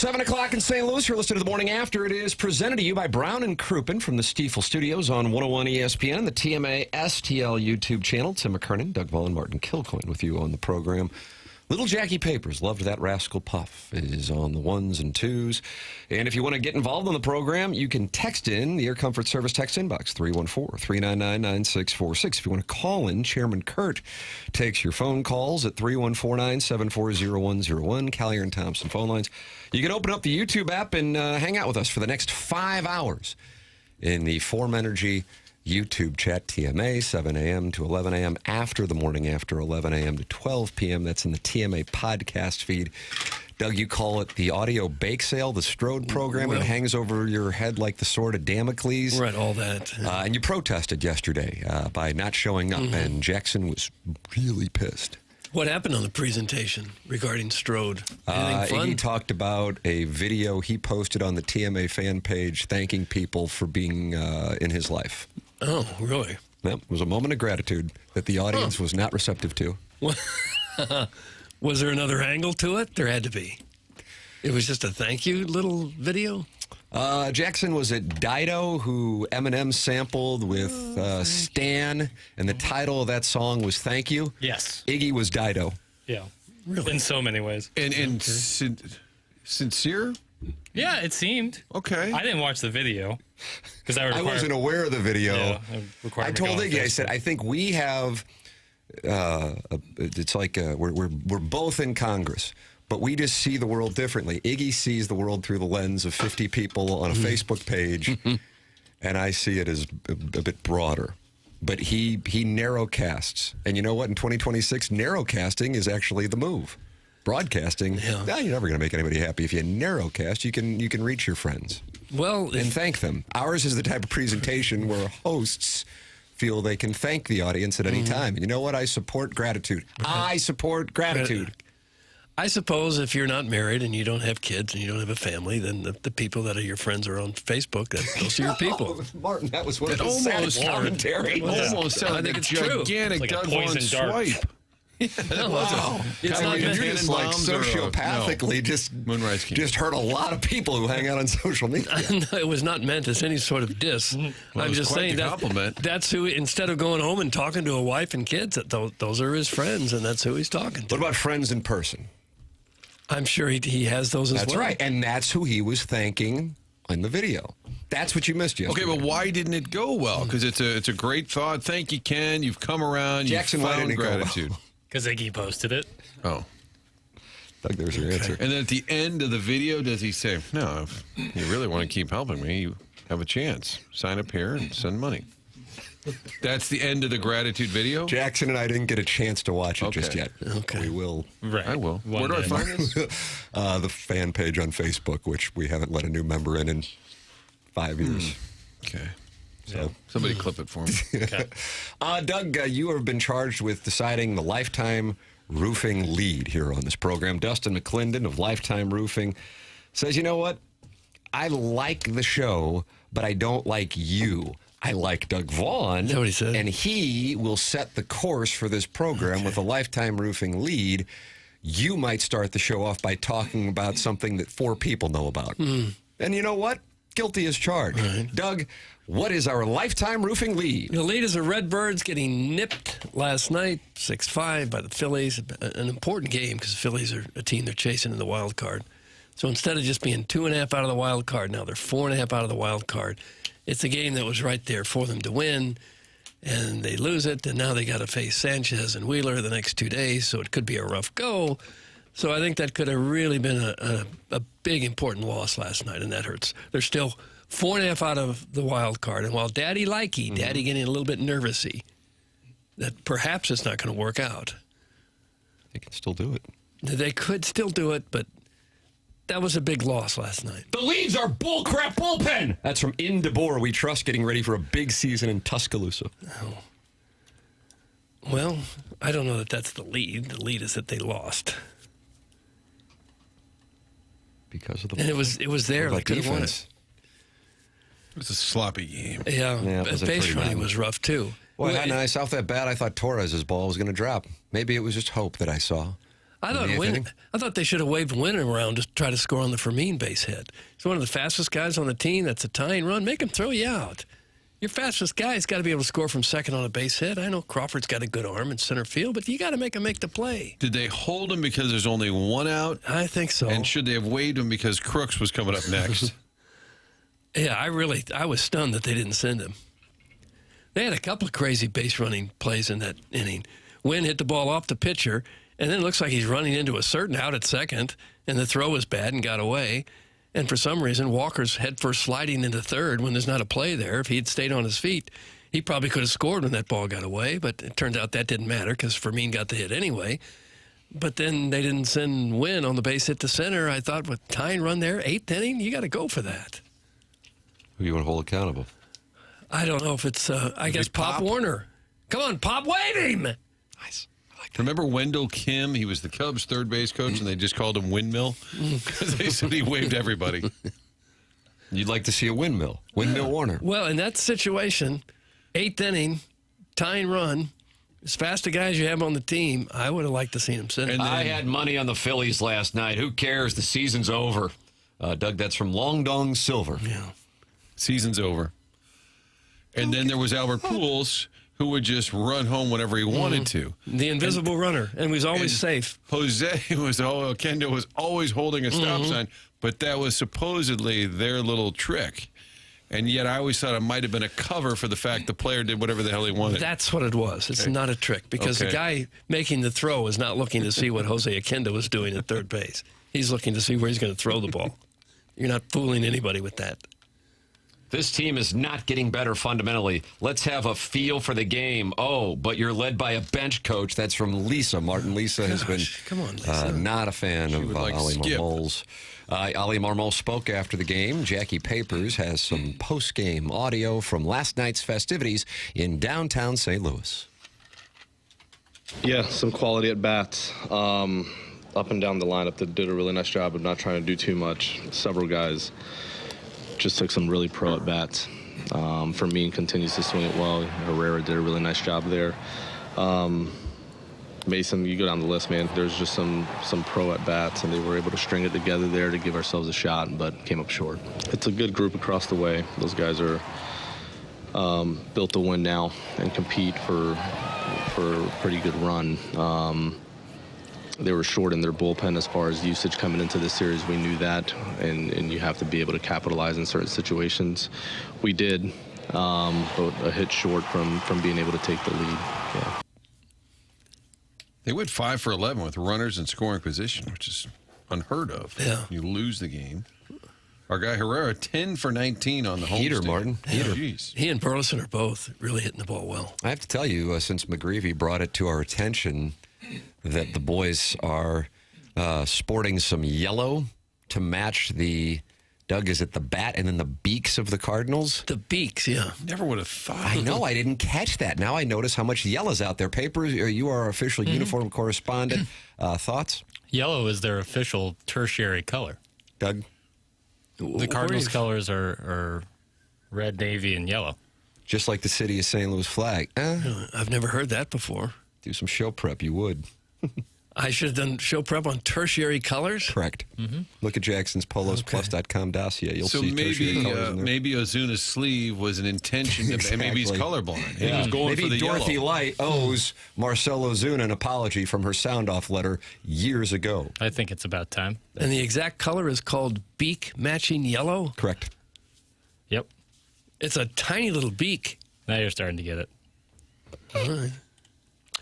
7 o'clock in St. Louis. You're listening to The Morning After. It is presented to you by Brown and Crouppen from the Stiefel Studios on 101 ESPN and the TMA STL YouTube channel. Tim McKernan, Doug Vaughn, Martin Kilcoyne with you on the program. Little Jackie Papers, loved that rascal Puff, is on the ones and twos. And if you want to get involved on the program, you can text in the Air Comfort Service text inbox, 314-399-9646. If you want to call in, Chairman Kurt takes your phone calls at 314-974-0101, Callier and Thompson phone lines. You can open up the YouTube app and hang out with us for the next 5 hours in the Form Energy YouTube chat, TMA, 7 a.m. to 11 a.m. after the morning, after 11 a.m. to 12 p.m. That's in the TMA podcast feed. Doug, you call it the audio bake sale, the Strode program. Well, it hangs over your head like the sword of Damocles. Right, all that. And you protested yesterday by not showing up, and Jackson was really pissed. What happened on the presentation regarding Strode? Anything fun? Iggy talked about a video he posted on the TMA fan page thanking people for being in his life. Oh, really? Yep, it was a moment of gratitude that the audience was not receptive to. Was there another angle to it? There had to be. It was just a thank you little video? Jackson was at Dido, who Eminem sampled with Stan, and the title of that song was Thank You. Yes. Iggy was Dido. Yeah. Really? In so many ways. And sincere? Yeah, it seemed. Okay. I didn't watch the video. Because I wasn't aware of the video. Yeah, I told Iggy, I said, I think we have, it's like we're both in Congress, but we just see the world differently. Iggy sees the world through the lens of 50 people on a Facebook page, and I see it as a bit broader. But he narrowcasts. And you know what? In 2026, narrowcasting is actually the move. Broadcasting, you're never going to make anybody happy. If you narrowcast, you can reach your friends. Well, and thank them. Ours is the type of presentation where hosts feel they can thank the audience at any time. And you know what? I support gratitude. I support gratitude. I suppose if you're not married and you don't have kids and you don't have a family, then the people that are your friends are on Facebook. Those are your people. Martin, that was one of the saddest commentary. Almost sounded like a gigantic like Doug a Vaughn poison dart. swipe. No, wow. It's not you're meant just like sociopathically just hurt a lot of people who hang out on social media. No, it was not meant as any sort of diss. Well, I'm just saying that's who, instead of going home and talking to a wife and kids, those are his friends, and that's who he's talking to. What about friends in person? I'm sure he has those as well. That's right, and that's who he was thanking in the video. That's what you missed yesterday. Okay, but why didn't it go well? Because it's a great thought. Thank you, Ken. You've come around. Jackson, you've why found didn't it go gratitude. well? Because Iggy posted it. Oh. Doug, there's your answer. And then at the end of the video, does he say, no, if you really want to keep helping me, you have a chance. Sign up here and send money. That's the end of the gratitude video? Jackson and I didn't get a chance to watch it just yet. Okay. We will. Right. I will. Where do I find this? The fan page on Facebook, which we haven't let a new member in 5 years. Okay. So somebody clip it for me. Okay. Doug, you have been charged with deciding the lifetime roofing lead here on this program. Dustin McClendon of Lifetime Roofing says, you know what? I like the show, but I don't like you. I like Doug Vaughn. Is that what he said? And he will set the course for this program with a Lifetime Roofing lead. You might start the show off by talking about something that 4 people know about. And you know what? Guilty as charged. Right. Doug, what is our Lifetime Roofing lead? The lead is the Redbirds getting nipped last night, 6-5 by the Phillies. An important game because the Phillies are a team they're chasing in the wild card. So instead of just being 2.5 out of the wild card, now they're 4.5 out of the wild card. It's a game that was right there for them to win, and they lose it, and now they got to face Sanchez and Wheeler the next 2 days, so it could be a rough go. So I think that could have really been a big, important loss last night, and that hurts. They're still 4.5 out of the wild card, and while Daddy likey, Daddy getting a little bit nervousy, that perhaps it's not going to work out. They can still do it. They could still do it, but that was a big loss last night. The leads are bullcrap bullpen. That's from In DeBoer. We trust getting ready for a big season in Tuscaloosa. Oh. Well, I don't know that that's the lead. The lead is that they lost. Because of the And it was there. They could have won defense. It was a sloppy game. Yeah, it was a base pretty running bad was rough, too. Boy, how nice. Off that bat, I thought Torres' ball was going to drop. Maybe it was just hope that I saw. I thought eighth inning? I thought they should have waved Wynn around to try to score on the Fermin base hit. He's one of the fastest guys on the team. That's a tying run. Make him throw you out. Your fastest guy's got to be able to score from second on a base hit. I know Crawford's got a good arm in center field, but you got to make him make the play. Did they hold him because there's only one out? I think so. And should they have waived him because Crooks was coming up next? Yeah, I was stunned that they didn't send him. They had a couple of crazy base running plays in that inning. Wynn hit the ball off the pitcher, and then it looks like he's running into a certain out at second, and the throw was bad and got away. And for some reason, Walker's headfirst sliding into third when there's not a play there. If he had stayed on his feet, he probably could have scored when that ball got away, but it turned out that didn't matter because Fermin got the hit anyway. But then they didn't send Wynn on the base hit to center. I thought with tying run there, 8th inning, you got to go for that. Who do you want to hold accountable? I don't know if it's, I guess, Pop Warner. Come on, Pop, wave him! Nice. Remember Wendell Kim? He was the Cubs' third base coach, and they just called him Windmill because they said he waved everybody. You'd like to see a windmill. Windmill Warner. Well, in that situation, 8th inning, tying run, as fast a guy as you have on the team, I would have liked to see him send it. I had money on the Phillies last night. Who cares? The season's over. Doug, that's from Long Dong Silver. Yeah. Season's over. And then there was Albert Pujols, who would just run home whenever he wanted to. The invisible runner, and he was always safe. Kendo was always holding a stop sign, but that was supposedly their little trick. And yet I always thought it might have been a cover for the fact the player did whatever the hell he wanted. That's what it was. It's not a trick because the guy making the throw is not looking to see what Jose Akenda was doing at third base. He's looking to see where he's going to throw the ball. You're not fooling anybody with that. This team is not getting better fundamentally. Let's have a feel for the game. Oh, but you're led by a bench coach. That's from Lisa. Martin Lisa has been come on, Lisa. not a fan of would like Ali Skip. Marmol's. Ali Marmol spoke after the game. Jackie Papers has some post-game audio from last night's festivities in downtown St. Louis. Yeah, some quality at bats. Up and down the lineup that did a really nice job of not trying to do too much. Several guys just took some really pro at bats. Fermin continues to swing it well. Herrera did a really nice job there. Mason, you go down the list, man. There's just some pro at bats, and they were able to string it together there to give ourselves a shot, but came up short. It's a good group across the way. Those guys are built to win now and compete for a pretty good run. They were short in their bullpen as far as usage coming into this series. We knew that, and you have to be able to capitalize in certain situations. We did, but a hit short from being able to take the lead. Yeah. They went 5 for 11 with runners in scoring position, which is unheard of. Yeah. You lose the game. Our guy Herrera, 10 for 19 on the home Heater, stand. Martin. Heater. Jeez. He and Burleson are both really hitting the ball well. I have to tell you, since McGreevy brought it to our attention that the boys are sporting some yellow to match the, Doug, is it the bat and then the beaks of the Cardinals? The beaks, yeah. Never would have thought. I know, I didn't catch that. Now I notice how much yellow's out there. Papers, you are our official uniform correspondent. Thoughts? Yellow is their official tertiary color. Doug? The Cardinals' colors are red, navy, and yellow. Just like the city of St. Louis flag. I've never heard that before. Do some show prep, you would. I should have done show prep on tertiary colors. Correct. Look at Jackson's polosplus.com dossier. You'll So see tertiary colors in there. maybe Ozuna's sleeve was an intention. Exactly. Maybe he's colorblind. He was going Maybe for the Dorothy yellow. Light owes Marcelo Ozuna an apology from her sound-off letter years ago. I think it's about time. And the exact color is called beak matching yellow. Correct. Yep. It's a tiny little beak. Now you're starting to get it. All right.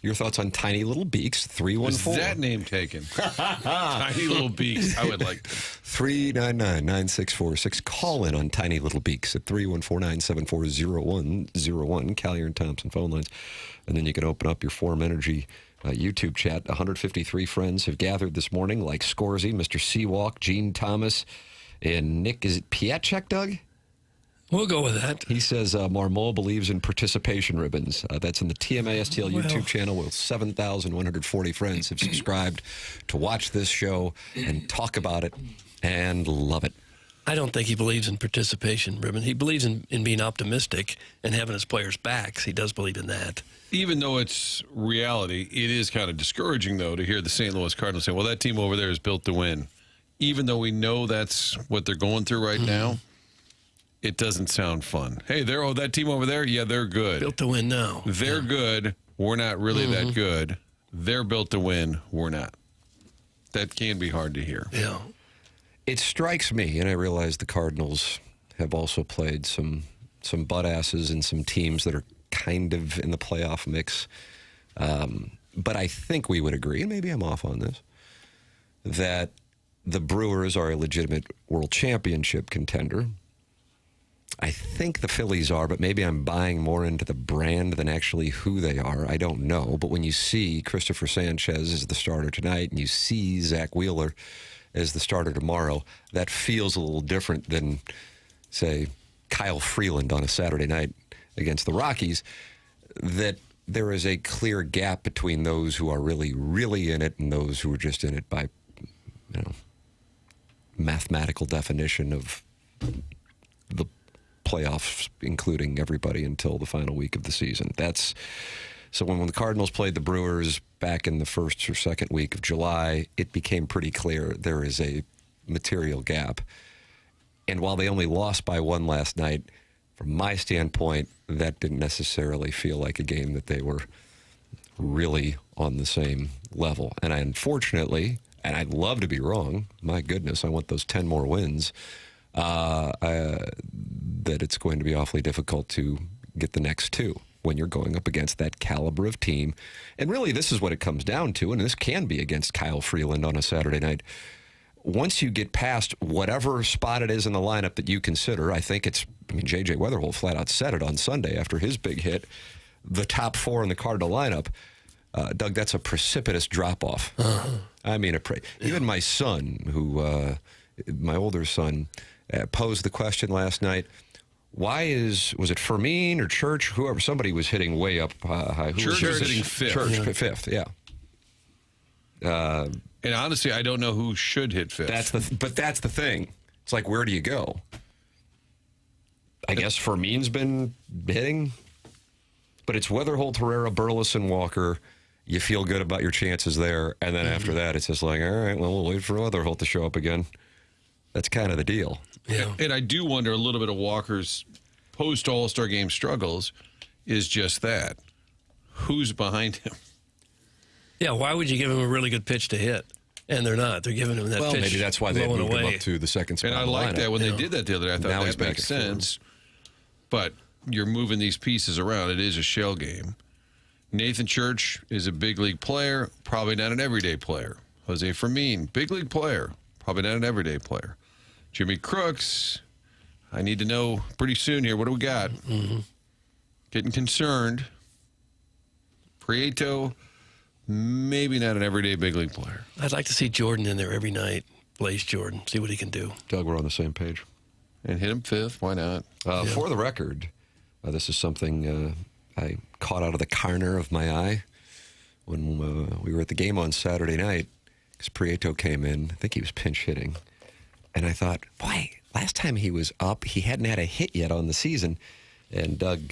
Your thoughts on Tiny Little Beaks, Was 314. that name taken? Tiny little beaks. I would like to. 399-9646. Call in on Tiny Little Beaks at 314-974-0101. Collier and Thompson phone lines. And then you can open up your Forum Energy YouTube chat. 153 friends have gathered this morning, like Scorsy, Mr. Seawalk, Gene Thomas, and Nick, is it Piaczek, Doug? We'll go with that. He says Marmol believes in participation ribbons. That's in the TMA STL Well. YouTube channel where 7,140 friends have subscribed to watch this show and talk about it and love it. I don't think he believes in participation, Ribbon. He believes in being optimistic and having his players' backs. He does believe in that. Even though it's reality, it is kind of discouraging, though, to hear the St. Louis Cardinals say, well, that team over there is built to win. Even though we know that's what they're going through right now, it doesn't sound fun. Hey, that team over there, yeah, they're good. Built to win now. They're good. We're not really that good. They're built to win. We're not. That can be hard to hear. Yeah. It strikes me, and I realize the Cardinals have also played some butt asses and some teams that are kind of in the playoff mix. But I think we would agree, and maybe I'm off on this, that the Brewers are a legitimate world championship contender. I think the Phillies are, but maybe I'm buying more into the brand than actually who they are. I don't know. But when you see Christopher Sanchez as the starter tonight and you see Zach Wheeler as the starter tomorrow, that feels a little different than, say, Kyle Freeland on a Saturday night against the Rockies, that there is a clear gap between those who are really, really in it and those who are just in it by, mathematical definition of the playoffs, including everybody until the final week of the season. So when the Cardinals played the Brewers back in the first or second week of July, it became pretty clear there is a material gap. And while they only lost by one last night, from my standpoint, that didn't necessarily feel like a game that they were really on the same level. And unfortunately, and I'd love to be wrong, my goodness, I want those 10 more wins, that it's going to be awfully difficult to get the next two when you're going up against that caliber of team. And really, this is what it comes down to, and this can be against Kyle Freeland on a Saturday night. Once you get past whatever spot it is in the lineup that you consider, J.J. Weatherholt flat out said it on Sunday after his big hit, the top four in the Cardinal lineup, Doug, that's a precipitous drop-off. Even my son, my older son, posed the question last night, was it Fermin or Church? Whoever, somebody was hitting way up high. Church was hitting fifth. Church, fifth, yeah. And honestly, I don't know who should hit fifth. But that's the thing. It's like, where do you go? I guess Fermin's been hitting, but it's Weatherholt, Herrera, Burleson, Walker. You feel good about your chances there, and then after that, it's just like, all right, well, we'll wait for Weatherholt to show up again. That's kind of the deal. Yeah. And I do wonder a little bit of Walker's post-All-Star game struggles is just that. Who's behind him? Yeah, why would you give him a really good pitch to hit? And they're not. They're giving him that pitch. Maybe that's why they blowing moved him away. up to the second spot. And I like that when they did that the other day. I thought Now he's that back makes at sense. But you're moving these pieces around. It is a shell game. Nathan Church is a big league player, probably not an everyday player. Jose Fermin, big league player, probably not an everyday player. Jimmy Crooks, I need to know pretty soon here. What do we got? Getting concerned. Prieto, maybe not an everyday big league player. I'd like to see Jordan in there every night. Blaze Jordan, see what he can do. Doug, we're on the same page. And hit him fifth. Why not? For the record, this is something I caught out of the corner of my eye when we were at the game on Saturday night, because Prieto came in. I think he was pinch hitting. And I thought, boy, last time he was up, he hadn't had a hit yet on the season. And Doug,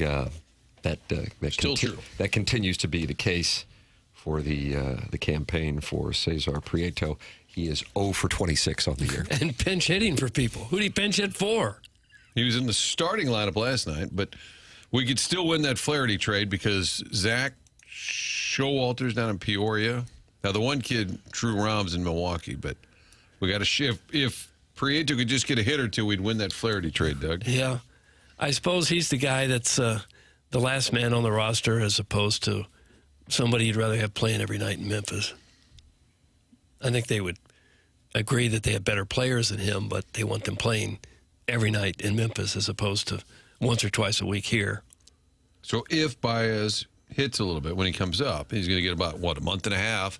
that continues to be the case for the campaign for Cesar Prieto. He is 0 for 26 on the year. And pinch hitting for people. Who did he pinch hit for? He was in the starting lineup last night, but we could still win that Flaherty trade because Zach Showalter's down in Peoria. Now, the one kid, Drew Rahm's in Milwaukee, but we got to shift. If Prieto could just get a hit or two, we'd win that Flaherty trade, Doug. Yeah. I suppose he's the guy that's the last man on the roster as opposed to somebody you'd rather have playing every night in Memphis. I think they would agree that they have better players than him, but they want them playing every night in Memphis as opposed to once or twice a week here. So if Baez hits a little bit when he comes up, he's going to get about, a month and a half.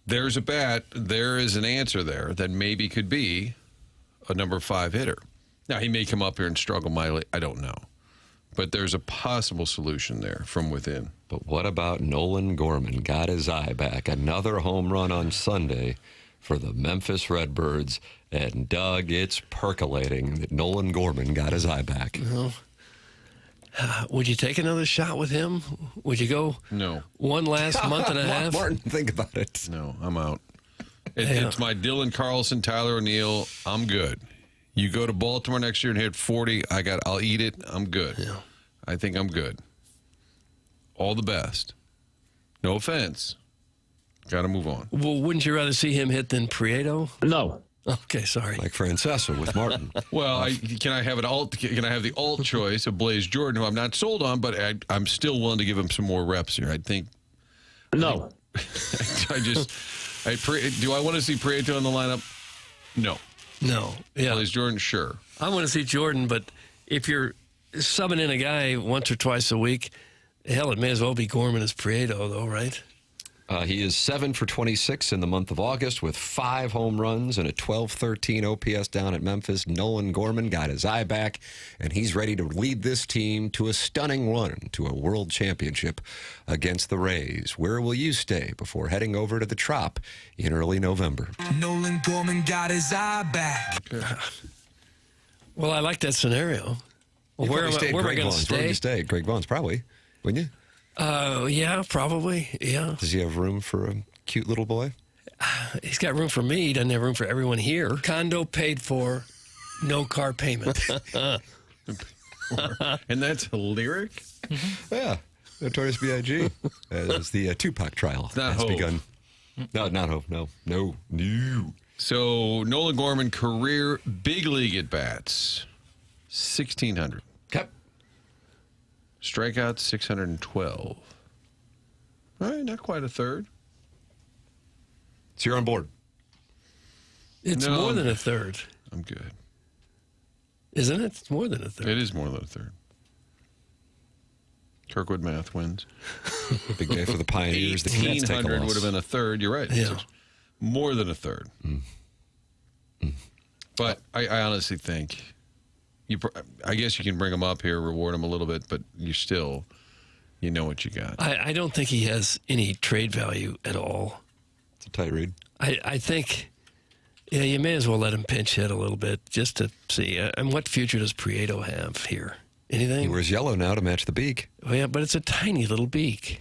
There's a bat. There is an answer there that maybe could be a number 5 hitter. Now, he may come up here and struggle mightily. I don't know. But there's a possible solution there from within. But what about Nolan Gorman? Got his eye back. Another home run on Sunday for the Memphis Redbirds. And, Doug, it's percolating that Nolan Gorman got his eye back. Would you take another shot with him? Would you go No. one last month and a half? Martin, think about it. No, I'm out. It's my Dylan Carlson, Tyler O'Neill. I'm good. You go to Baltimore next year and hit 40. I'll eat it. I'm good. Yeah. I think I'm good. All the best. No offense. Got to move on. Well, wouldn't you rather see him hit than Prieto? No. Okay, sorry. Like Francesa with Martin. Well, can I have an alt? Can I have the alt choice of Blaze Jordan, who I'm not sold on, but I'm still willing to give him some more reps here. I think. No. Do I want to see Prieto in the lineup? No. No. Yeah. Blaze Jordan, sure. I want to see Jordan, but if you're subbing in a guy once or twice a week, hell, it may as well be Gorman as Prieto, though, right? He is 7 for 26 in the month of August with 5 home runs and a 12-13 OPS down at Memphis. Nolan Gorman got his eye back, and he's ready to lead this team to a stunning run to a world championship against the Rays. Where will you stay before heading over to the Trop in early November? Nolan Gorman got his eye back. Well, I like that scenario. Well, where am I going to Where would stay? you stay? Greg Vaughn's, probably. Wouldn't you? Yeah, probably. Yeah. Does he have room for a cute little boy? He's got room for me. He doesn't have room for everyone here. Condo paid for, no car payment. And that's a lyric? Yeah. Notorious B.I.G. As the Tupac trial not has Hov. begun. No, not Hov. No. So Nolan Gorman, career big league at bats, 1,600. Okay. Strikeouts, 612. All right, not quite a third. So you're on board. It's No. more than a third, I'm good. isn't it? It's more than a third. It is more than a third. Kirkwood math wins. Big day for the Pioneers. The Cats take a 1,800 loss. would have been a third. You're right. Yeah. It's more than a third. But I honestly think I guess you can bring him up here, reward him a little bit, but you know what you got. I don't think he has any trade value at all. It's a tight read. I think, yeah, you may as well let him pinch hit a little bit just to see. And what future does Prieto have here? Anything? He wears yellow now to match the beak. Oh, yeah, but it's a tiny little beak.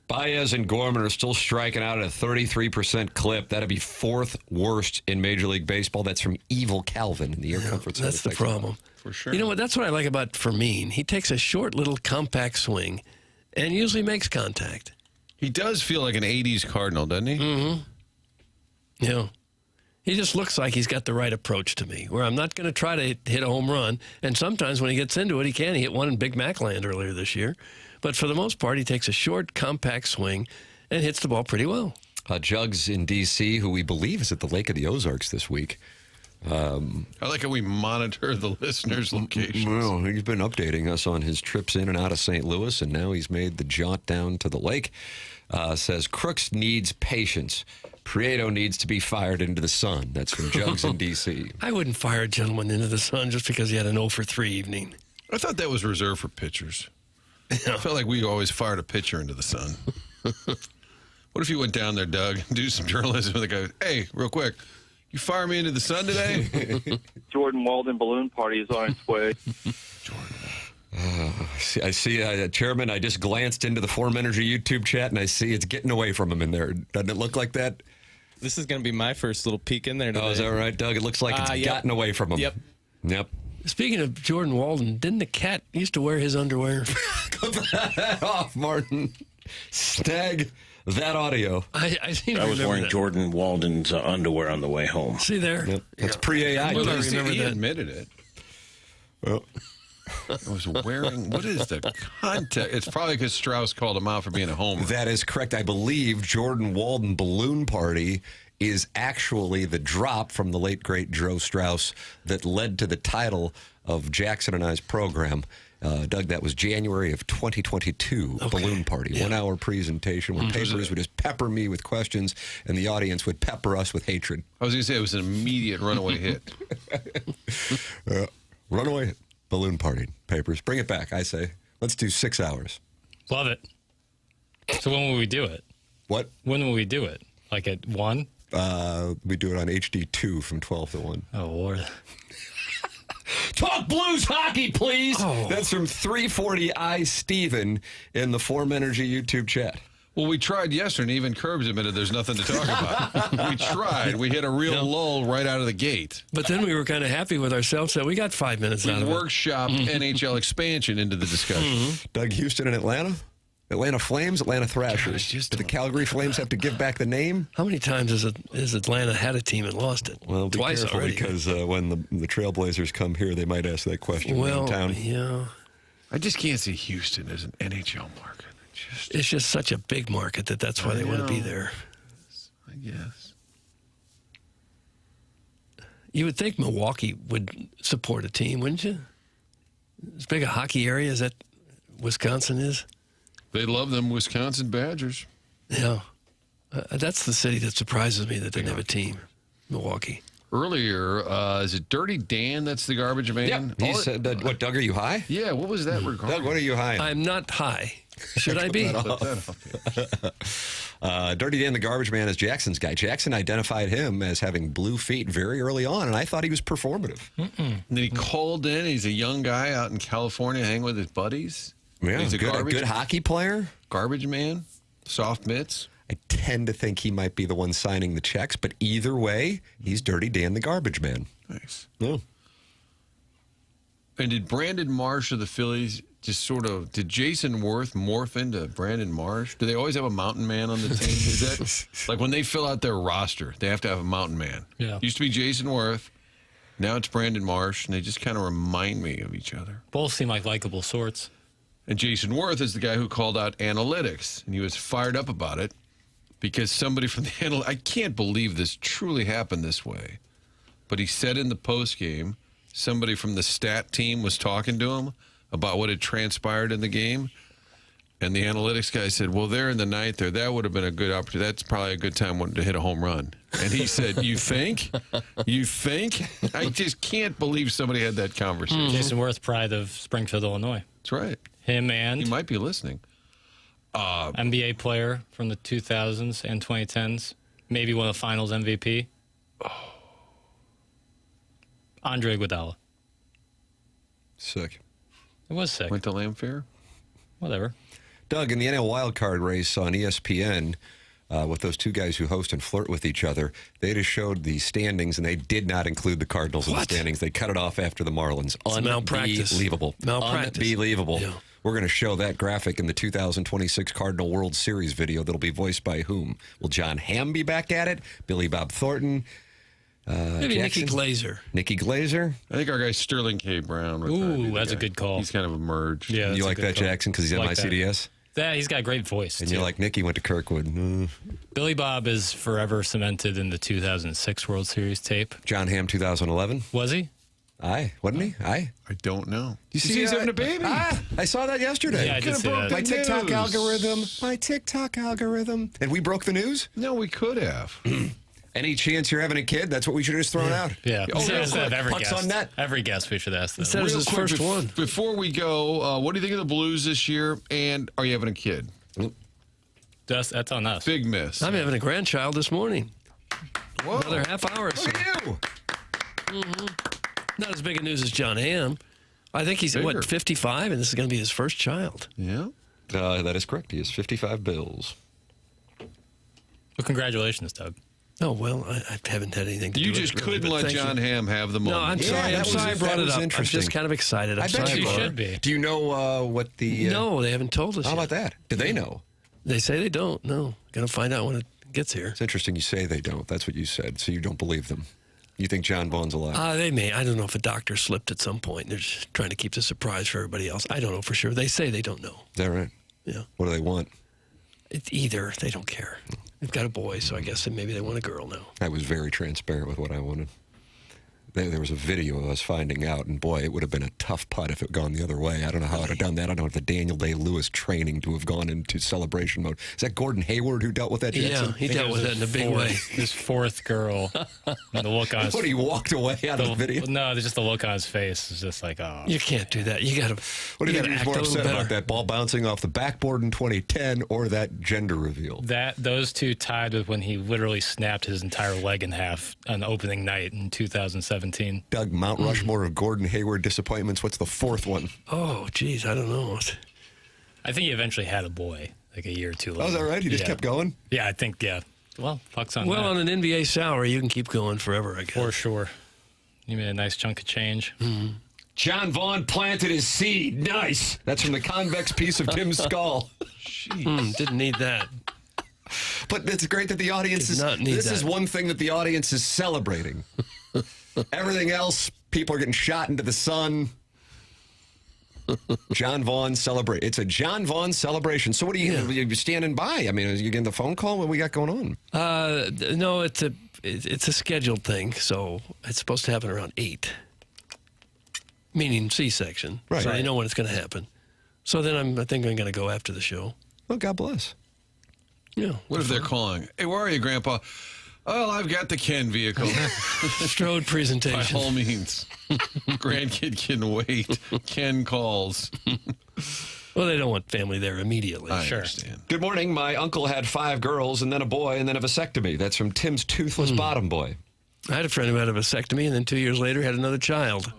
Baez and Gorman are still striking out at a 33% clip. That'd be 4th worst in Major League Baseball. That's from Evil Calvin in the Air Comfort Center. That's the problem. For sure. You know what? That's what I like about Fermin. He takes a short little compact swing and usually makes contact. He does feel like an 80s Cardinal, doesn't he? Mm-hmm. Yeah. He just looks like he's got the right approach to me, where I'm not going to try to hit a home run. And sometimes when he gets into it, he can. He hit one in Big Mac Land earlier this year. But for the most part, he takes a short, compact swing and hits the ball pretty well. Jugs in D.C., who we believe is at the Lake of the Ozarks this week. I like how we monitor the listeners' locations. Well, he's been updating us on his trips in and out of St. Louis, and now he's made the jaunt down to the lake. Says Crooks needs patience. Prieto needs to be fired into the sun. That's from Jugs in D.C. I wouldn't fire a gentleman into the sun just because he had an 0 for 3 evening. I thought that was reserved for pitchers. I felt like we always fired a pitcher into the sun. What if you went down there, Doug, and do some journalism with the guy? Hey, real quick, you fire me into the sun today? Jordan Walden balloon party is on its way. I see, Chairman, I just glanced into the Form Energy YouTube chat, and I see it's getting away from him in there. Doesn't it look like that? This is going to be my first little peek in there today. Oh, is that right, Doug? It looks like it's Yep. gotten away from him. Yep. Speaking of Jordan Walden, didn't the cat used to wear his underwear? Cut that off, Martin. Snag that audio. I seem to I was remember wearing that. Jordan Walden's underwear on the way home. See there? Yep. That's pre-AI. Well, At I least remember he that. admitted it. Well, I was wearing, what is the context? It's probably because Strauss called him out for being a homer. that is correct. I believe Jordan Walden Balloon Party is actually the drop from the late, great Joe Strauss that led to the title of Jackson and I's program. Doug, that was January of 2022, Balloon Party. 1 hour presentation where papers would just pepper me with questions and the audience would pepper us with hatred. I was going to say it was an immediate runaway hit. Runaway hit. Balloon Party. Papers. Bring it back, I say. Let's do 6 hours. Love it. So when will we do it? What? When will we do it? Like at 1? We do it on HD2 from 12 to 1. Oh, Lord. Talk Blues hockey, please. That's from 340i Steven in the Form Energy YouTube chat. Well, we tried yesterday, and even Curbs admitted there's nothing to talk about. We tried. We hit a real lull right out of the gate. But then we were kind of happy with ourselves that we got 5 minutes We out of it. workshopped NHL expansion into the discussion. Doug, Houston and Atlanta? Atlanta Flames, Atlanta Thrashers. Did the Calgary Flames have to give back the name? How many times has Atlanta had a team and lost it? Well, be Twice careful already. because when the Trailblazers come here, they might ask that question Well, downtown. yeah. I just can't see Houston as an NHL market. It's just such a big market that's why they want to be there. I guess. You would think Milwaukee would support a team, wouldn't you? As big a hockey area as that Wisconsin is. They love them Wisconsin Badgers. Yeah. That's the city that surprises me that didn't have a team, Milwaukee. Earlier, is it Dirty Dan that's the garbage man? He said, what, Doug, are you high? Yeah, what was that regarding? Doug, what are you high on? I'm not high. Should I be? Dirty Dan the Garbage Man is Jackson's guy. Jackson identified him as having blue feet very early on, and I thought he was performative. And then he called in. He's a young guy out in California hanging with his buddies. Yeah, He's a good hockey player. Garbage man, soft mitts. I tend to think he might be the one signing the checks, but either way, he's Dirty Dan the Garbage Man. Nice. Yeah. And did Brandon Marsh of the Phillies just did Jason Worth morph into Brandon Marsh? Do they always have a mountain man on the team? Is that like when they fill out their roster, they have to have a mountain man? Yeah. Used to be Jason Worth. Now it's Brandon Marsh, and they just kind of remind me of each other. Both seem like likable sorts. And Jason Worth is the guy who called out analytics, and he was fired up about it because somebody from the I can't believe this truly happened this way, but he said in the postgame, somebody from the stat team was talking to him about what had transpired in the game, and the analytics guy said, well, there in the ninth there, that would have been a good opportunity. That's probably a good time to hit a home run. And he said, you think? You think? I just can't believe somebody had that conversation. Jason Worth, pride of Springfield, Illinois. That's right. Him and He might be listening. NBA player from the 2000s and 2010s, maybe one of the finals MVP. Andre Iguodala. Sick. It was sick. Went to Lamfair? Whatever. Doug, in the NL wildcard race on ESPN, with those two guys who host and flirt with each other, they just showed the standings, and they did not include the Cardinals in the standings. They cut it off after the Marlins. Malpractice. Unbelievable. Malpractice. Unbelievable. Yeah. We're going to show that graphic in the 2026 Cardinal World Series video that'll be voiced by whom? Will John Hamm be back at it? Billy Bob Thornton? Maybe Jackson? Nikki Glazer. Nikki Glazer? I think our guy Sterling K. Brown. Ooh, that's a good call. He's kind of emerged. Yeah, that's You a like good that, call. Jackson, because he's at Like that. MyCDS? Yeah, he's got a great voice. And too. you're like, Nikki went to Kirkwood. Billy Bob is forever cemented in the 2006 World Series tape. John Hamm, 2011. Was he? Aye, wasn't he? Aye. I don't know. You see he's having a baby? I saw that yesterday. Yeah, I did see that. My TikTok news. algorithm. My TikTok algorithm. And we broke the news? No, we could have. Any chance you're having a kid? That's what we should have just thrown out. Yeah. Oh, So real instead of quick, every pucks guest. on net. Every guest we should ask them. That was his first one. Before we go, what do you think of the Blues this year? And are you having a kid? That's on us. Big miss. I'm having a grandchild this morning. Whoa. Another half hour or so. Look at you. Not as big a news as John Hamm. I think he's, Bigger. 55, and this is going to be his first child. Yeah. That is correct. He has 55 bills. Well, congratulations, Doug. Oh, well, I haven't had anything to do You with just it, really, couldn't but let thank John you. Hamm have the moment. No, I'm Yeah, sorry. that I'm was- sorry I that brought it was up. I'm interesting. just kind of excited. I'm I bet sorry you I brought should it up. be. Do you know what the... No, they haven't told us How yet. about that? Do they know? They say they don't. No. Going to find out when it gets here. It's interesting you say they don't. That's what you said. So you don't believe them. You think John Vaughn's alive? They may. I don't know if a doctor slipped at some point. They're just trying to keep the surprise for everybody else. I don't know for sure. They say they don't know. Is that right? Yeah. What do they want? It's either. They don't care. They've got a boy, so I guess maybe they want a girl now. I was very transparent with what I wanted. There was a video of us finding out, and boy, it would have been a tough putt if it had gone the other way. I don't know how I'd have done that. I don't know if the Daniel Day-Lewis training to have gone into celebration mode. Is that Gordon Hayward who dealt with that, Jackson? Yeah, he dealt with that in a big way. His fourth girl. And the look on his What, he walked away out of the video? No, just the look on his face is just like, oh. You can't do that. You got to. What do you think he was act more a little upset better. about, that ball bouncing off the backboard in 2010 or that gender reveal? Those two tied with when he literally snapped his entire leg in half on opening night in 2017. Doug, Mount Rushmore of Gordon Hayward disappointments. What's the fourth one? Oh, geez, I don't know. I think he eventually had a boy, like a year or two later. Oh, is that right? He just kept going? Yeah, I think, yeah. Well, fuck's on that. Well, on an NBA salary, you can keep going forever, I guess. For sure. You made a nice chunk of change. Mm-hmm. John Vaughn planted his seed. Nice. That's from the convex piece of Tim's skull. Didn't need that. But it's great that the audience Did is. not need This that. is one thing that the audience is celebrating. Everything else, people are getting shot into the sun. John Vaughn celebrate. It's a John Vaughn celebration. So what are you standing by? I mean, are you getting the phone call? What we got going on? No, it's a scheduled thing, so it's supposed to happen around 8. Meaning C-section. Right. So I know when it's going to happen. So then I think I'm going to go after the show. Well, God bless. Yeah. What if they're calling? Hey, where are you, Grandpa? Oh, I've got the Ken vehicle. Strode By presentation. all means. Grandkid can wait. Ken calls. Well, they don't want family there immediately. I understand. Good morning. My uncle had 5 girls and then a boy and then a vasectomy. That's from Tim's toothless bottom boy. I had a friend who had a vasectomy and then 2 years later had another child.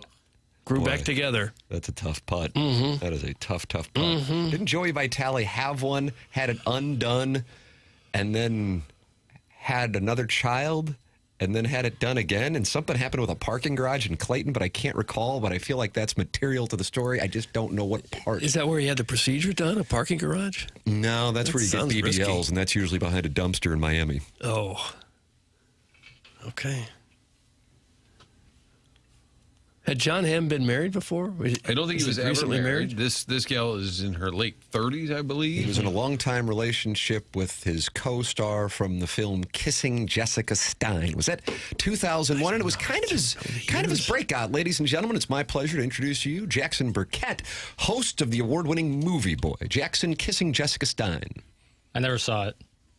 Grew Boy. back together. That's a tough putt. That is a tough putt. Didn't Joey Vitale have one, had it undone, and then had another child, and then had it done again? And something happened with a parking garage in Clayton, but I can't recall. But I feel like that's material to the story. I just don't know what part. Is that where he had the procedure done, a parking garage? No, that's That where you get sounds BBLs, risky. and that's usually behind a dumpster in Miami. Oh. Okay. Had John Hamm been married before? I don't think he was ever recently married. This gal is in her late 30s, I believe. He was in a long-time relationship with his co-star from the film Kissing Jessica Stein. Was that 2001? And it was kind of his breakout. Ladies and gentlemen, it's my pleasure to introduce to you Jackson Burkett, host of the award-winning Movie Boy. Jackson, Kissing Jessica Stein. I never saw it.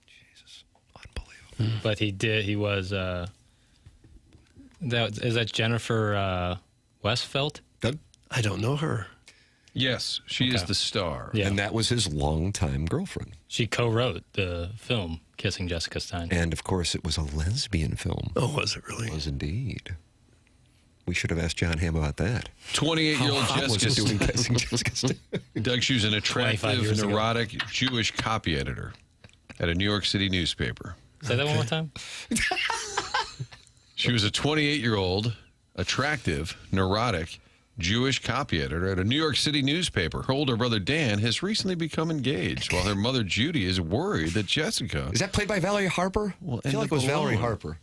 Jesus, unbelievable. But he did. He was. Is that Jennifer Westfeldt? Doug? I don't know her. Yes, she is the star. Yeah. And that was his longtime girlfriend. She co-wrote the film Kissing Jessica Stein. And, of course, it was a lesbian film. Oh, was it really? It was indeed. We should have asked John Hamm about that. 28-year-old How was Jessica it doing Kissing Jessica Stein? Doug, she was an 25 attractive, years ago. neurotic Jewish copy editor at a New York City newspaper. Say that one more time. She was a 28-year-old, attractive, neurotic Jewish copy editor at a New York City newspaper. Her older brother Dan has recently become engaged, while her mother Judy is worried that Jessica. Is that played by Valerie Harper? Will I feel end like it was up Valerie alone. Harper.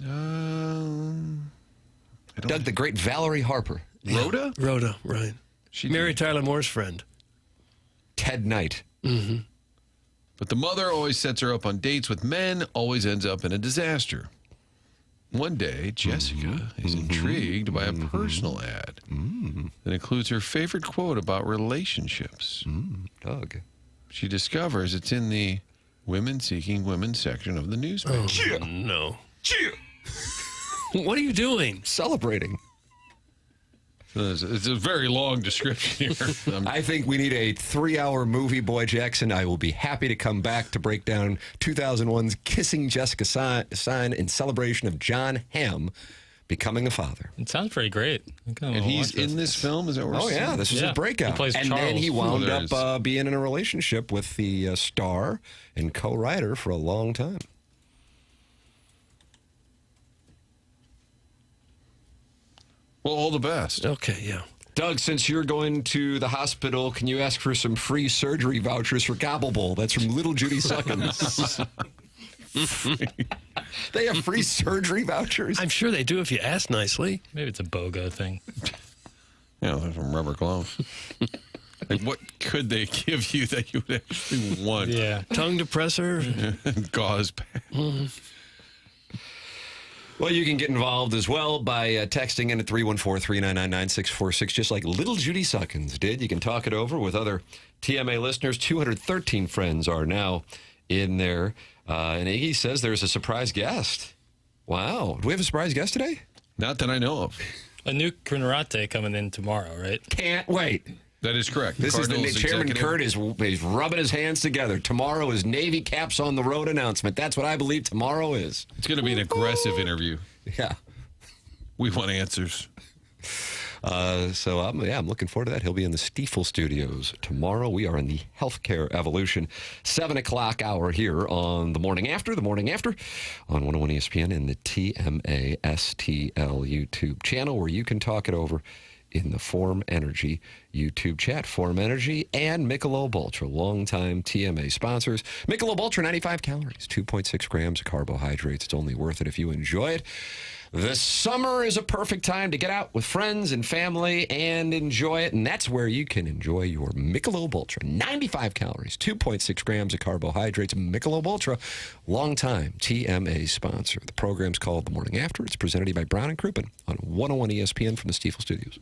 I don't Doug, the great Valerie Harper. Rhoda? Rhoda, right. She Mary Tyler Moore's friend. Ted Knight. But the mother always sets her up on dates with men, always ends up in a disaster. One day, Jessica is intrigued by a personal ad that includes her favorite quote about relationships. Doug. She discovers it's in the women seeking women section of the newspaper. Oh, no. What are you doing? Celebrating. It's a very long description here. I think we need a 3-hour movie, Boy Jackson. I will be happy to come back to break down 2001's Kissing Jessica Stein in celebration of John Hamm becoming a father. It sounds pretty great. And he's in this film? Is that what we're Oh, yeah, saying? this is a breakout. He plays and Charles. then he wound there up being in a relationship with the star and co-writer for a long time. Well, all the best. Okay, yeah. Doug, since you're going to the hospital, can you ask for some free surgery vouchers for Gobble Bowl? That's from Little Judy Suckins. They have free surgery vouchers? I'm sure they do if you ask nicely. Maybe it's a BOGO thing. Yeah, there's some rubber gloves. Like, what could they give you that you would actually want? Yeah. Tongue depressor. Gauze pack. Well, you can get involved as well by texting in at 314-399-9646, just like little Judy Suckins did. You can talk it over with other TMA listeners. 213 friends are now in there. And Iggy says there's a surprise guest. Wow. Do we have a surprise guest today? Not that I know of. A new Krunerate coming in tomorrow, right? Can't wait. That is correct. This Cardinals is the Chairman executive. Kurt is rubbing his hands together. Tomorrow is Navy Caps on the Road announcement. That's what I believe tomorrow is. It's going to be an aggressive interview. Yeah. We want answers. So I'm looking forward to that. He'll be in the Stiefel Studios tomorrow. We are in the Healthcare Evolution 7 o'clock hour here on the morning after on 101 ESPN in the TMA STL YouTube channel, where you can talk it over in the Form Energy YouTube chat. Form Energy and Michelob Ultra, longtime TMA sponsors. Michelob Ultra, 95 calories, 2.6 grams of carbohydrates. It's only worth it if you enjoy it. The summer is a perfect time to get out with friends and family and enjoy it, and that's where you can enjoy your Michelob Ultra. 95 calories, 2.6 grams of carbohydrates. Michelob Ultra, longtime TMA sponsor. The program's called The Morning After. It's presented to you by Brown and Crouppen on 101 ESPN from the Stiefel Studios.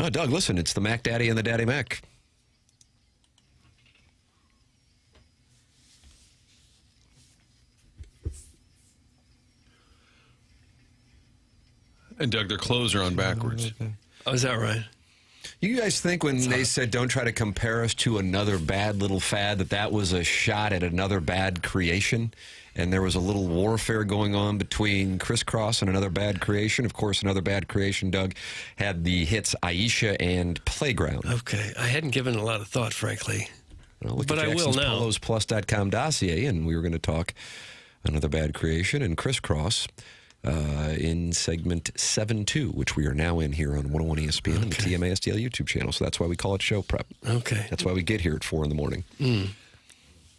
Oh, Doug, listen, it's the Mac Daddy and the Daddy Mac. And Doug, their clothes are on backwards. Oh, is that right? You guys think when they said don't try to compare us to another bad little fad, that was a shot at another bad creation? And there was a little warfare going on between Crisscross and another bad creation. Of course, another bad creation, Doug, had the hits Aisha and Playground. Okay. I hadn't given it a lot of thought, frankly. Well, look But at I will Jackson's now. PolosPlus.com dossier, and we were going to talk another bad creation and Crisscross in segment 7-2, which we are now in here on 101 ESPN and the TMA STL YouTube channel. So that's why we call it show prep. Okay. That's why we get here at 4 in the morning.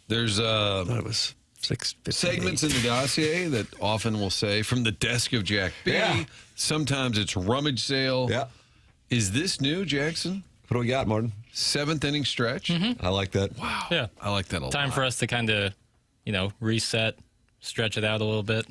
There's I thought it was 6:58. segments in the dossier that often will say, from the desk of Jack B. Yeah. Sometimes it's rummage sale. Yeah. Is this new, Jackson? What do we got, Martin? 7th inning stretch? I like that. Wow. Yeah. I like that a lot. Time for us to kind of, reset, stretch it out a little bit.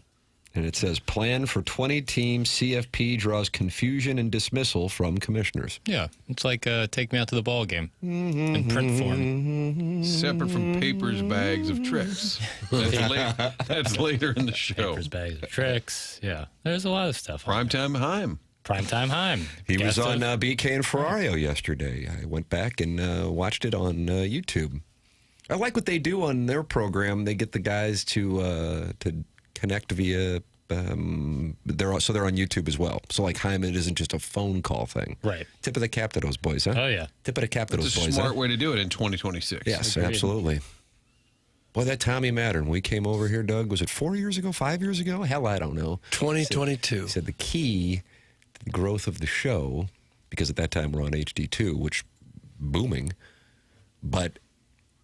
And it says, plan for 20-team CFP draws confusion and dismissal from commissioners. Yeah. It's like take me out to the ball game in print form. Separate from papers, bags of tricks. That's later in the show. Papers, bags of tricks. Yeah. There's a lot of stuff. Primetime Chaim. Primetime Chaim. He was Guest on of- BK and Ferrario yesterday. I went back and watched it on YouTube. I like what they do on their program. They get the guys to connect via. They're on YouTube as well. So like Chaim, it isn't just a phone call thing. Right. Tip of the cap to those boys, huh? Oh, yeah. Tip of the cap to It's those a boys. smart huh? way to do it in 2026. Yes, Agreed. absolutely. Boy, that Tommy Mattern, we came over here, Doug, was it 4 years ago, 5 years ago? Hell, I don't know. 2022. He said the key to the growth of the show, because at that time we're on HD2, which booming, but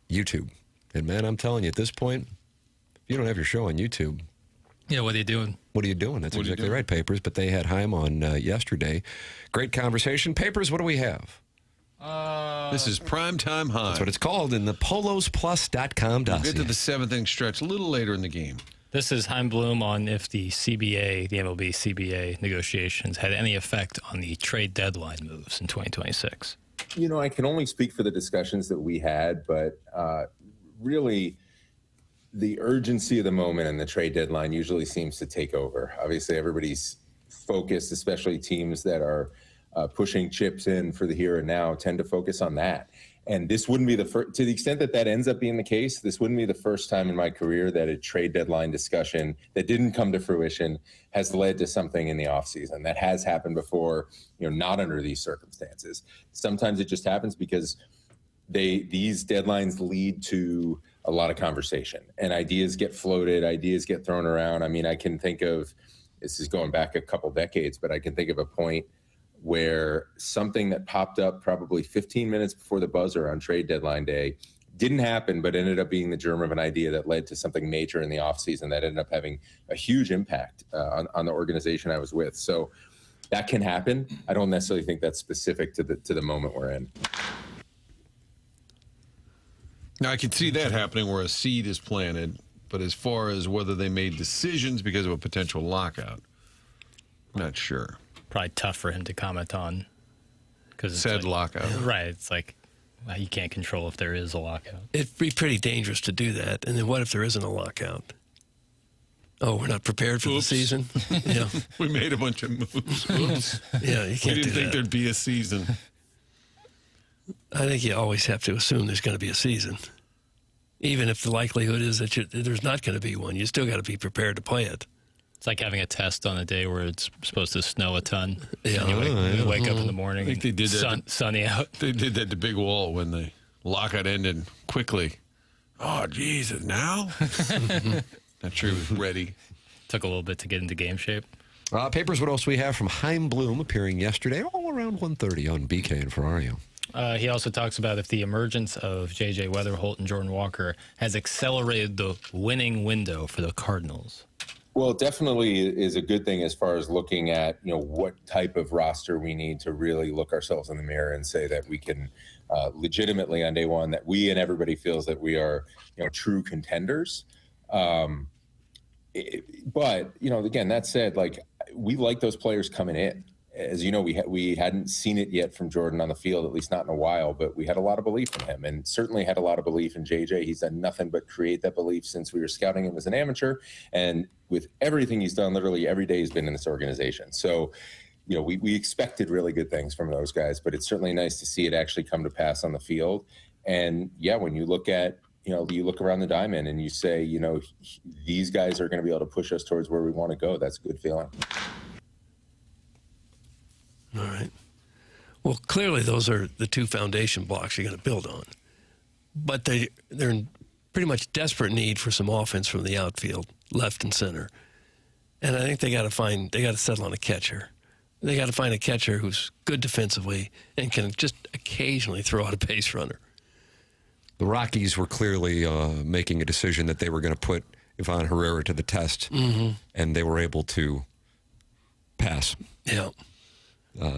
YouTube. And man, I'm telling you, at this point, if you don't have your show on YouTube, Yeah, what are you doing? what are you doing? That's What are you exactly doing? right, Papers. But they had Chaim on yesterday. Great conversation. Papers, what do we have? This is Primetime Chaim. That's what it's called in the polosplus.com We'll dossier. get to the 7th inning stretch a little later in the game. This is Chaim Bloom on if the CBA, the MLB CBA negotiations had any effect on the trade deadline moves in 2026. I can only speak for the discussions that we had, but really the urgency of the moment and the trade deadline usually seems to take over. Obviously, everybody's focused, especially teams that are pushing chips in for the here and now, tend to focus on that. And this wouldn't be the first, to the extent that that ends up being the case, this wouldn't be the first time in my career that a trade deadline discussion that didn't come to fruition has led to something in the offseason. That has happened before, not under these circumstances. Sometimes it just happens because these deadlines lead to a lot of conversation and ideas get floated, ideas get thrown around. I mean, I can think of, this is going back a couple decades, but I can think of a point where something that popped up probably 15 minutes before the buzzer on trade deadline day didn't happen, but ended up being the germ of an idea that led to something major in the offseason that ended up having a huge impact on the organization I was with. So that can happen. I don't necessarily think that's specific to the moment we're in. Now, I can see that happening where a seed is planted, but as far as whether they made decisions because of a potential lockout, not sure. Probably tough for him to comment on. Said lockout. Right. It's like, you can't control if there is a lockout. It'd be pretty dangerous to do that. And then what if there isn't a lockout? Oh, we're not prepared for Oops. the season? Yeah. We made a bunch of moves. Oops. Yeah, you We can't didn't do think that. there'd be a season. I think you always have to assume there's going to be a season. Even if the likelihood is that there's not going to be one, you still got to be prepared to play it. It's like having a test on a day where it's supposed to snow a ton. Yeah. And you wake up in the morning I think they did that. and sunny out. They did that to Big Wall when the lockout ended quickly. Oh, Jesus, now? Not sure he was ready. Took a little bit to get into game shape. Papers, what else we have from Chaim Bloom appearing yesterday, all around 1:30 on BK and Ferrario. He also talks about if the emergence of J.J. Weatherholt and Jordan Walker has accelerated the winning window for the Cardinals. Well, it definitely is a good thing as far as looking at, what type of roster we need to really look ourselves in the mirror and say that we can legitimately on day one, that we and everybody feels that we are, true contenders. But, again, that said, we like those players coming in. as you know, we hadn't seen it yet from Jordan on the field, at least not in a while, but we had a lot of belief in him, and certainly had a lot of belief in JJ. He's done nothing but create that belief since we were scouting him as an amateur, and with everything he's done, literally every day he's been in this organization. So, you know, we expected really good things from those guys, but it's certainly nice to see it actually come to pass on the field. And yeah, when you look at, you look around the diamond and you say, these guys are going to be able to push us towards where we want to go. That's a good feeling. All right. Well, clearly those are the two foundation blocks you're going to build on. But they're in pretty much desperate need for some offense from the outfield, left and center. And I think they got to settle on a catcher. They got to find a catcher who's good defensively and can just occasionally throw out a base runner. The Rockies were clearly making a decision that they were going to put Ivan Herrera to the test, and they were able to pass. Yeah.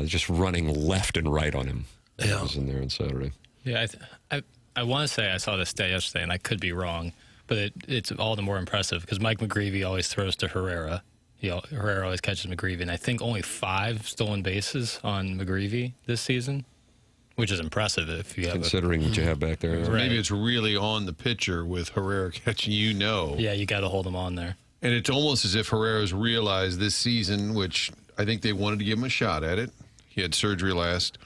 Just running left and right on him. Yeah. I was in there on Saturday. Yeah, I want to say I saw this stat yesterday, and I could be wrong, but it's all the more impressive because Mike McGreevy always throws to Herrera. Herrera always catches McGreevy, and I think only 5 stolen bases on McGreevy this season, which is impressive if you have considering what you have back there. Right. Maybe it's really on the pitcher with Herrera catching, Yeah, you got to hold him on there. And it's almost as if Herrera's realized this season, which I think they wanted to give him a shot at it. He had surgery last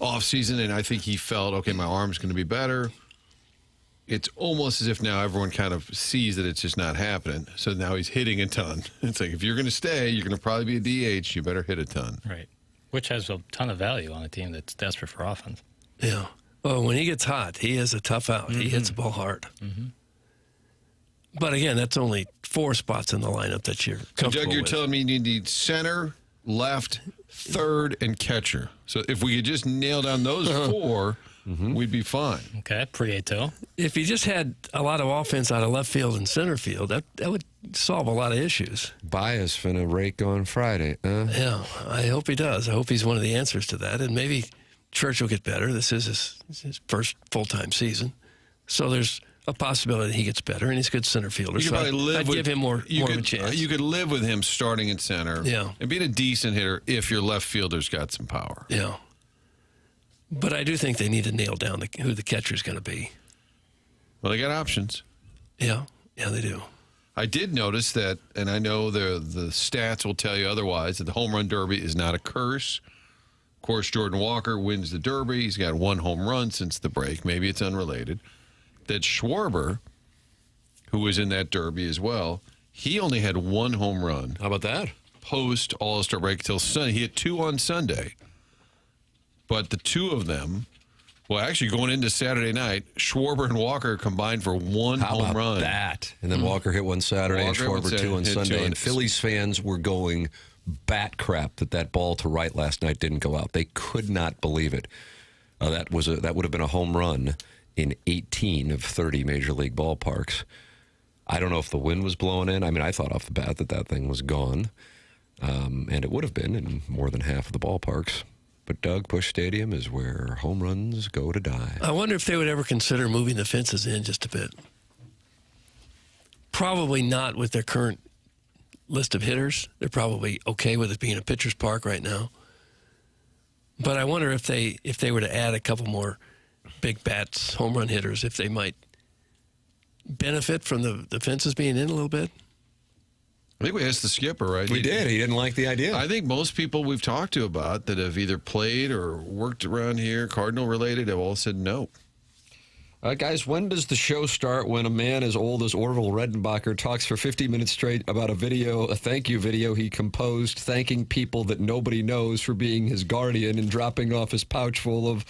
offseason, and I think he felt, okay, my arm's going to be better. It's almost as if now everyone kind of sees that it's just not happening. So now he's hitting a ton. It's like, if you're going to stay, you're going to probably be a DH. You better hit a ton. Right. Which has a ton of value on a team that's desperate for offense. Yeah. Well, when he gets hot, he is a tough out. He hits the ball hard. But again, that's only 4 spots in the lineup that you're comfortable Doug, you're with. telling me you need center, left, third, and catcher. So if we could just nail down those 4, we'd be fine. Okay, Prieto. If you just had a lot of offense out of left field and center field, that would solve a lot of issues. Bias finna rake on Friday. Yeah, I hope he does. I hope he's one of the answers to that. And maybe Church will get better. This is his first full-time season. So there's a possibility he gets better, and he's a good center fielder. You could So probably live I'd with, give him more of a chance. You could live with him starting at center and being a decent hitter if your left fielder's got some power. Yeah. But I do think they need to nail down who the catcher's going to be. Well, they got options. Yeah, they do. I did notice that, and I know the stats will tell you otherwise, that the home run derby is not a curse. Of course, Jordan Walker wins the derby. He's got 1 home run since the break. Maybe it's unrelated. That Schwarber, who was in that derby as well, he only had 1 home run. How about that? Post All-Star break till Sunday. He hit 2 on Sunday. But the 2 of them, well, actually going into Saturday night, Schwarber and Walker combined for 1 home run. That? And then Walker hit 1 Saturday and Schwarber 2 on Sunday. And Phillies fans were going bat crap that ball to right last night didn't go out. They could not believe it. That would have been a home run in 18 of 30 Major League ballparks. I don't know if the wind was blowing in. I mean, I thought off the bat that thing was gone. And it would have been in more than half of the ballparks. But Doug, Busch Stadium is where home runs go to die. I wonder if they would ever consider moving the fences in just a bit. Probably not with their current list of hitters. They're probably okay with it being a pitcher's park right now. But I wonder if they were to add a couple more big bats, home run hitters, if they might benefit from the fences being in a little bit. I think we asked the skipper, right? We did. He didn't like the idea. I think most people we've talked to about that have either played or worked around here, Cardinal related, have all said no. Guys, when does the show start when a man as old as Orville Redenbacher talks for 50 minutes straight about a thank you video he composed, thanking people that nobody knows for being his guardian and dropping off his pouch full of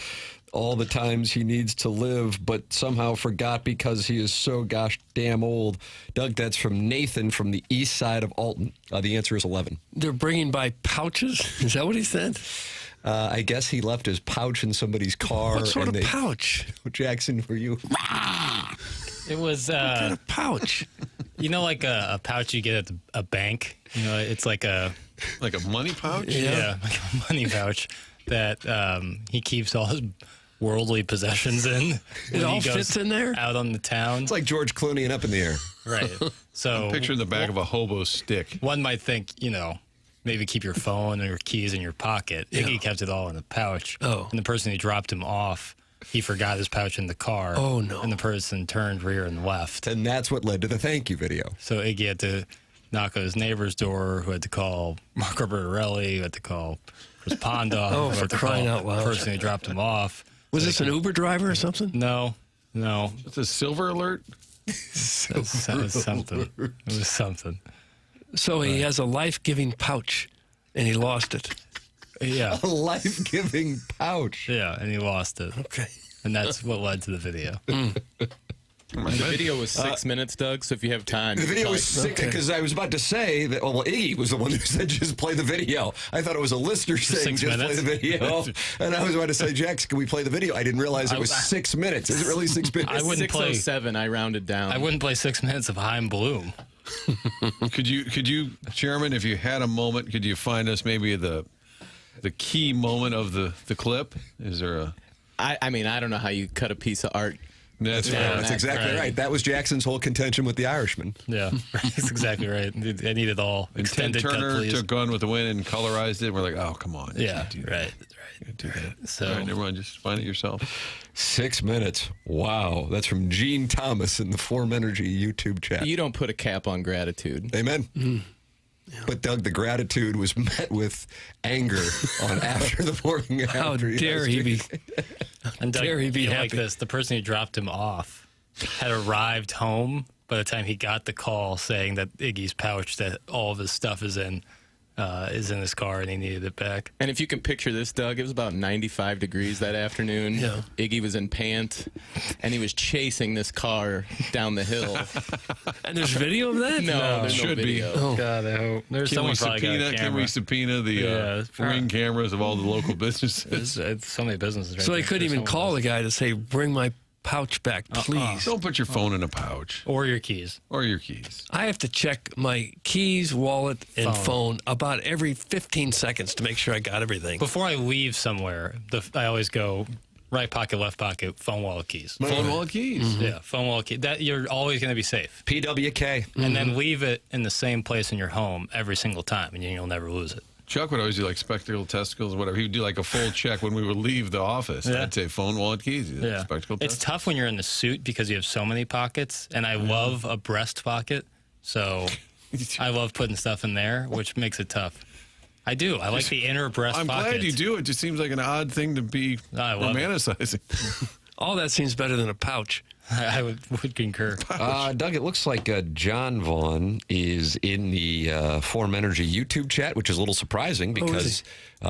all the times he needs to live, but somehow forgot because he is so gosh damn old? Doug, that's from Nathan from the east side of Alton. The answer is 11. They're bringing by pouches? Is that what he said? I guess he left his pouch in somebody's car. What sort of pouch? Jackson, were you? It was what kind of pouch? You know, like a pouch you get at a bank. You know, it's like a money pouch. Yeah, like a money pouch that he keeps all his worldly possessions in. It all fits in there? Out on the town. It's like George Clooney and Up in the Air. Right. So picture in the back of a hobo stick. One might think, you know, maybe keep your phone or your keys in your pocket. Iggy kept it all in the pouch. Oh. And the person who dropped him off, he forgot his pouch in the car. Oh, no. And the person turned rear and left. And that's what led to the thank you video. So Iggy had to knock on his neighbor's door, who had to call Marco Bertorelli, who had to call Chris Ponda. Oh, who for had to crying call out loud. the person who dropped him off. Was this an Uber driver or something? No. It's a silver alert. It was something. It was something. So he has a life-giving pouch, and he lost it. Yeah. A life-giving pouch. Yeah, and he lost it. Okay. And that's what led to the video. The video was 6 minutes, Doug. So if you have time, The video was sick because I was about to say that. Well, Iggy was the one who said just play the video. I thought it was a listener saying 6 just minutes? play the video, and I was about to say, Jax, can we play the video? I didn't realize it was 6 minutes. Is it really 6 minutes? I wouldn't play 6:07. I rounded down. I wouldn't play 6 minutes of Chaim Bloom. Could you, Chairman, if you had a moment, could you find us maybe the key moment of the clip? Is there a? I mean, I don't know how you cut a piece of art. That's Yeah, right. That's exactly right. That was Jackson's whole contention with the Irishman. Yeah, that's exactly right. I needed all And Ted extended cut, Turner please. took Gone with the Wind and colorized it. We're like, oh, come on. you Yeah, can't do that. right. You can't do that. So- All right, never mind. Just find it yourself. 6 minutes. Wow. That's from Gene Thomas in the Form Energy YouTube chat. You don't put a cap on gratitude. Amen. But Doug, the gratitude was met with anger on after the morning. How after dare he be? And Doug, Dare he be you like happy. this? The person who dropped him off had arrived home by the time he got the call saying that Iggy's pouch that all of his stuff is in his car and he needed it back. And if you can picture this, Doug, it was about 95 degrees that afternoon. Yeah. Iggy was in pant, and he was chasing this car down the hill. And there's video of that? No, there's no should be. video. Oh. God, I hope. There's Can we someone probably got a subpoena? camera. Can we subpoena the Yeah. ring cameras of all the local businesses? It's so many businesses. Right So he there. couldn't There's even someone call else. the guy to say, bring my pouch back, please. Don't put your phone in a pouch Or your keys. or your keys. I have to check my keys, wallet, and phone about every 15 seconds to make sure I got everything. Before I leave somewhere, I always go right pocket, left pocket, phone, wallet, keys. Phone, wallet, keys. Yeah, phone, wallet, keys. That you're always going to be safe. PWK. And then leave it in the same place in your home every single time, and you'll never lose it. Chuck would always do like spectacle, testicles, whatever. He would do like a full check when we would leave the office. Yeah. I'd say phone, wallet, keys. Yeah. Spectacle, It's tough when you're in the suit because you have so many pockets, and I love a breast pocket, so I love putting stuff in there, which makes it tough. I do. I like the inner breast I'm pocket. glad you do. It just seems like an odd thing to be I love it. romanticizing. All that seems better than a pouch. I would concur. Doug, it looks like John Vaughn is in the Form Energy YouTube chat, which is a little surprising because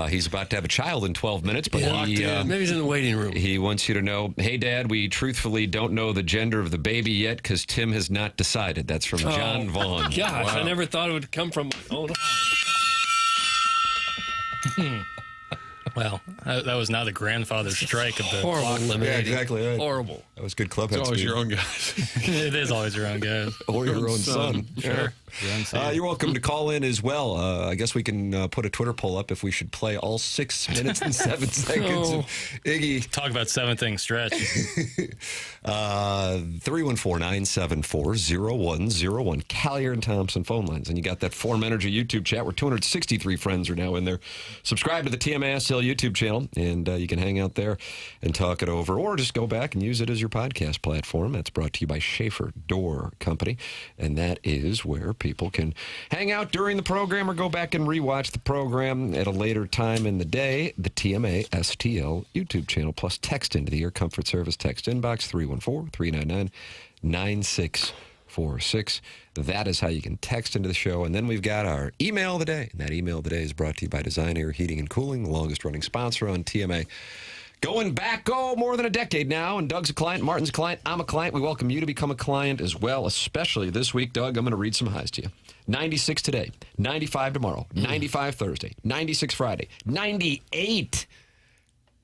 he's about to have a child in 12 minutes. But Maybe he's in the waiting room. he wants you to know, hey, Dad, we truthfully don't know the gender of the baby yet because Tim has not decided. That's from John Vaughn. Gosh, I never thought it would come from. Oh, no. Well, that was now the grandfather strike of the Horrible clock. eliminating. Yeah, exactly right. Horrible. That was good clubhouse. It's always speed. your own guys. It is always your own guys. Or your own son. Sure. You're welcome to call in as well. I guess we can put a Twitter poll up if we should play all 6 minutes and 7 seconds of Iggy. Talk about 7-thing stretch. 314-974-0101. Callier and Thompson phone lines. And you got that Form Energy YouTube chat where 263 friends are now in there. Subscribe to the TMASL YouTube channel, and you can hang out there and talk it over. Or just go back and use it as your podcast platform. That's brought to you by Schaefer Door Company. And that is where people can hang out during the program or go back and rewatch the program at a later time in the day. The TMA STL YouTube channel, plus text into the Air Comfort Service text inbox 314-399-9646. That is how you can text into the show. And then we've got our email of the day. And that email of the day is brought to you by Design Air Heating and Cooling, the longest running sponsor on TMA. Going back, more than a decade now, and Doug's a client, Martin's a client, I'm a client. We welcome you to become a client as well, especially this week, Doug. I'm going to read some highs to you. 96 today, 95 tomorrow, 95 Thursday, 96 Friday, 98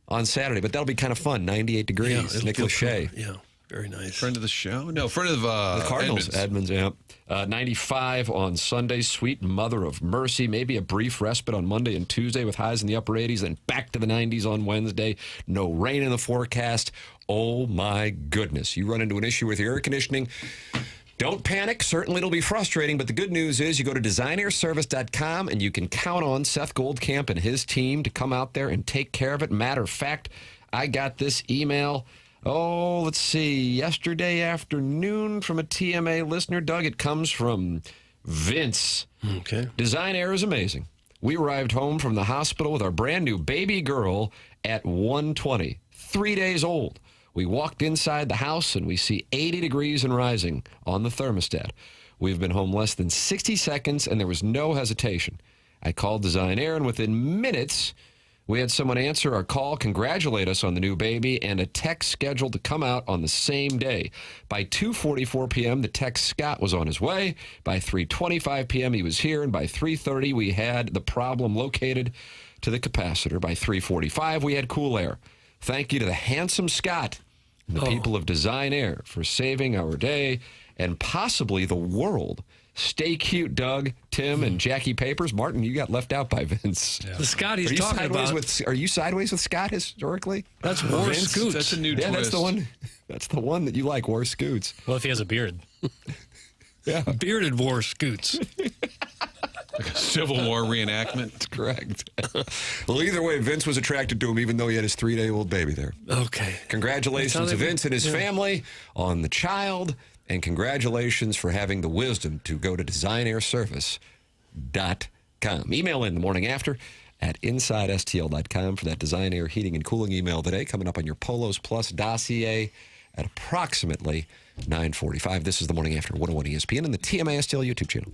on Saturday, but that'll be kind of fun. 98 degrees. it'll Nick feel Lachey. cool. Yeah, very nice. Friend of the show? No, friend of The Cardinals, Edmonds. yeah. 95 on Sunday, sweet mother of mercy. Maybe a brief respite on Monday and Tuesday with highs in the upper 80s, then back to the 90s on Wednesday. No rain in the forecast. Oh, my goodness. You run into an issue with your air conditioning, Don't panic. Certainly it'll be frustrating, but the good news is you go to designairservice.com and you can count on Seth Goldcamp and his team to come out there and take care of it. Matter of fact, I got this email, let's see, yesterday afternoon from a TMA listener. Doug, it comes from Vince. Okay. Design Air is amazing. We arrived home from the hospital with our brand new baby girl at 1:20, 3 days old. We walked inside the house and we see 80 degrees and rising on the thermostat. We've been home less than 60 seconds and there was no hesitation. I called Design Air and within minutes, we had someone answer our call, congratulate us on the new baby, and a tech scheduled to come out on the same day. By 2:44 p.m., the tech Scott was on his way. By 3:25 p.m., he was here, and by 3:30, we had the problem located to the capacitor. By 3:45, we had cool air. Thank you to the handsome Scott and the people of Design Air for saving our day and possibly the world. Stay cute, Doug, Tim, and Jackie Papers. Martin, you got left out by Vince. The Scott he's talking about. Are you sideways with Scott historically? That's War Vince? Scoots. That's a new Yeah, twist. that's the one. That's the one that you like, War Scoots. Well, if he has a beard. Yeah, Bearded War Scoots. Like a Civil War reenactment. that's correct. Well, either way, Vince was attracted to him, even though he had his 3-day-old baby there. Okay. Congratulations to Vince and his family on the child, and congratulations for having the wisdom to go to designairservice.com. Email in the morning after at InsideSTL.com for that Design Air heating and cooling email today, coming up on your Polos Plus dossier at approximately 9:45. This is the morning after 101 ESPN and the TMA STL YouTube channel.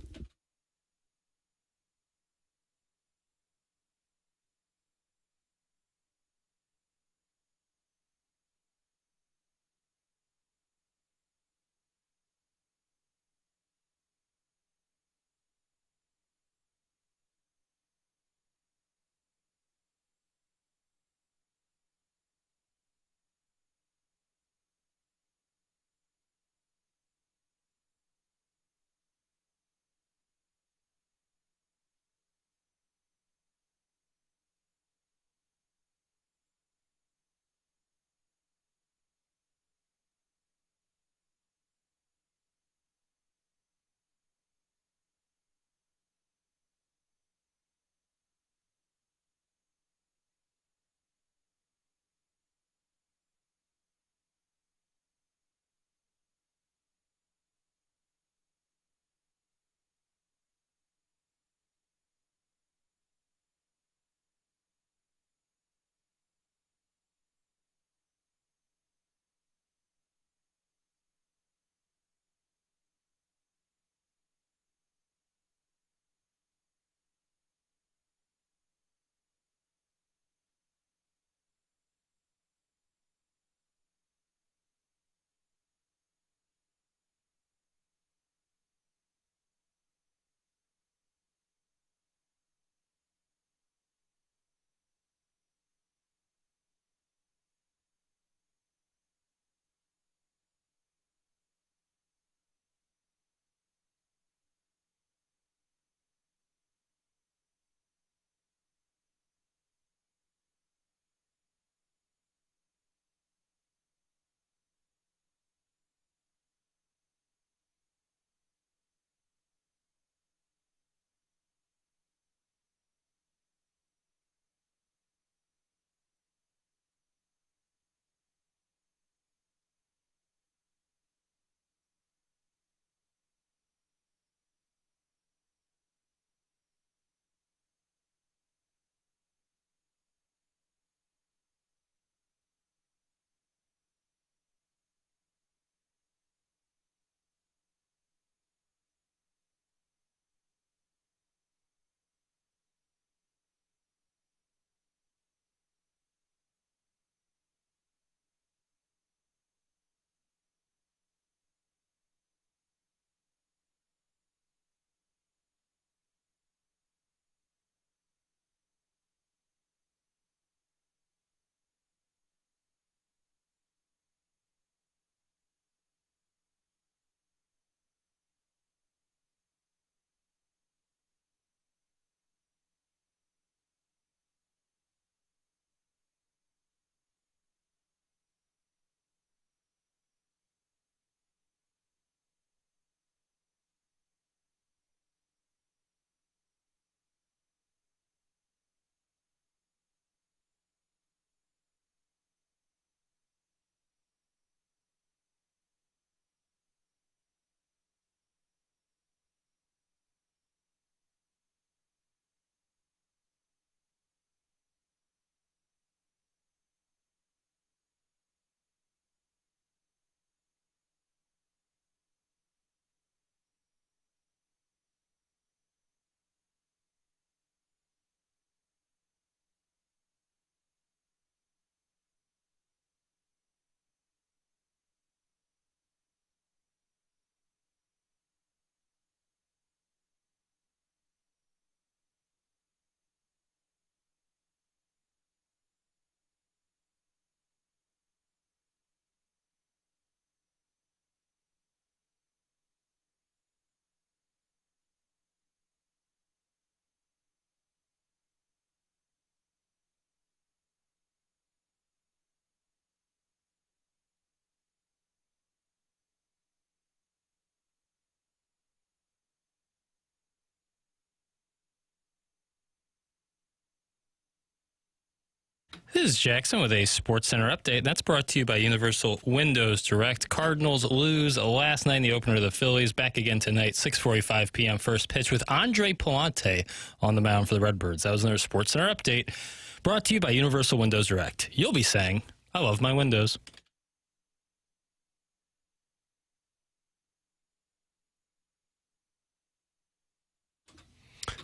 This is Jackson with a Sports Center update. That's brought to you by Universal Windows Direct. Cardinals lose last night in the opener to the Phillies. Back again tonight, 6:45 p.m. first pitch with Andre Palante on the mound for the Redbirds. That was another Sports Center update brought to you by Universal Windows Direct. You'll be saying, I love my windows.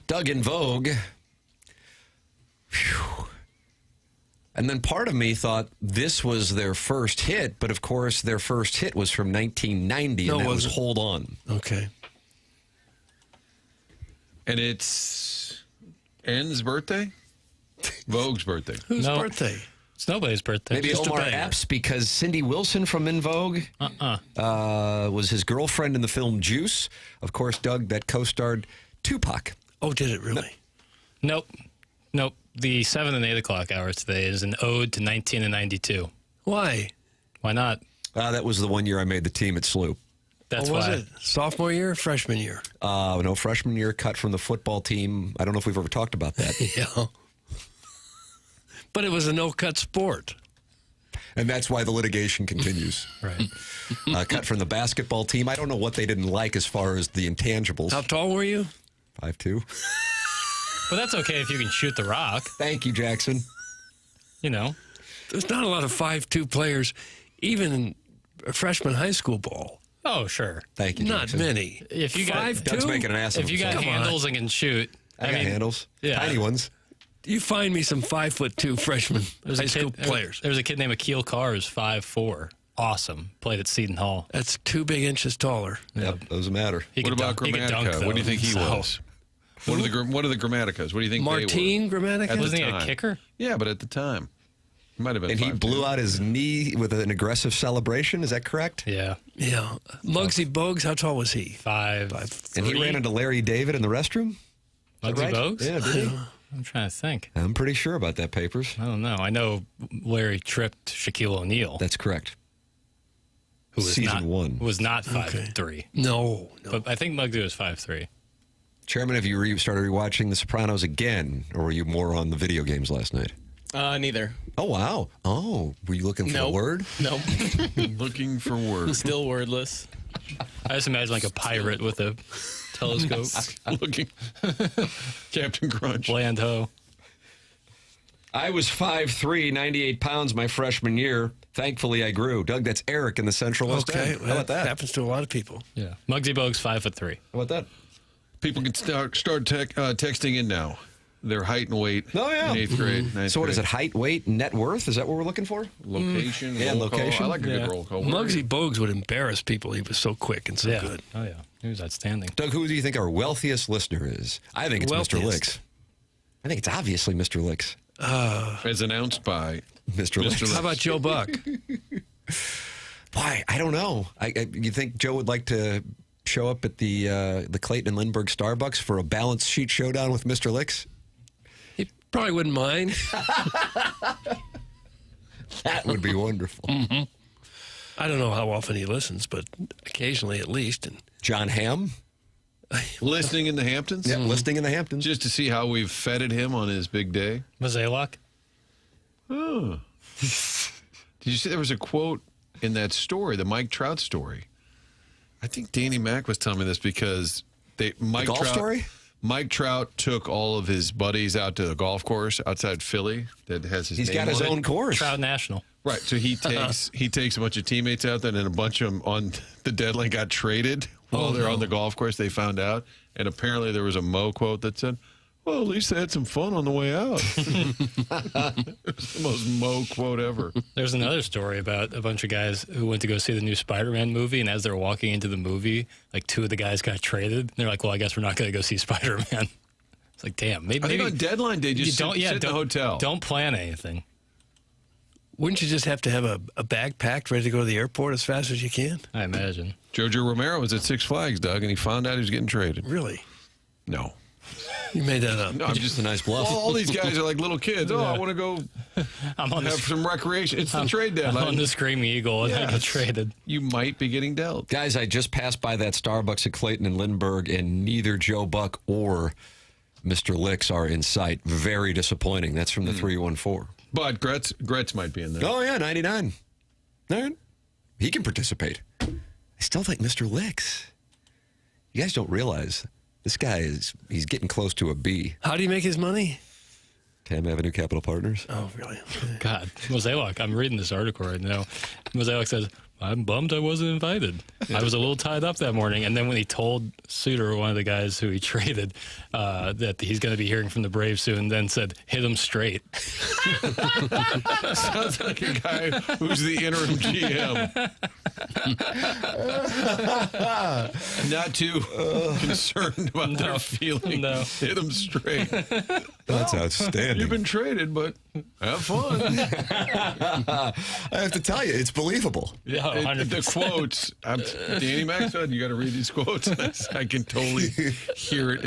Doug in Vogue. Whew. And then part of me thought this was their first hit, but of course their first hit was from 1990, and that was Hold On. Okay. And it's N's birthday? Vogue's birthday. Whose birthday? It's nobody's birthday. Maybe Just a Omar banger. Epps, because Cindy Wilson from In Vogue was his girlfriend in the film Juice. Of course, Doug, that co-starred Tupac. Oh, did it really? Nope. The 7 and 8 o'clock hours today is an ode to 1992. Why? Why not? That was the one year I made the team at SLU. That's was why. it sophomore year or freshman year? No, freshman year, cut from the football team. I don't know if we've ever talked about that. Yeah. But it was a no-cut sport. And that's why the litigation continues. Right. Cut from the basketball team. I don't know what they didn't like as far as the intangibles. How tall were you? 5'2". But that's okay if you can shoot the rock. Thank you, Jackson. You know. There's not a lot of 5'2" players, even in freshman high school ball. Oh, sure. Thank you, Not Jackson. many. If you got 5'2"? Doug's making an ass of If you got himself. handles and can shoot. I got handles. Yeah. Tiny ones. You find me some 5'2" freshman high school players. There was a kid named Akil Carr who's 5'4". Awesome. Played at Seton Hall. That's 2 big inches taller. Yep, doesn't matter. He What could about dunk- he could dunk, Grammatica? though. What do you think he So- was? What are the Grammaticas? What do you think Martine they were? Grammatica? At the Wasn't he a time. kicker? Yeah, but at the time. He might have been And he 5'2". blew out his knee with an aggressive celebration. Is that correct? Yeah. Yeah. Muggsy Bogues, how tall was he? 5'3". And he ran into Larry David in the restroom? Is that Muggsy right? Bogues? Yeah, did he? I'm trying to think. I'm pretty sure about that, Papers. I don't know. I know Larry tripped Shaquille O'Neal. That's correct. Who was Season not, 1. Was not 5'3". No. But I think Muggsy was 5'3". Chairman, have you started rewatching The Sopranos again, or were you more on the video games last night? Neither. Oh, wow. Oh, were you looking for a word? Nope. Looking for words. Still wordless. I just imagine like a pirate with a telescope. Looking. Captain Crunch. Land ho. I was 5'3", 98 pounds my freshman year. Thankfully, I grew. Doug, that's Eric in the Central West Okay. End. How about that? Happens to a lot of people. Yeah. Muggsy Bogues 5'3". How about that? People can start texting in now. Their height and weight. Oh, yeah. In 8th grade. ninth So what is it, grade. height, weight, net worth? Is that what we're looking for? Location. Yeah, roll call. location. I like a Yeah. good roll call. Muggsy Bogues would embarrass people. He was so quick and so Yeah. good. Oh, yeah. He was outstanding. Doug, who do you think our wealthiest listener is? I think it's Mr. Wealthiest. Licks. I think it's obviously Mr. Licks. As announced by Mr. Licks. How about Joe Buck? Why? I don't know. You think Joe would like to show up at the Clayton and Lindbergh Starbucks for a balance sheet showdown with Mr. Licks? He probably wouldn't mind. That would be wonderful. I don't know how often he listens, but occasionally at least. And John Hamm? listening in the Hamptons. Yeah, listening in the Hamptons. Just to see how we've feted him on his big day. Mazalok? Oh. Did you see there was a quote in that story, the Mike Trout story? I think Danny Mac was telling me this because Mike golf Trout, story? Mike Trout took all of his buddies out to the golf course outside Philly that has his He's name got his on it. own course. Trout National. Right, so he takes a bunch of teammates out there, and a bunch of them on the deadline got traded while they're on the golf course. They found out, and apparently there was a Mo quote that said, "Well, at least they had some fun on the way out." It was the most Mo quote ever. There's another story about a bunch of guys who went to go see the new Spider-Man movie, and as they're walking into the movie, like 2 of the guys got traded. And they're like, "Well, I guess we're not going to go see Spider-Man." It's like, damn, maybe I think on deadline day, you just sit in the hotel. Don't plan anything. wouldn't you just have to have a bag packed, ready to go to the airport as fast as you can? I imagine. Jojo Romero was at Six Flags, Doug, and he found out he was getting traded. Really? No. You made that up. No, I'm just a nice bluff. All these guys are like little kids. Oh, I want to go I'm on have this. some recreation. It's the trade I'm deadline. on the Screaming Eagle, and I get traded. You might be getting dealt. Guys, I just passed by that Starbucks at Clayton and Lindbergh, and neither Joe Buck or Mr. Licks are in sight. Very disappointing. That's from the 314. But Gretz might be in there. Oh, yeah, 99. All right. He can participate. I still think Mr. Licks. You guys don't realize this guy he's getting close to a B. How do you make his money? Cam Avenue Capital Partners. Oh, really? Okay. God, Mosaic, I'm reading this article right now. Mosaic says, I'm bummed I wasn't invited. I was a little tied up that morning. And then when he told Suter, one of the guys who he traded, that he's going to be hearing from the Braves soon, then said, hit him straight. Sounds like a guy who's the interim GM. Not too concerned about their feelings. No. Hit them straight. That's outstanding. You've been traded, but have fun. I have to tell you, it's believable. Yeah, The quotes. Danny Mac said, you got to read these quotes. I can totally hear it.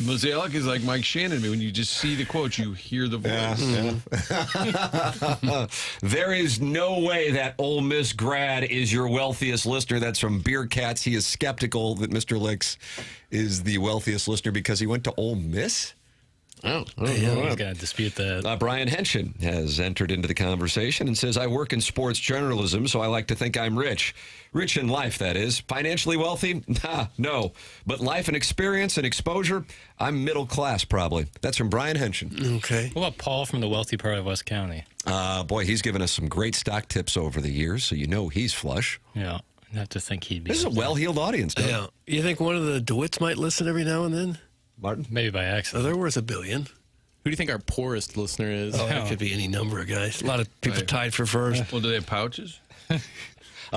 Mosaic is like Mike Shannon to me. When you just see the quotes, you hear the voice. There is no way that Ole Miss grad is your wealthiest listener. That's from Beer Cats. He is skeptical that Mr. Licks is the wealthiest listener because he went to Ole Miss. Oh, he's going to dispute that. Brian Henshin has entered into the conversation and says, I work in sports journalism, so I like to think I'm rich. Rich in life, that is. Financially wealthy? No. But life and experience and exposure, I'm middle class, probably. That's from Brian Henshin. Okay. What about Paul from the wealthy part of West County? Boy, he's given us some great stock tips over the years, so you know he's flush. Yeah, I have to think he'd be. This is a well-heeled audience, Doug. Yeah. You think one of the DeWitts might listen every now and then? Martin? Maybe by Oh, accident. they're worth $1 billion. Who do you think our poorest listener is? Oh, it could be any number of guys. A lot of people tied for first. Well, do they have pouches?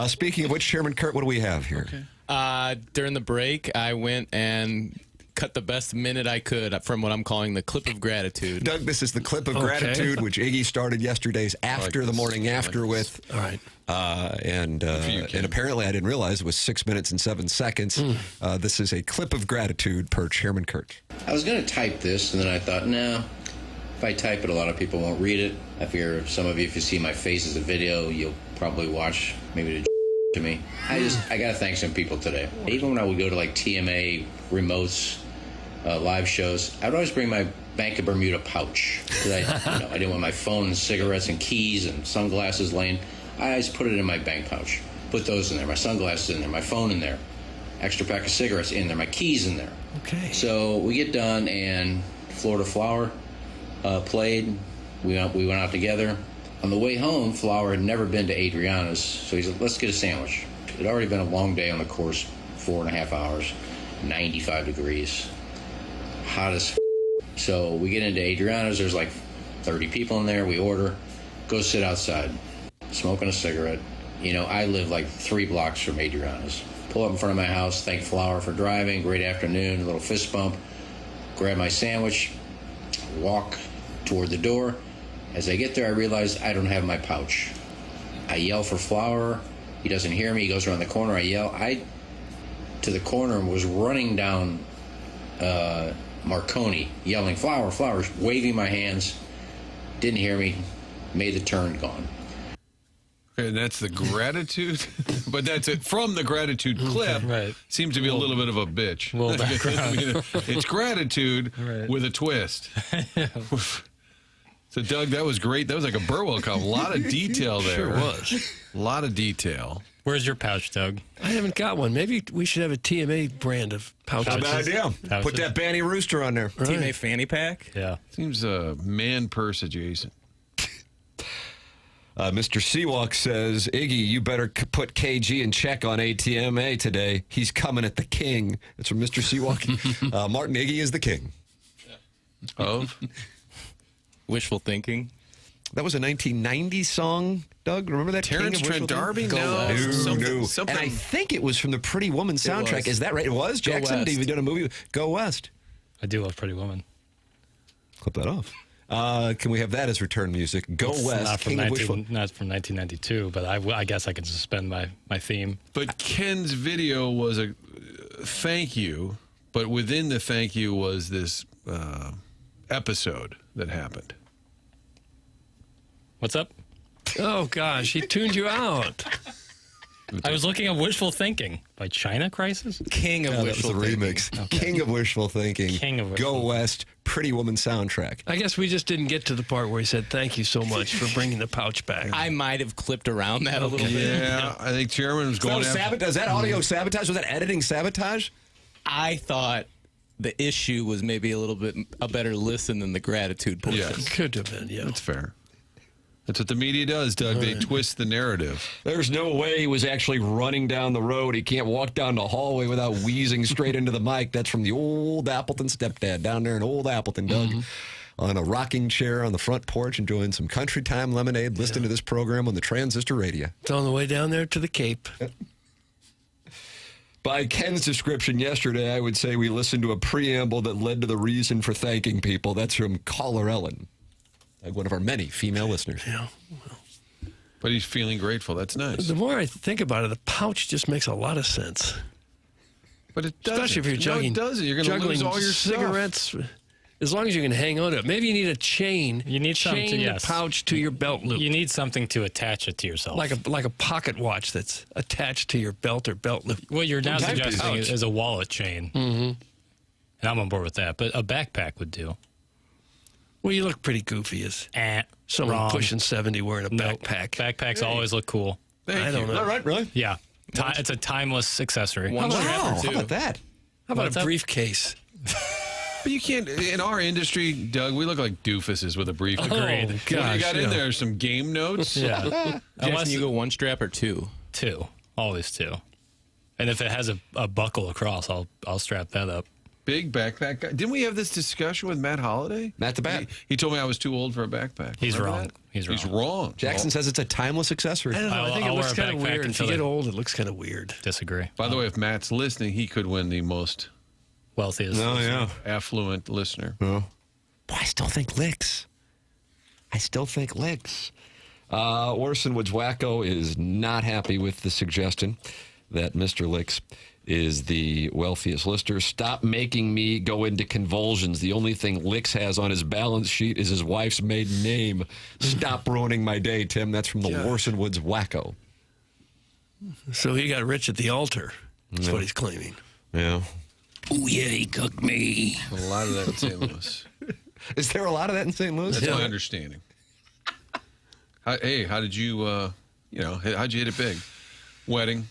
Speaking of which, Chairman Kurt, what do we have here? Okay. During the break, I went and cut the best minute I could from what I'm calling the clip of gratitude. Doug, this is the clip of gratitude, which Iggy started yesterday's After the Morning After with. All right. And apparently I didn't realize it was 6 minutes and 7 seconds. This is a clip of gratitude per Chairman Kurt. I was going to type this, and then I thought, no, if I type it, a lot of people won't read it. I figure some of you, if you see my face as a video, you'll probably watch maybe the to me. I got to thank some people today. Even when I would go to like TMA remotes, live shows, I'd always bring my Bank of Bermuda pouch because I didn't want my phone and cigarettes and keys and sunglasses laying. I always put it in my bank pouch. Put those in there, my sunglasses in there, my phone in there, extra pack of cigarettes in there, my keys in there. Okay. So we get done and Florida Flower played. We went out together. On the way home, Flower had never been to Adriana's, so he said, let's get a sandwich. It had already been a long day on the course, 4.5 hours, 95 degrees, hot as So we get into Adriana's, there's like 30 people in there, we order, go sit outside, smoking a cigarette. You know, I live like 3 blocks from Adriana's. Pull up in front of my house, thank Flower for driving, great afternoon, a little fist bump, grab my sandwich, walk toward the door. As I get there, I realize I don't have my pouch. I yell for Flower. He doesn't hear me. He goes around the corner. I yell. To the corner and was running down Marconi, yelling, Flower, Flower, waving my hands. Didn't hear me. Made the turn, gone. And that's the gratitude, but that's it from the gratitude clip. Right. Seems to be a little bit of a bitch. Well, I mean, it's gratitude with a twist. So, Doug, that was great. That was like a Burwell comment. A lot of detail there. Sure was. A lot of detail. Where's your pouch, Doug? I haven't got one. Maybe we should have a TMA brand of pouches. Bad idea. Pouches. Put that Banny Rooster on there. TMA fanny pack? Yeah. Seems man purse adjacent. Mr. Seawalk says, Iggy, you better put KG in check on ATMA today. He's coming at the king. That's from Mr. Seawalk. Martin, Iggy is the king. Of? Wishful thinking. That was a 1990 song, Doug. Remember that? Terrence King of Trent Wishful D'Arby? Thinking? No. No. And I think it was from the Pretty Woman soundtrack. was. Is that right? It was? Jackson? West. Have you done a movie? Go West. I do love Pretty Woman. Clip that off. Can we have that as return music? Go It's West. Not from, King of Wishful. not from 1992, but I guess I can suspend my theme. But Ken's video was a thank you, but within the thank you was this episode that happened. What's up? Oh, gosh. He tuned you out. I was looking at Wishful Thinking by China Crisis. King of wishful That was the thinking. remix. King of Wishful Thinking. King of Wishful Go Thinking. West, Pretty Woman soundtrack. I guess we just didn't get to the part where he said, thank you so much for bringing the pouch back. I might have clipped around that a little bit. Yeah, I think Chairman was going after. Is that audio sabotage? Was that editing sabotage? I thought the issue was maybe a better listen than the gratitude portion. Yes. Could have been, yeah. That's fair. That's what the media does, Doug. They twist the narrative. There's no way he was actually running down the road. He can't walk down the hallway without wheezing straight into the mic. That's from the old Appleton stepdad down there in old Appleton, Doug. On a rocking chair on the front porch, enjoying some country time lemonade, listening to this program on the transistor radio. It's on the way down there to the Cape. By Ken's description yesterday, I would say we listened to a preamble that led to the reason for thanking people. That's from Caller Ellen, like one of our many female listeners. Yeah. But he's feeling grateful. That's nice. The more I think about it, the pouch just makes a lot of sense. But it doesn't. Especially if you're juggling, No, it doesn't. You're going to juggling lose all your cigarettes. As long as you can hang on to it. Maybe you need a chain. You need something chain to, the yes. pouch to your belt loop. You need something to attach it to yourself. like a pocket watch that's attached to your belt or belt loop. What you're now Type suggesting pouch. is a wallet chain. Mm-hmm. And I'm on board with that. But a backpack would do. Well, you look pretty goofy as someone wrong. pushing 70 wearing a backpack. Backpacks always look cool. I don't know. All right, really? Yeah. It's a timeless accessory. One strap or two. How about that? How about What's a up? briefcase? But you can't, in our industry, Doug, we look like doofuses with a briefcase. Agreed. Oh, What gosh, you got in yeah. there? Some game notes? Yeah. Jackson, you go one strap or two? Two. Always two. And if it has a buckle across, I'll strap that up. Big backpack guy. Didn't we have this discussion with Matt Holliday? Matt the Bat. He told me I was too old for a backpack. He's Remember wrong. that? He's He's wrong. wrong. Jackson says it's a timeless accessory. I don't know. I think it I'll looks wear a kind of backpack weird. If you until get I- old, it looks kind of weird. Disagree. By the way, if Matt's listening, he could win the most Wealthiest. Oh, yeah. affluent listener. Boy, I still think licks. Orson Woods Wacko is not happy with the suggestion that Mr. Licks is the wealthiest listener. Stop making me go into convulsions. The only thing Licks has on his balance sheet is his wife's maiden name. Stop ruining my day, Tim. That's from the Orson Woods Wacko. So he got rich at the altar. That's what he's claiming. Yeah. Oh, yeah, he cooked me. A lot of that in St. Louis. Is there a lot of that in St. Louis? That's my understanding. How did you, how'd you hit it big? Wedding.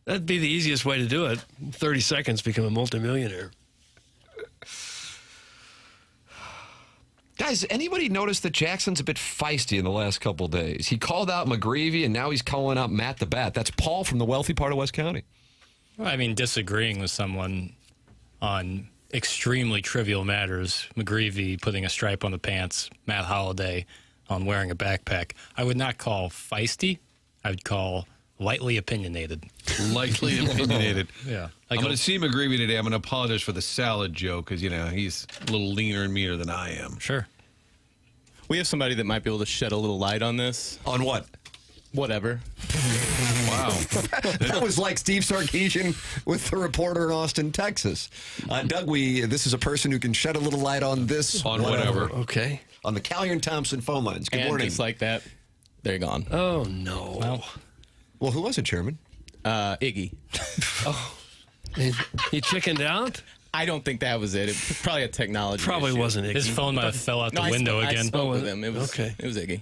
That'd be the easiest way to do it. 30 seconds, become a multimillionaire. Guys, anybody notice that Jackson's a bit feisty in the last couple of days? He called out McGreevy, and now he's calling out Matt the Bat. That's Paul from the wealthy part of West County. Well, I mean, disagreeing with someone on extremely trivial matters, McGreevy putting a stripe on the pants, Matt Holliday on wearing a backpack, I would not call feisty. I would call lightly opinionated. Lightly opinionated. Yeah. I'm Like going to see McGreevy today. I'm going to apologize for the salad joke because, he's a little leaner and meaner than I am. Sure. We have somebody that might be able to shed a little light on this. On what? Whatever. Wow. That was like Steve Sarkisian with the reporter in Austin, Texas. Doug, this is a person who can shed a little light on this. On whatever. Okay. On the Callion Thompson phone lines. Good And morning. just like that, they're gone. Oh, no. Well, who was it, Chairman? Iggy. He chickened out? I don't think that was it. It was probably a technology Probably issue. wasn't Iggy. His phone might have fell out the window I again. spoke with him. It was, okay. It was Iggy.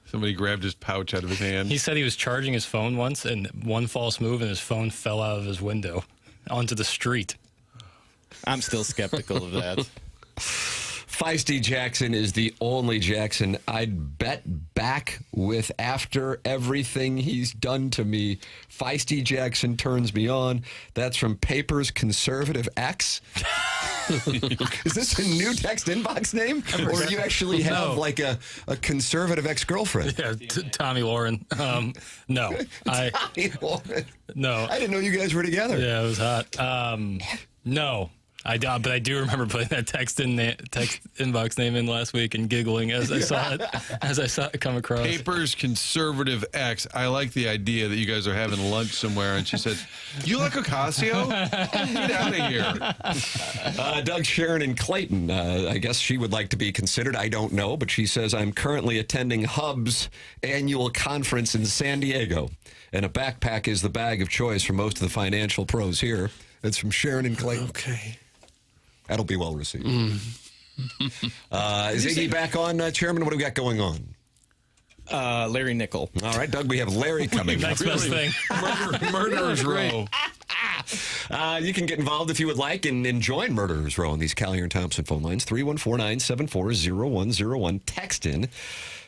Somebody grabbed his pouch out of his hand. He said he was charging his phone once, and one false move, and his phone fell out of his window onto the street. I'm still skeptical of that. Feisty Jackson is the only Jackson I'd bet back with after everything he's done to me. Feisty Jackson turns me on. That's from Papers Conservative X. Is this a new text inbox name? Or do you actually have like a conservative ex-girlfriend? Yeah, Tommy Lauren. No. Tommy Lauren. No. I didn't know you guys were together. Yeah, it was hot. No. But I do remember putting that text inbox name in last week and giggling as I saw it come across. Papers Conservative X. I like the idea that you guys are having lunch somewhere, and she says, "You like Ocasio? Get out of here." Doug Sharon in Clayton. I guess she would like to be considered. I don't know, but she says, I'm currently attending Hub's annual conference in San Diego, and a backpack is the bag of choice for most of the financial pros here. That's from Sharon in Clayton. Okay. That'll be well received. Is Iggy back on, Chairman? What do we got going on? Larry Nickel. All right, Doug, we have Larry coming up. Next best thing. Murderer's Row. You can get involved if you would like and join Murderer's Row on these Collier and Thompson phone lines, 314-974-0101. Text in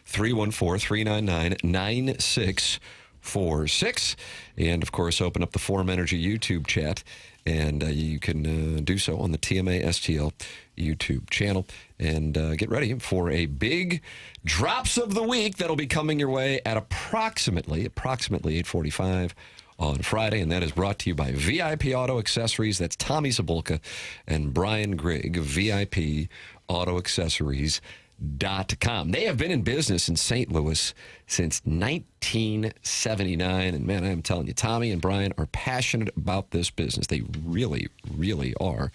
314-399-9646. And, of course, open up the Forum Energy YouTube chat. And you can do so on the TMA STL YouTube channel. And get ready for a big Drops of the Week that'll be coming your way at approximately 8:45 on Friday. And that is brought to you by VIP Auto Accessories. That's Tommy Cebulka and Brian Grigg, VIP Auto Accessories.com. They have been in business in St. Louis since 1979. And man, I am telling you, Tommy and Brian are passionate about this business. They really, really are.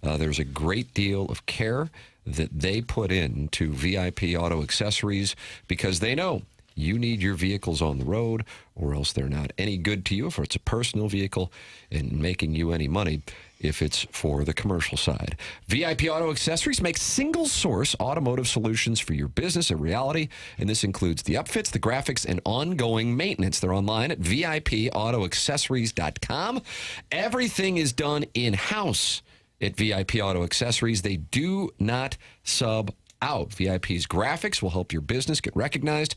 There's a great deal of care that they put into VIP Auto Accessories because they know you need your vehicles on the road, or else they're not any good to you if it's a personal vehicle and making you any money if it's for the commercial side. VIP Auto Accessories makes single-source automotive solutions for your business a reality, and this includes the upfits, the graphics, and ongoing maintenance. They're online at VIPAutoaccessories.com. Everything is done in-house at VIP Auto Accessories. They do not sub out. VIP's graphics will help your business get recognized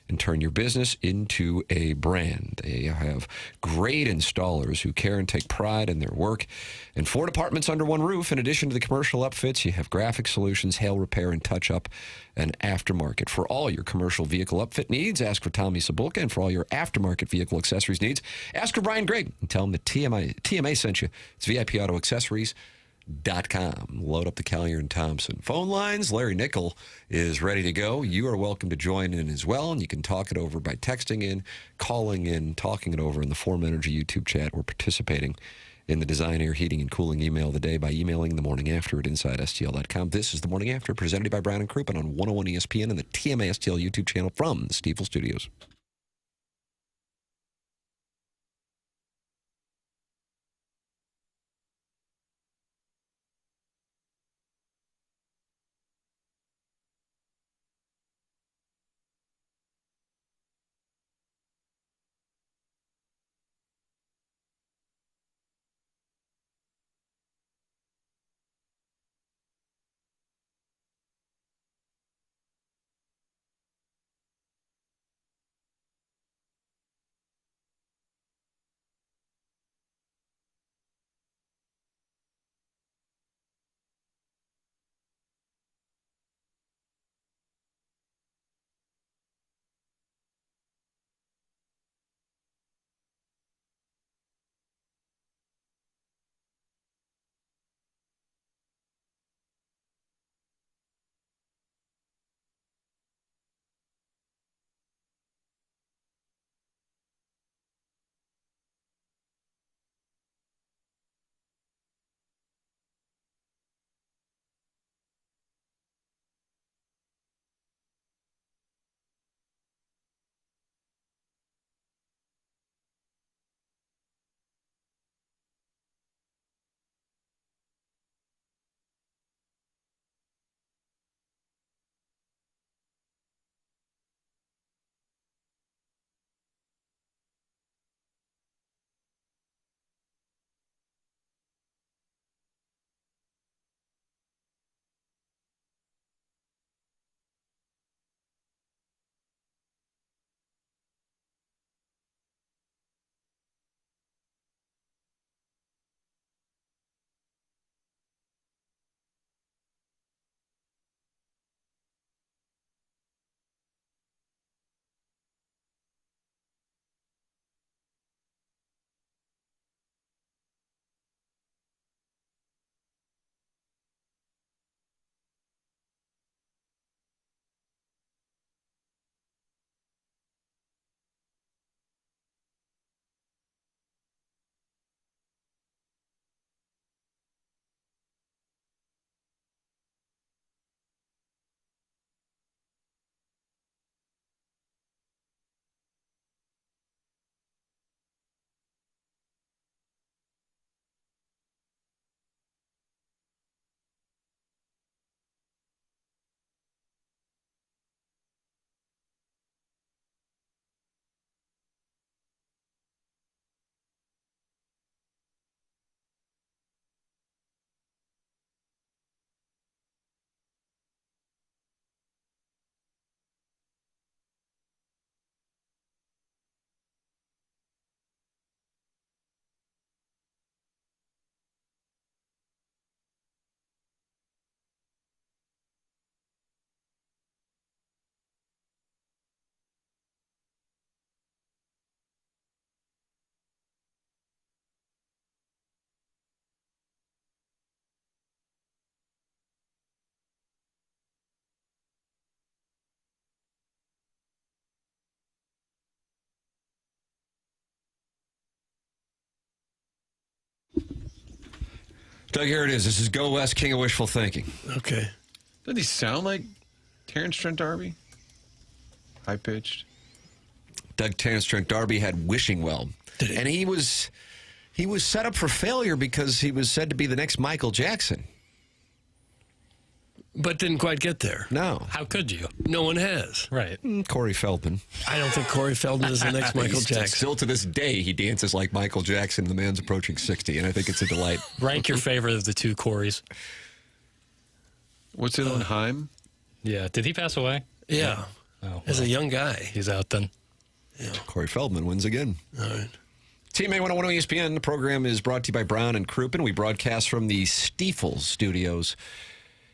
and turn your business into a brand. They have great installers who care and take pride in their work. And 4 departments under one roof. In addition to the commercial upfits, you have graphic solutions, hail repair and touch-up, and aftermarket. For all your commercial vehicle upfit needs, ask for Tommy Cebulka. And for all your aftermarket vehicle accessories needs, ask for Brian Grigg and tell him that TMA sent you. It's VIP Auto Accessories.com. Load up the Collier and Thompson phone lines. Larry Nickel is ready to go. You are welcome to join in as well, and you can talk it over by texting in, calling in, talking it over in the Forum Energy YouTube chat, or participating in the Design, Air, Heating, and Cooling email of the day by emailing the morning after at InsideSTL.com. This is the Morning After, presented by Brown and Crouppen on 101 ESPN and the TMA STL YouTube channel from the Stiefel Studios. Doug, here it is. This is Go West, King of Wishful Thinking. Okay. Doesn't he sound like Terrence Trent D'Arby? High pitched. Doug Terrence Trent D'Arby had wishing well, and he was set up for failure because he was said to be the next Michael Jackson. But didn't quite get there. No. How could you? No one has. Right. Corey Feldman. I don't think Corey Feldman is the next Michael Jackson. Still to this day, he dances like Michael Jackson. The man's approaching 60, and I think it's a delight. Rank your favorite of the two Corys. What's the other one? Haim? Yeah. Did he pass away? Yeah. Oh, As a well, young guy. he's out then. Corey Feldman wins again. All right. TMA 101 ESPN. The program is brought to you by Brown and Crouppen. We broadcast from the Stiefel studios,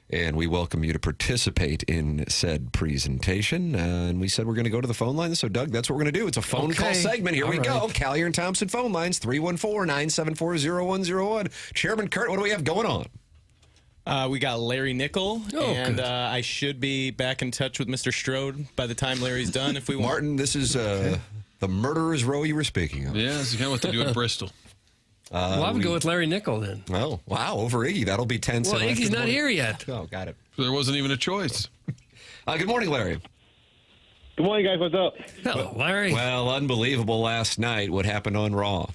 and we welcome you to participate in said presentation. And we said we're going to go to the phone line. So, Doug, that's what we're going to do. It's a phone call segment. Here we go. Callier and Thompson phone lines, 314-974-0101. Chairman Kurt, what do we have going on? We got Larry Nickel, and I should be back in touch with Mr. Strode by the time Larry's done, if we want. Martin, this is the murderer's row you were speaking of. Yeah, this is kind of what they do at Bristol. Well, I would go with Larry Nickel then. Oh, wow, over Iggy. That'll be tense. Well, Iggy's not here yet. Oh, got it. There wasn't even a choice. Good morning, Larry. Good morning, guys. What's up? Hello, Larry. Well, unbelievable last night what happened on Raw.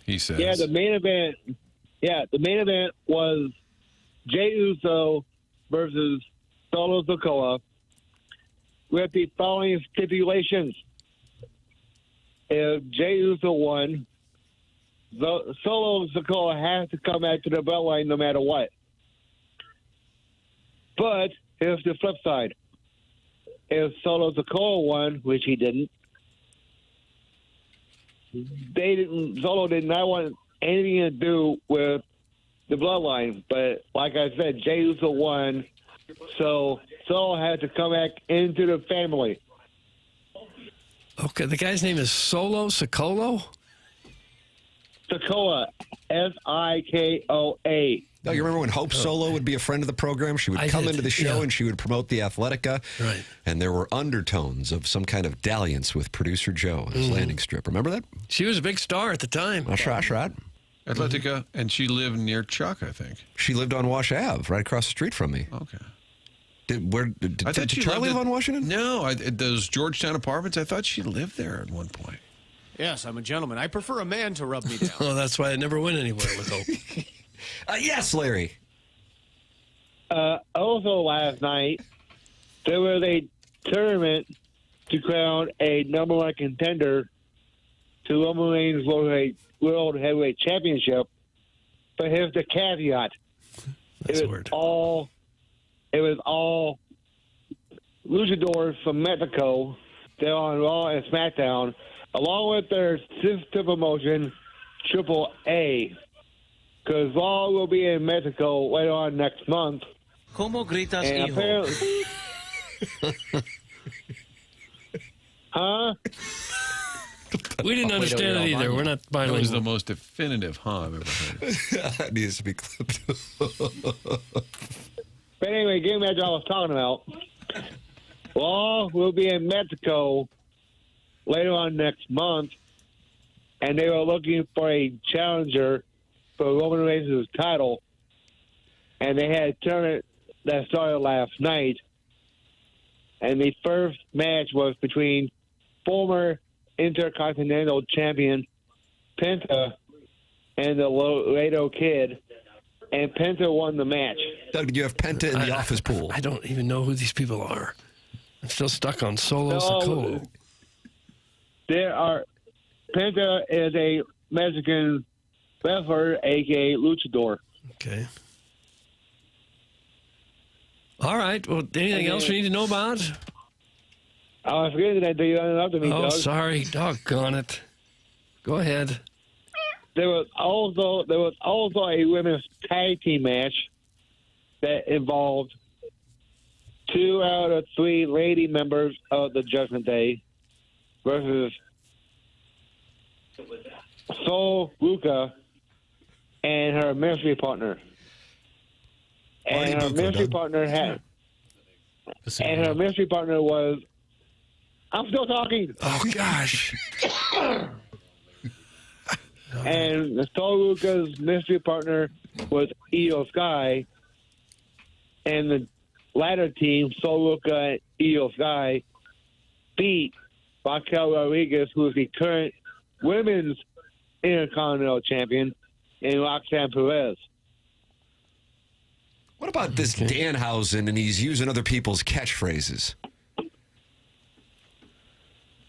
He says. Yeah, the main event. Yeah, the main event was Jey Uso versus Solo Sikoa with the following stipulations. If Jey Uso won, Solo Sikoa has to come back to the bloodline no matter what. But here's the flip side. If Solo Sikoa won, which he didn't, Solo did not want anything to do with the bloodline. But like I said, Jey Uso won, so Solo had to come back into the family. Okay, the guy's name is Solo Sikoa? Sikoa, Sikoa. No, you remember when Hope Solo would be a friend of the program? She would come into the show and she would promote the Athletica. Right. And there were undertones of some kind of dalliance with producer Joe on his landing strip. Remember that? She was a big star at the time. That's right. Athletica, and she lived near Chuck, I think. She lived on Wash Ave, right across the street from me. Okay. Did Charlie live on Washington? No, those Georgetown apartments, I thought she lived there at one point. Yes, I'm a gentleman. I prefer a man to rub me down. Oh, that's why I never went anywhere with Hope. Yes, Larry. Also last night, there was a tournament to crown a number one contender to Roman Reigns World Heavyweight Championship. But here's the caveat. It was all luchadors from Mexico. They're on Raw and SmackDown, along with their sister promotion, Triple A. Because Raw will be in Mexico later on next month. ¿Cómo gritas, and hijo? Huh? We didn't understand it either. We're not bilingual. That was the most definitive I've ever heard. That needs to be clipped. But anyway, getting back to what I was talking about. Raw will be in Mexico later on next month, and they were looking for a challenger for Roman Reigns' title, and they had a tournament that started last night, and the first match was between former Intercontinental Champion Penta and the Laredo Kid, and Penta won the match. Doug, did you have Penta in the office pool? I don't even know who these people are. I'm still stuck on Solo Sikoa. Penta is a Mexican wrestler, a.k.a. luchador. Okay. All right. Well, anything else we need to know about? I was forgetting that you interrupted me, Oh, Doug. sorry. Doggone it. Go ahead. There was also a women's tag team match that involved 2 out of 3 lady members of the Judgment Day versus Sol Ruka and her mystery partner. And her mystery partner was. I'm still talking. Oh gosh. And Toluca's mystery partner was Io Sky. And the latter team, Toluca and Io Sky, beat Raquel Rodriguez, who is the current women's Intercontinental champion, and Roxanne Perez. What about this Danhausen, and he's using other people's catchphrases?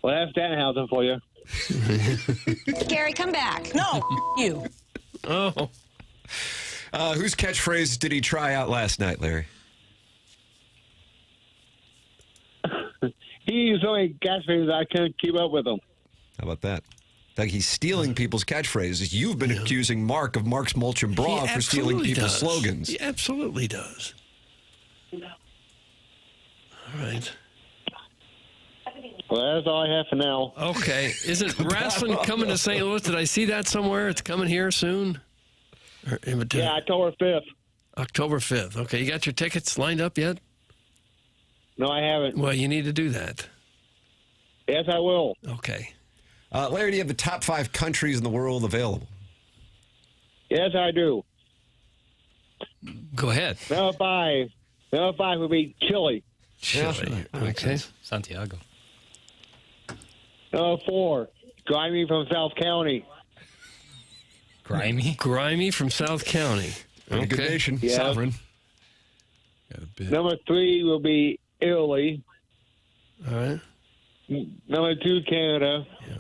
Well, that's Danhausen for you. Gary, come back. No, you. Oh. Whose catchphrase did he try out last night, Larry? He used so many catchphrases I couldn't keep up with him. How about that? Like he's stealing people's catchphrases. You've been accusing Mark of Mark's Mulch and Bra for stealing people's slogans. He absolutely does. All right. Well, that's all I have for now. Okay. Isn't wrestling coming to St. Louis? Did I see that somewhere? It's coming here soon? Yeah, October 5th. October 5th. Okay. You got your tickets lined up yet? No, I haven't. Well, you need to do that. Yes, I will. Okay. Larry, do you have the top 5 countries in the world available? Yes, I do. Go ahead. Number 5. Number 5 would be Chile. Chile. Okay. Santiago. Number 4, Grimy from South County. Grimy? Grimy from South County. Okay. Good nation. Yeah. Sovereign. Number 3 will be Italy. All right. Number 2, Canada. Yeah.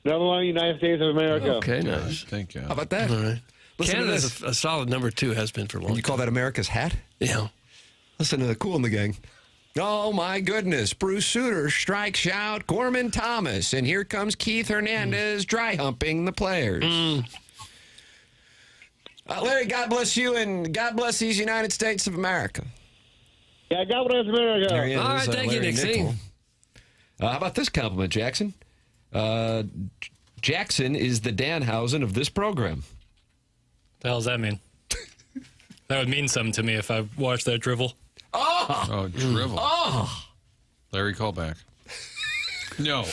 Number 1, United States of America. Okay, nice. Thank you. How about that? All right. Listen to Canada's a solid number 2, has been for a long time. You call that America's hat? Yeah. Listen to the Cool in the Gang. Oh, my goodness. Bruce Sutter strikes out Gorman Thomas. And here comes Keith Hernandez dry humping the players. Larry, God bless you, and God bless these United States of America. Yeah, God bless America. There he is, All right, thank you, Larry Nixie. Nickel. How about this compliment, Jackson? Jackson is the Danhausen of this program. The hell does that mean? That would mean something to me if I watched that drivel. Oh, drivel. Oh! Larry, call back. No.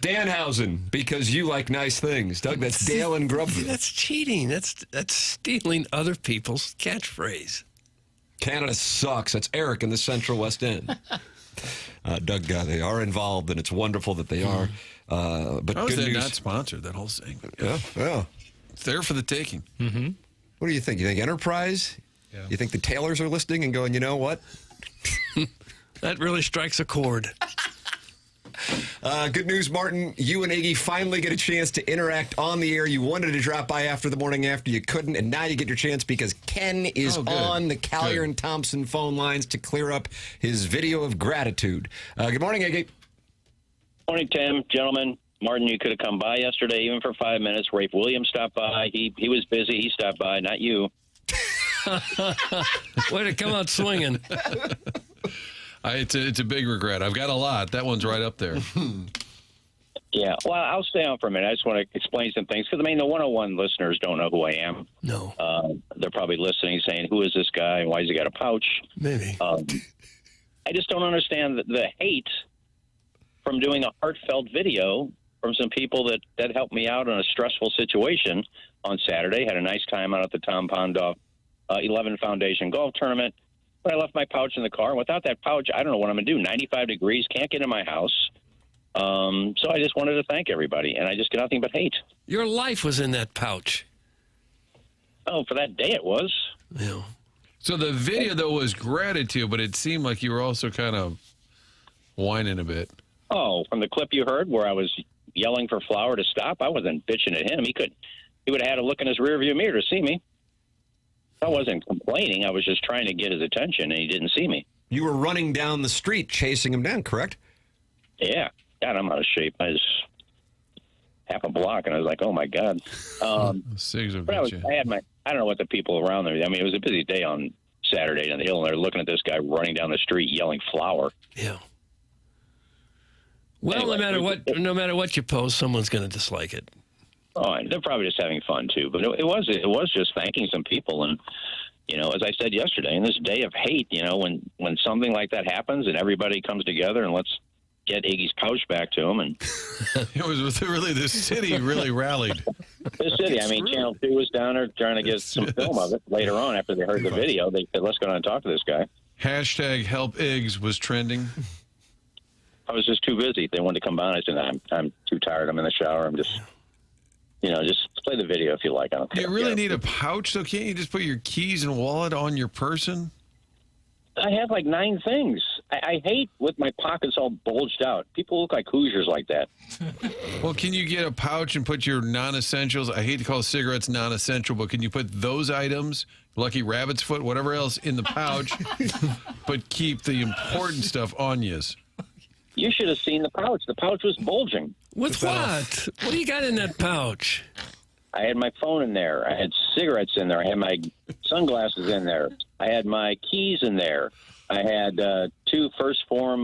Danhausen, because you like nice things. Doug, that's Dale and Grubville. That's cheating. That's stealing other people's catchphrase. Canada sucks. That's Eric in the Central West End. Doug, they are involved, and it's wonderful that they are. But How is good that news. not sponsored, that whole thing? Yeah. It's there for the taking. Mm-hmm. What do you think? You think Enterprise? Yeah. You think the Taylors are listening and going, you know what? That really strikes a chord. Good news, Martin. You and Iggy finally get a chance to interact on the air. You wanted to drop by after the morning after. You couldn't, and now you get your chance because Ken is on the Collier and Thompson phone lines to clear up his video of gratitude. Good morning, Iggy. Morning, Tim. Gentlemen, Martin, you could have come by yesterday, even for 5 minutes. Rafe Williams stopped by. He was busy. He stopped by, not you. Way to come out swinging. It's a big regret. I've got a lot. That one's right up there. Yeah, well, I'll stay on for a minute. I just want to explain some things because, I mean, the 101 listeners don't know who I am. No. They're probably listening saying, who is this guy and why has he got a pouch? Maybe. I just don't understand the hate from doing a heartfelt video from some people that helped me out in a stressful situation on Saturday. Had a nice time out at the Tom Pondoff 11 Foundation Golf Tournament. But I left my pouch in the car. And without that pouch, I don't know what I'm going to do. 95 degrees, can't get in my house. So I just wanted to thank everybody, and I just get nothing but hate. Your life was in that pouch. Oh, for that day it was. Yeah. So the video, though, was gratitude, but it seemed like you were also kind of whining a bit. Oh, from the clip you heard where I was yelling for Flower to stop, I wasn't bitching at him. He would have had to look in his rearview mirror to see me. I wasn't complaining. I was just trying to get his attention, and he didn't see me. You were running down the street chasing him down, correct? Yeah. God, I'm out of shape. I was half a block, and I was like, oh, my God. Cigs will But I don't know what the people around there, I mean, it was a busy day on Saturday on the hill, and they're looking at this guy running down the street yelling Flower. Yeah. Well, Anyway, no matter what you post, someone's going to dislike it. Oh, and they're probably just having fun too. But it was just thanking some people, and as I said yesterday, in this day of hate, when something like that happens and everybody comes together and let's get Iggy's pouch back to him. And it was really the city really rallied. The city, I mean, Channel 2 was down there trying to get some film of it. Later on, after they heard the video, they said, let's go down and talk to this guy. Hashtag help Iggs was trending. I was just too busy. They wanted to come by, and I said, I'm too tired. I'm in the shower. I'm just, just play the video if you like. I don't care. You really need a pouch, though? Can't you just put your keys and wallet on your person? I have like 9 things. I hate with my pockets all bulged out. People look like Hoosiers like that. Well, can you get a pouch and put your non-essentials? I hate to call cigarettes non-essential, but can you put those items, Lucky Rabbit's foot, whatever else, in the pouch, but keep the important stuff on you? You should have seen the pouch. The pouch was bulging. With what? What do you got in that pouch? I had my phone in there. I had cigarettes in there. I had my sunglasses in there. I had my keys in there. I had 2 First Form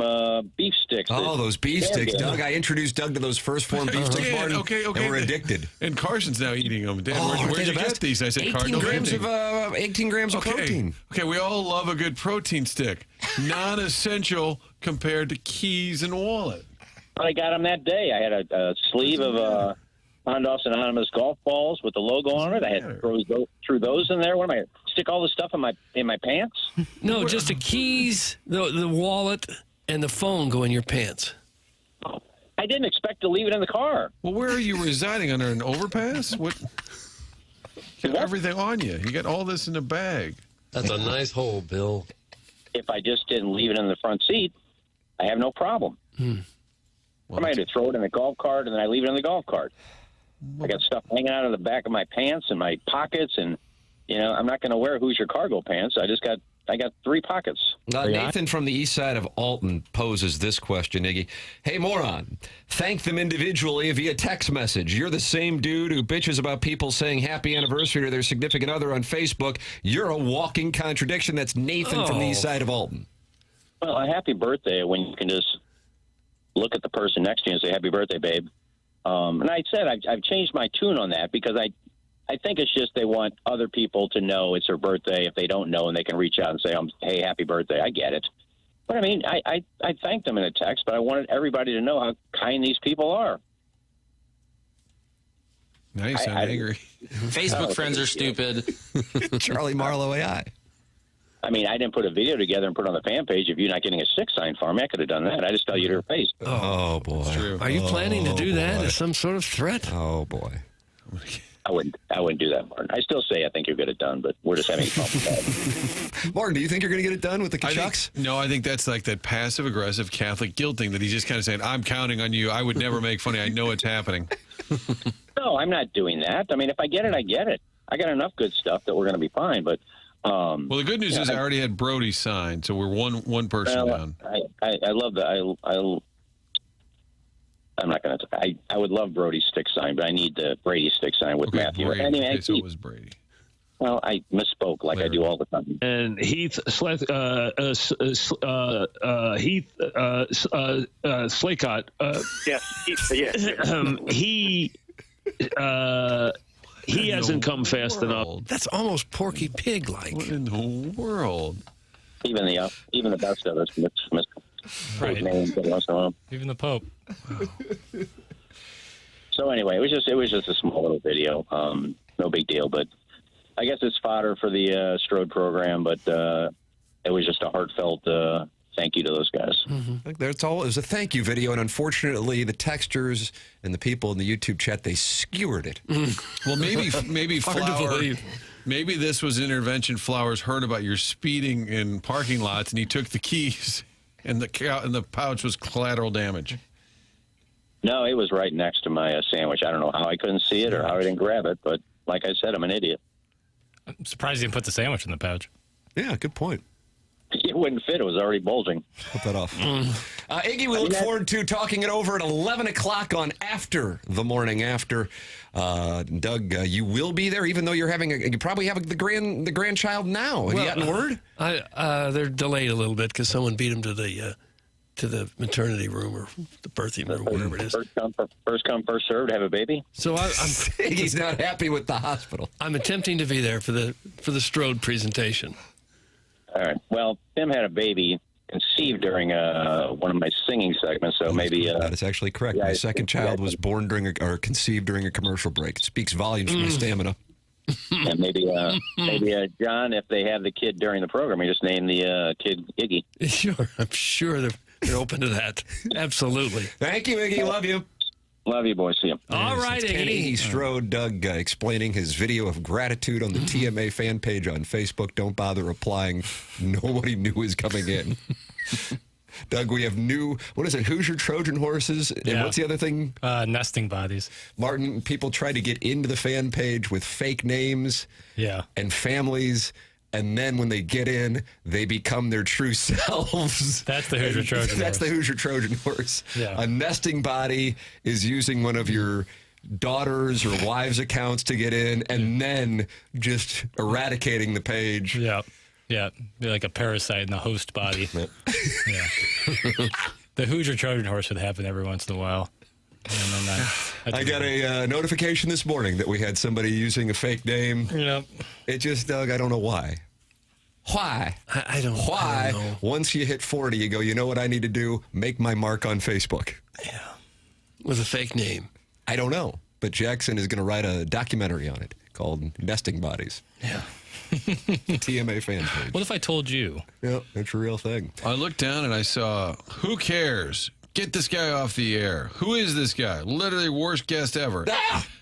beef sticks. Oh, those beef sticks, Doug. I introduced Doug to those First Form beef sticks, Martin, okay. and we're addicted. And Carson's now eating them. Dad, where'd you get these? I said, 18 grams of protein. Okay, we all love a good protein stick. Non-essential compared to keys and wallet. I got them that day. I had a sleeve of Hondoff's Anonymous golf balls with the logo on it. I had threw those in there. What am I stick all the stuff in my pants? No, just the keys, the wallet, and the phone go in your pants. I didn't expect to leave it in the car. Well, where are you residing? Under an overpass? What? You got everything on you. You got all this in a bag. That's a nice hole, Bill. If I just didn't leave it in the front seat, I have no problem. Well, I might have to throw it in the golf cart, and then I leave it in the golf cart. I got stuff hanging out of the back of my pants and my pockets, and I'm not going to wear Hoosier cargo pants. I got 3 pockets. Nathan from the east side of Alton poses this question, Iggy. Hey, moron, thank them individually via text message. You're the same dude who bitches about people saying happy anniversary to their significant other on Facebook. You're a walking contradiction. That's Nathan from the east side of Alton. Well, a happy birthday when you can just look at the person next to you and say, happy birthday, babe. And I said I've changed my tune on that because I think it's just they want other people to know it's their birthday. If they don't know, and they can reach out and say, hey, happy birthday. I get it. But, I mean, I thanked them in a text, but I wanted everybody to know how kind these people are. Now you sound angry. Facebook friends are stupid. Charlie Marlowe AI. I mean, I didn't put a video together and put it on the fan page. If you're not getting a stick sign for me, I could have done that. I just tell you to her face. Oh, boy. Are you planning to do that as some sort of threat? Oh, boy. I wouldn't do that, Martin. I still say I think you'll get it done, but we're just having fun with that. Martin, do you think you're going to get it done with the Kachucks? I think that's like that passive-aggressive Catholic guilt thing that he's just kind of saying, I'm counting on you. I would never make funny. I know it's happening. No, I'm not doing that. I mean, if I get it, I get it. I got enough good stuff that we're going to be fine, but... well, the good news is I already had Brody signed, so we're one person down. I love that. I'm not going to. I would love Brody's stick sign, but I need the Brady stick sign with Matthew. Brady. Anyway, So it was Brady. Well, I misspoke like I do all the time. And Heath Slaycott. He hasn't come fast enough. That's almost Porky Pig-like. What in the world? Even the best of us miss Right. names every once in a while. Even the Pope. So anyway, it was just a small little video. No big deal, but I guess it's fodder for the Strode program. But it was just a heartfelt thank you to those guys. Mm-hmm. It was a thank you video, and unfortunately, the texters and the people in the YouTube chat, they skewered it. Well, maybe Flower. Maybe this was intervention. Flowers heard about your speeding in parking lots, and he took the keys, and the pouch was collateral damage. No, it was right next to my sandwich. I don't know how I couldn't see it or how I didn't grab it, but like I said, I'm an idiot. I'm surprised you didn't put the sandwich in the pouch. Yeah, good point. It wouldn't fit. It was already bulging. Put that off. Iggy, we look forward to talking it over at 11 o'clock on After the Morning After. Doug, you will be there, even though you probably have the grandchild now. Have you gotten word? They're delayed a little bit because someone beat them to the maternity room or the birthing room, whatever it is. First come, first served. Have a baby. So he's not happy with the hospital. I'm attempting to be there for the Strode presentation. All right. Well, Tim had a baby conceived during one of my singing segments, so maybe that is actually correct. My second child was born or conceived during a commercial break. It speaks volumes for my stamina. And maybe John, if they have the kid during the program, you just name the kid Iggy. Sure, I'm sure they're open to that. Absolutely. Thank you, Iggy. Love you. Love you, boys. See you. All right, Iggy Strode, Doug, explaining his video of gratitude on the TMA fan page on Facebook. Don't bother replying. Nobody knew was coming in. Doug, we have new, what is it, Hoosier Trojan horses? And what's the other thing? Nesting bodies. Martin, people try to get into the fan page with fake names and families. And then when they get in, they become their true selves. That's the Hoosier Trojan horse. That's the Hoosier Trojan horse. Yeah. A nesting body is using one of your daughters or wives' accounts to get in and then just eradicating the page. Yeah. Yeah. Be like a parasite in the host body. Yeah. The Hoosier Trojan horse would happen every once in a while. And then I got a notification this morning that we had somebody using a fake name. Yep. It just, Doug, I don't know why. Why? I don't know. Once you hit 40, you go, you know what I need to do? Make my mark on Facebook. Yeah. With a fake name. I don't know. But Jackson is going to write a documentary on it called Nesting Bodies. Yeah. TMA fan page. What if I told you? Yeah, that's a real thing. I looked down and I saw, who cares? Get this guy off the air. Who is this guy? Literally worst guest ever.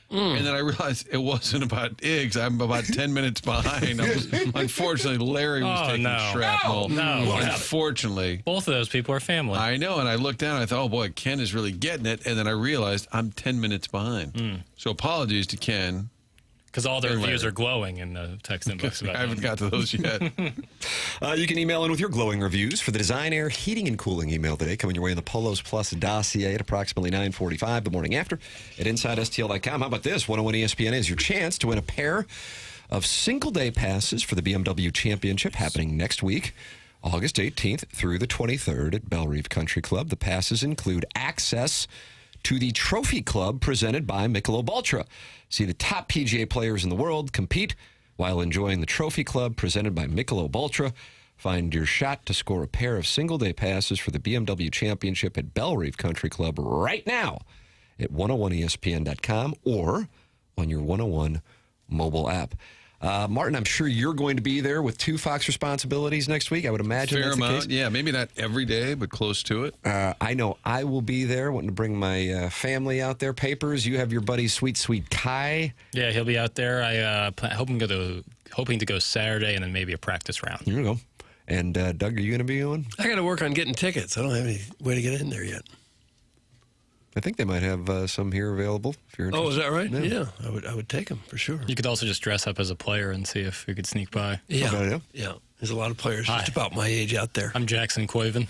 And then I realized it wasn't about Iggs. I'm about 10 minutes behind. Unfortunately, Larry was taking shrapnel. Unfortunately. Both of those people are family. I know, and I looked down and I thought, oh boy, Ken is really getting it. And then I realized I'm 10 minutes behind. So apologies to Ken. Because all their reviews are glowing in the text inbox about I haven't got to those yet. You can email in with your glowing reviews for the Design Air Heating and Cooling email today, coming your way in the Polos Plus dossier at approximately 9:45 the morning after at InsideSTL.com. How about this? 101 ESPN is your chance to win a pair of single-day passes for the BMW Championship happening next week, August 18th through the 23rd at Belle Reve Country Club. The passes include access to the Trophy Club presented by Michelob Ultra. See the top PGA players in the world compete while enjoying the Trophy Club presented by Michelob Ultra. Find your shot to score a pair of single-day passes for the BMW Championship at Belle Reve Country Club right now at 101ESPN.com or on your 101 mobile app. Martin, I'm sure you're going to be there with two Fox responsibilities next week. I would imagine Fair that's amount. the case. Yeah, maybe not every day, but close to it. I know I will be there, wanting to bring my family out there. Papers, you have your buddy Sweet Kai. Yeah, he'll be out there. I hoping to go Saturday and then maybe a practice round. Here we go. And Doug, are you going to be on? I got to work on getting tickets. I don't have any way to get in there yet. I think they might have some here available. If you're interested. Oh, is that right? Yeah, I would take them for sure. You could also just dress up as a player and see if you could sneak by. Yeah, yeah. There's a lot of players just about my age out there. I'm Jackson Burkett.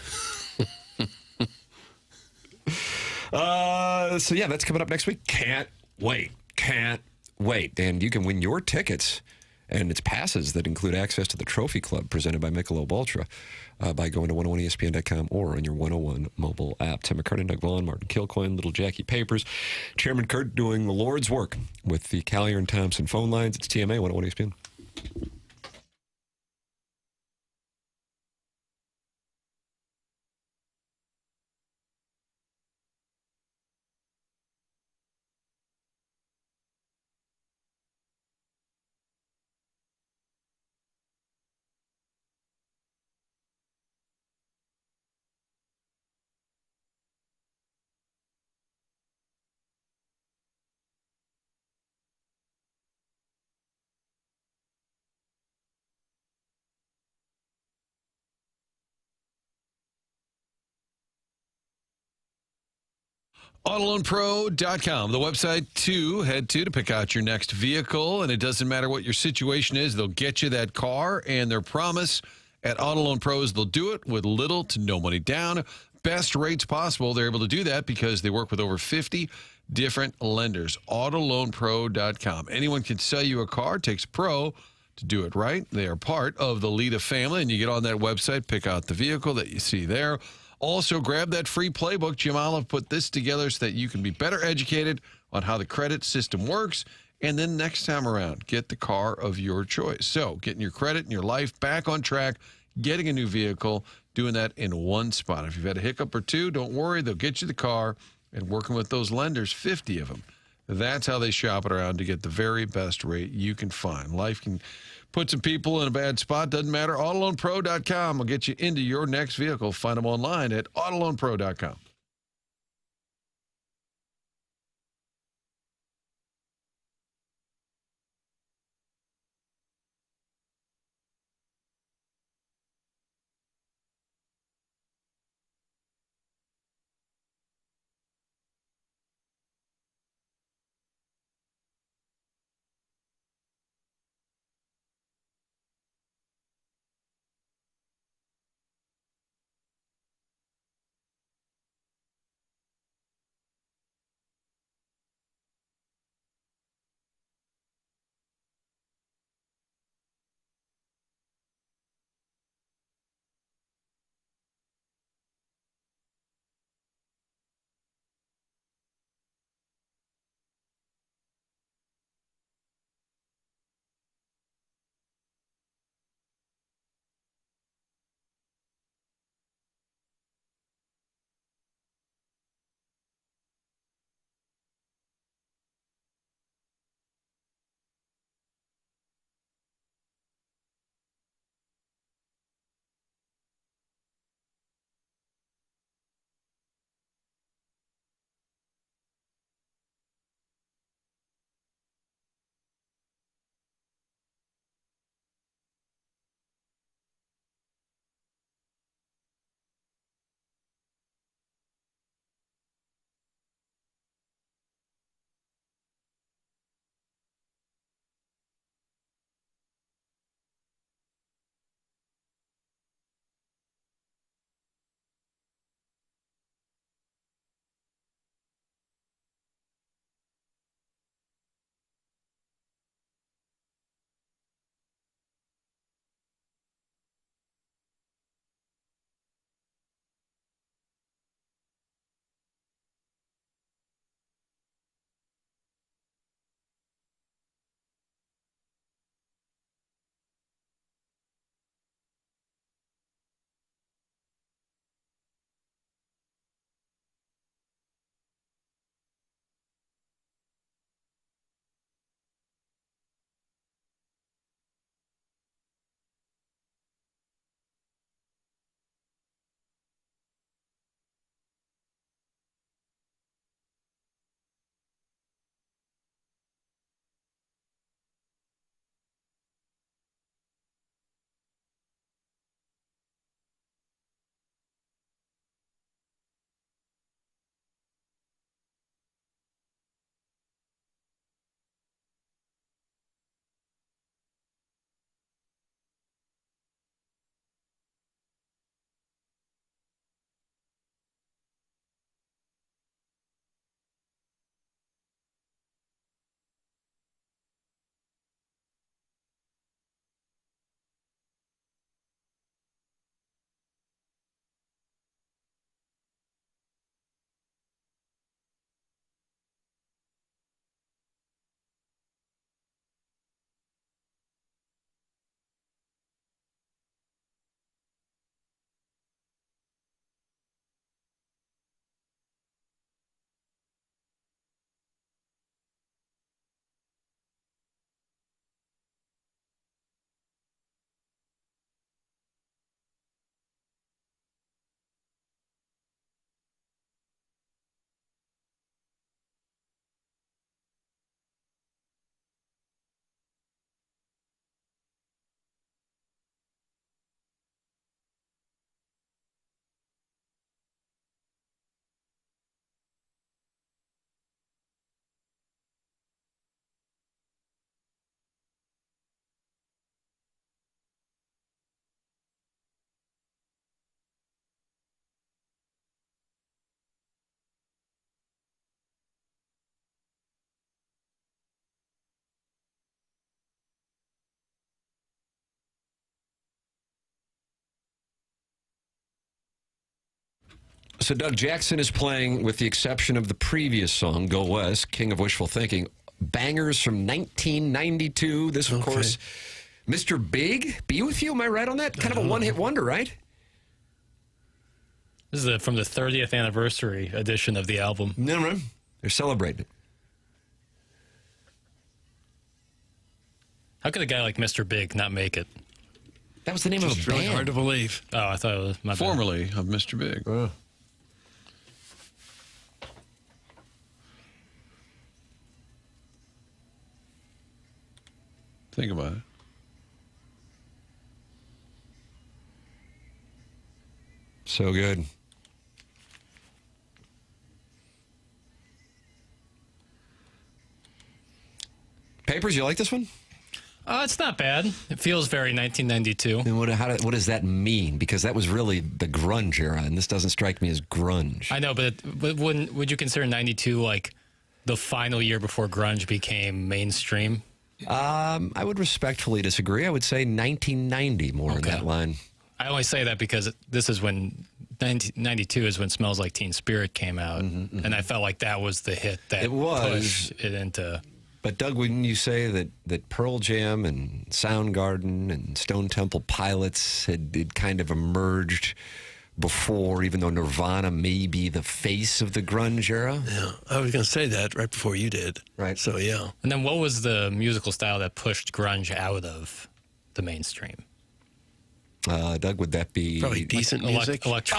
So yeah, that's coming up next week. Can't wait. And you can win your tickets, and it's passes that include access to the Trophy Club presented by Michelob Ultra by going to 101ESPN.com or on your 101 mobile app. Tim McKernan, Doug Vaughn, Martin Kilcoyne, Little Jackie Papers, Chairman Kurt doing the Lord's work with the Collier and Thompson phone lines. It's TMA 101 ESPN. AutoLoanPro.com, the website to head to pick out your next vehicle. And it doesn't matter what your situation is, they'll get you that car. And their promise at Auto Loan Pro is they'll do it with little to no money down. Best rates possible. They're able to do that because they work with over 50 different lenders. AutoLoanPro.com. Anyone can sell you a car. It takes a pro to do it right. They are part of the Lita family. And you get on that website, pick out the vehicle that you see there. Also, grab that free playbook. Jim Olive put this together so that you can be better educated on how the credit system works. And then next time around, get the car of your choice. So, getting your credit and your life back on track, getting a new vehicle, doing that in one spot. If you've had a hiccup or two, don't worry. They'll get you the car. And working with those lenders, 50 of them. That's how they shop it around to get the very best rate you can find. Life can put some people in a bad spot. Doesn't matter. AutoLoanPro.com will get you into your next vehicle. Find them online at AutoLoanPro.com. So Doug, Jackson is playing, with the exception of the previous song, Go West, King of Wishful Thinking, bangers from 1992. This, of course, Mr. Big, Be With You, am I right on that? Kind of a one-hit wonder, right? This is from the 30th anniversary edition of the album. No. They're celebrating it. How could a guy like Mr. Big not make it? That was the name of a Really band. hard to believe. Oh, I thought it was my bad. Formerly of Mr. Big. Think about it. So good. Papers, you like this one? It's not bad. It feels very 1992. And what does that mean? Because that was really the grunge era, and this doesn't strike me as grunge. I know, but would you consider 92 like the final year before grunge became mainstream? I would respectfully disagree. I would say 1990 more in that line. I only say that because this is when 1992 is when Smells Like Teen Spirit came out, and I felt like that was the hit that pushed it into. But Doug, wouldn't you say that Pearl Jam and Soundgarden and Stone Temple Pilots had kind of emerged before, even though Nirvana may be the face of the grunge era? Yeah, I was going to say that right before you did. Right. So, yeah. And then what was the musical style that pushed grunge out of the mainstream? Doug, would that be... Probably decent music. That'd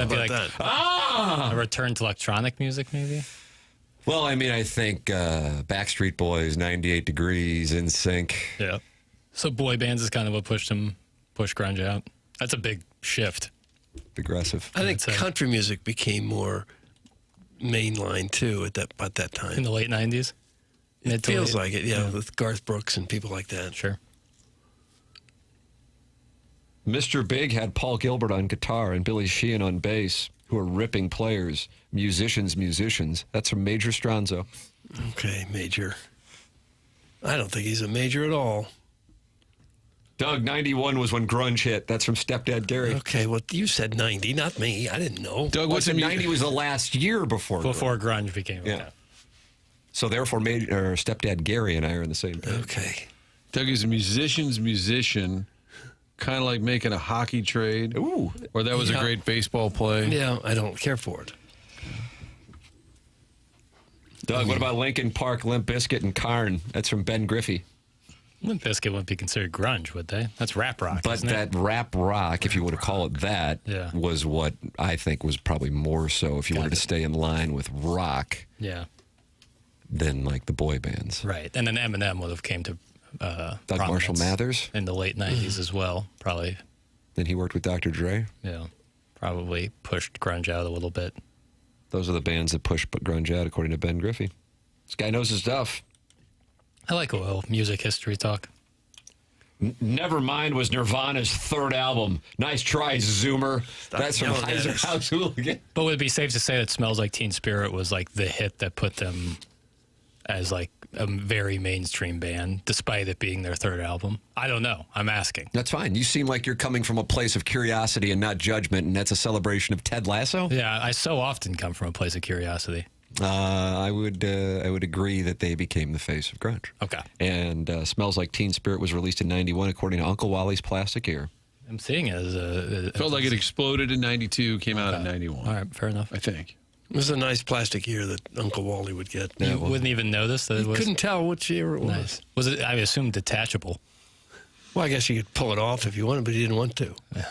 be like a return to electronic music, maybe? Well, I mean, I think Backstreet Boys, 98 Degrees, NSYNC. Yeah. So boy bands is kind of what pushed grunge out. That's a big shift. Aggressive. I think country music became more mainline, too, at that time. In the late 90s? It feels like it, yeah, with Garth Brooks and people like that. Sure. Mr. Big had Paul Gilbert on guitar and Billy Sheehan on bass, who are ripping players, musicians. That's from Major Stronzo. Okay, Major. I don't think he's a major at all. Doug, 91 was when grunge hit. That's from Stepdad Gary. Okay, well, you said 90, not me. I didn't know. Doug, what's 90 was the last year before grunge became. Yeah. So therefore, Stepdad Gary and I are in the same page. Okay. Doug is a musician's musician, kind of like making a hockey trade. Ooh. Or that was a great baseball play. Yeah, I don't care for it. Doug, what about Linkin Park, Limp Bizkit, and Karn? That's from Ben Griffey. Limp Bizkit wouldn't be considered grunge, would they? That's rap rock, But isn't that it? rap rock, if you want to call it that, was what I think was probably more so if you wanted to stay in line with rock than like the boy bands. Right. And then Eminem would have came to Doug Marshall Mathers in the late 90s as well, probably. Then he worked with Dr. Dre. Yeah. Probably pushed grunge out a little bit. Those are the bands that push grunge out, according to Ben Griffey. This guy knows his stuff. I like a little music history talk. Nevermind was Nirvana's third album. Nice try, Zoomer. That's from Heiser House Hooligan. But would it be safe to say that Smells Like Teen Spirit was like the hit that put them as like a very mainstream band, despite it being their third album? I don't know. I'm asking. That's fine. You seem like you're coming from a place of curiosity and not judgment, and that's a celebration of Ted Lasso? Yeah, I so often come from a place of curiosity. I would agree that they became the face of grunge. Okay. And Smells Like Teen Spirit was released in 91, according to Uncle Wally's Plastic Ear. I'm seeing it as a... Felt like it exploded in 92, came out in 91. All right, fair enough. I think. It was a nice plastic ear that Uncle Wally would get. You wouldn't even notice that it was... Couldn't tell which ear it was. Nice. Was it, I assume, detachable? Well, I guess you could pull it off if you wanted, but you didn't want to. Yeah.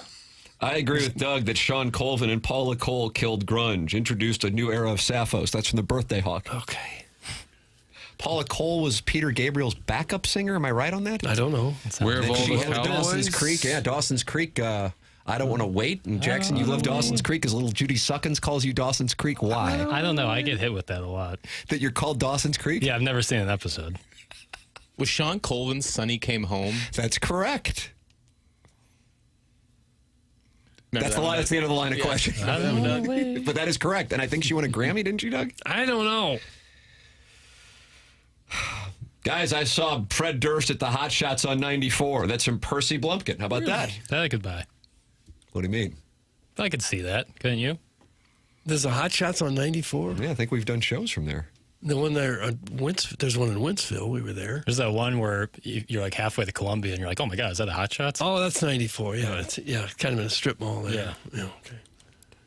I agree with Doug that Sean Colvin and Paula Cole killed grunge, introduced a new era of Sappho's. That's from the Birthday Hawk. Okay. Paula Cole was Peter Gabriel's backup singer. Am I right on that? I don't know. Where have all She the had cowboys? Dawson's Creek. Yeah, Dawson's Creek. I don't want to wait. And Jackson, you love Dawson's Creek as little Judy Suckins calls you Dawson's Creek. Why? I don't know. I get hit with that a lot. That you're called Dawson's Creek? Yeah, I've never seen an episode. Was Sean Colvin's Sonny Came Home? That's correct. That's That's the end of the line of questions. I don't know. But that is correct. And I think she won a Grammy, didn't she, Doug? I don't know. Guys, I saw Fred Durst at the Hot Shots on 94. That's from Percy Blumpkin. How about that? That I could buy. What do you mean? I could see that. Couldn't you? There's a Hot Shots on 94? Yeah, I think we've done shows from there. The one there, there's one in Wentzville. We were there. There's that one where you're like halfway to Columbia and you're like, oh my God, is that a Hot Shots? Oh, that's 94. Yeah, it's kind of in a strip mall there. Yeah. Okay.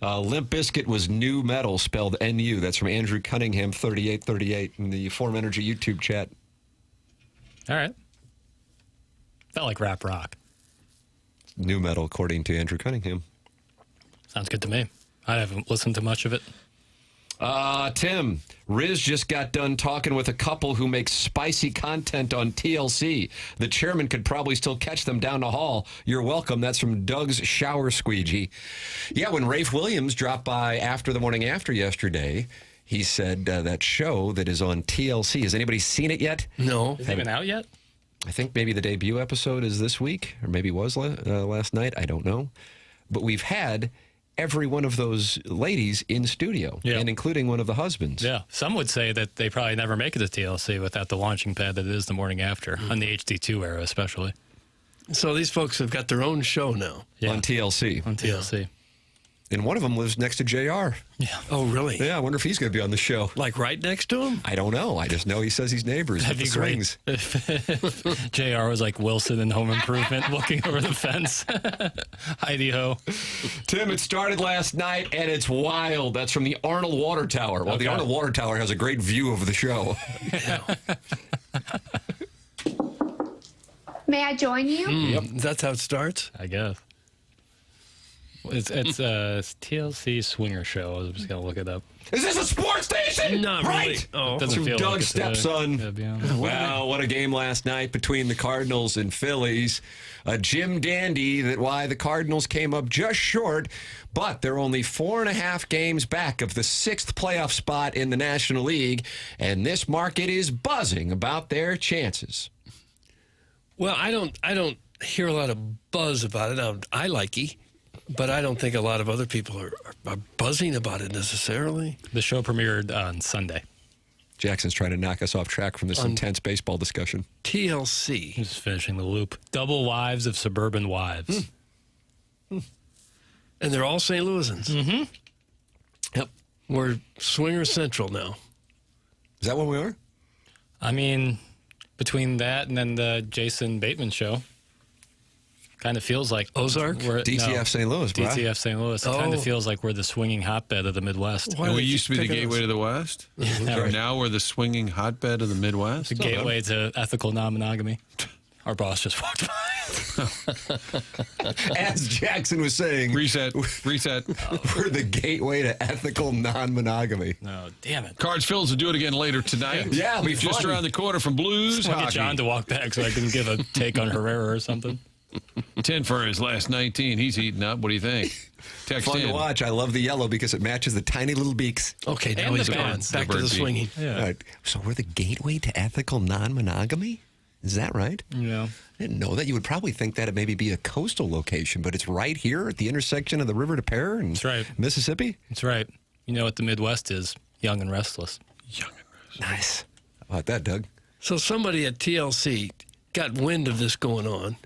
Limp Bizkit was new metal, spelled N-U. That's from Andrew Cunningham, 3838, in the Form Energy YouTube chat. All right. Felt like rap rock. New metal, according to Andrew Cunningham. Sounds good to me. I haven't listened to much of it. Tim, Riz just got done talking with a couple who makes spicy content on TLC. The chairman could probably still catch them down the hall. You're welcome. That's from Doug's shower squeegee. Yeah, when Rafe Williams dropped by after the morning after yesterday, he said that show that is on TLC. Has anybody seen it yet? No. Is it even out yet? I think maybe the debut episode is this week, or maybe was last night. I don't know. But we've had every one of those ladies in studio, and including one of the husbands. Yeah. Some would say that they probably never make it to TLC without the launching pad that it is the morning after, on the HD2 era especially. So these folks have got their own show now. On TLC. On TLC. Yeah. And one of them lives next to JR. Yeah. Oh, really? Yeah, I wonder if he's going to be on the show. Like right next to him? I don't know. I just know he says he's neighbors. That'd be great if JR was like Wilson in Home Improvement looking over the fence. Heidi ho. Tim, it started last night and it's wild. That's from the Arnold Water Tower. Well, the Arnold Water Tower has a great view of the show. May I join you? Yep. That's how it starts? I guess. It's a TLC swinger show. I was just going to look it up. Is this a sports station? Not right. really. Oh. That's from Doug's stepson. Wow, what a game last night between the Cardinals and Phillies. A Jim Dandy that why the Cardinals came up just short, but they're only 4.5 games back of the 6th playoff spot in the National League, and this market is buzzing about their chances. Well, I don't hear a lot of buzz about it. I like Iggy. But I don't think a lot of other people are buzzing about it necessarily. The show premiered on Sunday. Jackson's trying to knock us off track from this intense baseball discussion. TLC. Just finishing the loop. Double Wives of Suburban Wives. And they're all St. Louisans. Mm-hmm. Yep. We're Swinger Central now. Is that what we are? I mean, between that and then the Jason Bateman show. Kind of feels like Ozark? DTF St. Louis, bro. DTF St. Louis. It kind of feels like we're the swinging hotbed of the Midwest. And we used to be the gateway to the West. Right. Now we're the swinging hotbed of the Midwest. The gateway to ethical non-monogamy. Our boss just walked by. As Jackson was saying, reset. We're the gateway to ethical non-monogamy. No, damn it. Cards Phils will do it again later tonight. Yeah, it'll be just fun. around the corner from Blues I'll Hockey. get John to walk back so I can give a take on Herrera or something. 10 for his last 19. He's eating up. What do you think? Text Fun in. to watch. I love the yellow because it matches the tiny little beaks. Okay, now And he's the gone. bands. Back The to the bird beak. swinging. Yeah. All right. So we're the gateway to ethical non-monogamy? Is that right? Yeah. I didn't know that. You would probably think that it maybe be a coastal location, but it's right here at the intersection of the River de Pear and That's right. Mississippi? That's right. You know what the Midwest is? Young and restless. Nice. How about that, Doug? So somebody at TLC got wind of this going on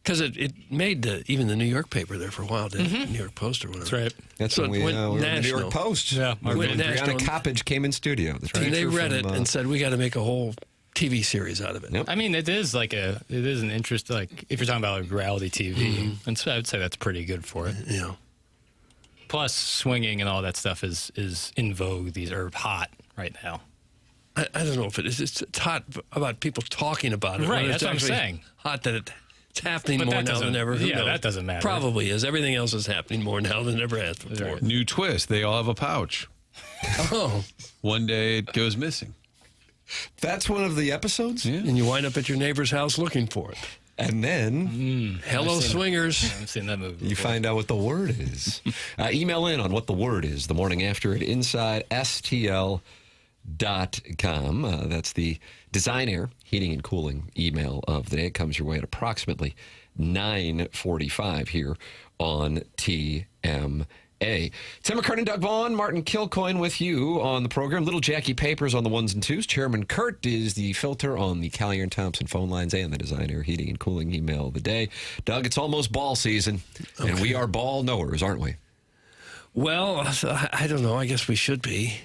because it made even the New York paper there for a while, didn't it? New York Post or whatever. That's right. That's So when it we went were in the New national. York Post. Yeah. Went Adriana national. Coppage came in studio. The And they teacher read it from, and said, we got to make a whole TV series out of it. Yep. I mean, it is an interest, like, if you're talking about like reality TV, and so I would say that's pretty good for it. Yeah. Plus, swinging and all that stuff is in vogue, or hot right now. I don't know if it is. It's hot about people talking about it. Right, Whether that's it's what I'm actually saying. Hot that it's happening But more that now than doesn't- ever. Who yeah, knows? that doesn't matter. Probably is. Everything else is happening more now than ever has before. New twist. They all have a pouch. Oh. One day it goes missing. That's one of the episodes? Yeah. And you wind up at your neighbor's house looking for it. And then Hello, swingers. I've seen that movie. you find out what the word is. Email in on what the word is the morning after at InsideSTL.com. That's the Design Air Heating and Cooling email of the day. It comes your way at approximately 9:45 here on TMA. Tim McKernan, Doug Vaughn, Martin Kilcoyne with you on the program. Little Jackie Papers on the ones and twos. Chairman Kurt is the filter on the Callier and Thompson phone lines and the Design Air Heating and Cooling email of the day. Doug, it's almost ball season, and we are ball knowers, aren't we? Well, I don't know. I guess we should be.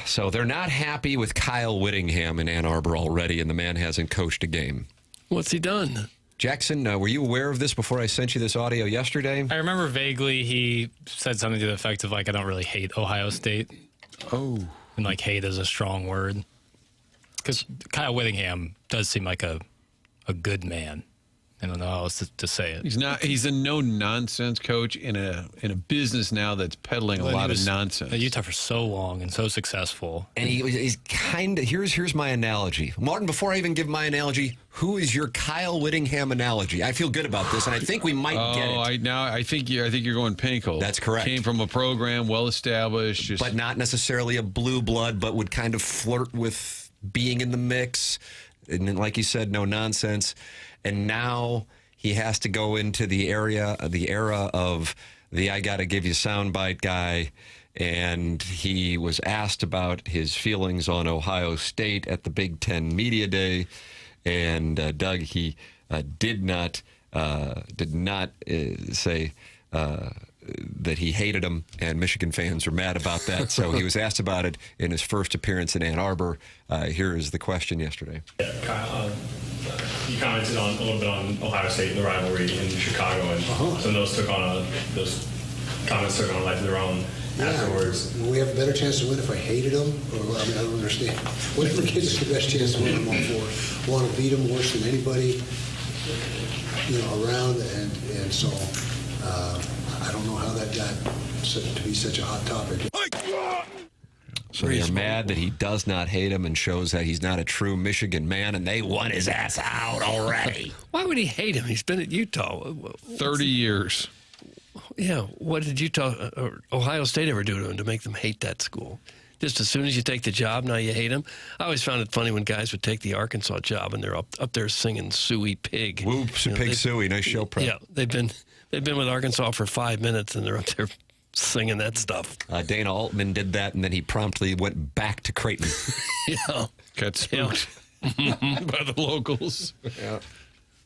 So they're not happy with Kyle Whittingham in Ann Arbor already, and the man hasn't coached a game. What's he done? Jackson, were you aware of this before I sent you this audio yesterday? I remember vaguely he said something to the effect of, like, I don't really hate Ohio State. Oh. And, like, hate is a strong word. Because Kyle Whittingham does seem like a good man. I don't know how else to say it. He's not. He's a no-nonsense coach in a business now that's peddling a lot of nonsense. At Utah for so long and so successful. And he's kind of, here's my analogy. Martin, before I even give my analogy, who is your Kyle Whittingham analogy? I feel good about this, and I think we might get it. I think you're going Pinkel. That's correct. Came from a program, well-established. But not necessarily a blue blood, but would kind of flirt with being in the mix. And then, like you said, no nonsense. And now he has to go into the era of the I got to give you soundbite guy. And he was asked about his feelings on Ohio State at the Big Ten Media Day. And Doug, he did not say that he hated him, and Michigan fans were mad about that. So he was asked about it in his first appearance in Ann Arbor. Here is the question yesterday. Kyle, you commented a little bit on Ohio State and the rivalry in Chicago, and so those comments took on a life of their own afterwards. Will we have a better chance to win if I hated them? Or, I don't understand. Whatever gives us the best chance to win, I'm all for. Want to beat them worse than anybody, around, and so I don't know how that got to be such a hot topic. So they're mad that he does not hate him and shows that he's not a true Michigan man, and they won his ass out already. Why would he hate him? He's been at Utah 30 years. Yeah, what did Utah or Ohio State ever do to him to make them hate that school? Just as soon as you take the job, now you hate him? I always found it funny when guys would take the Arkansas job and they're up there singing Suey Pig. Whoop, Pig Suey, nice show prep. Yeah, they've been with Arkansas for 5 minutes and they're up there singing that stuff. Dana Altman did that, and then he promptly went back to Creighton. Yeah. Got spooked by the locals. Yeah.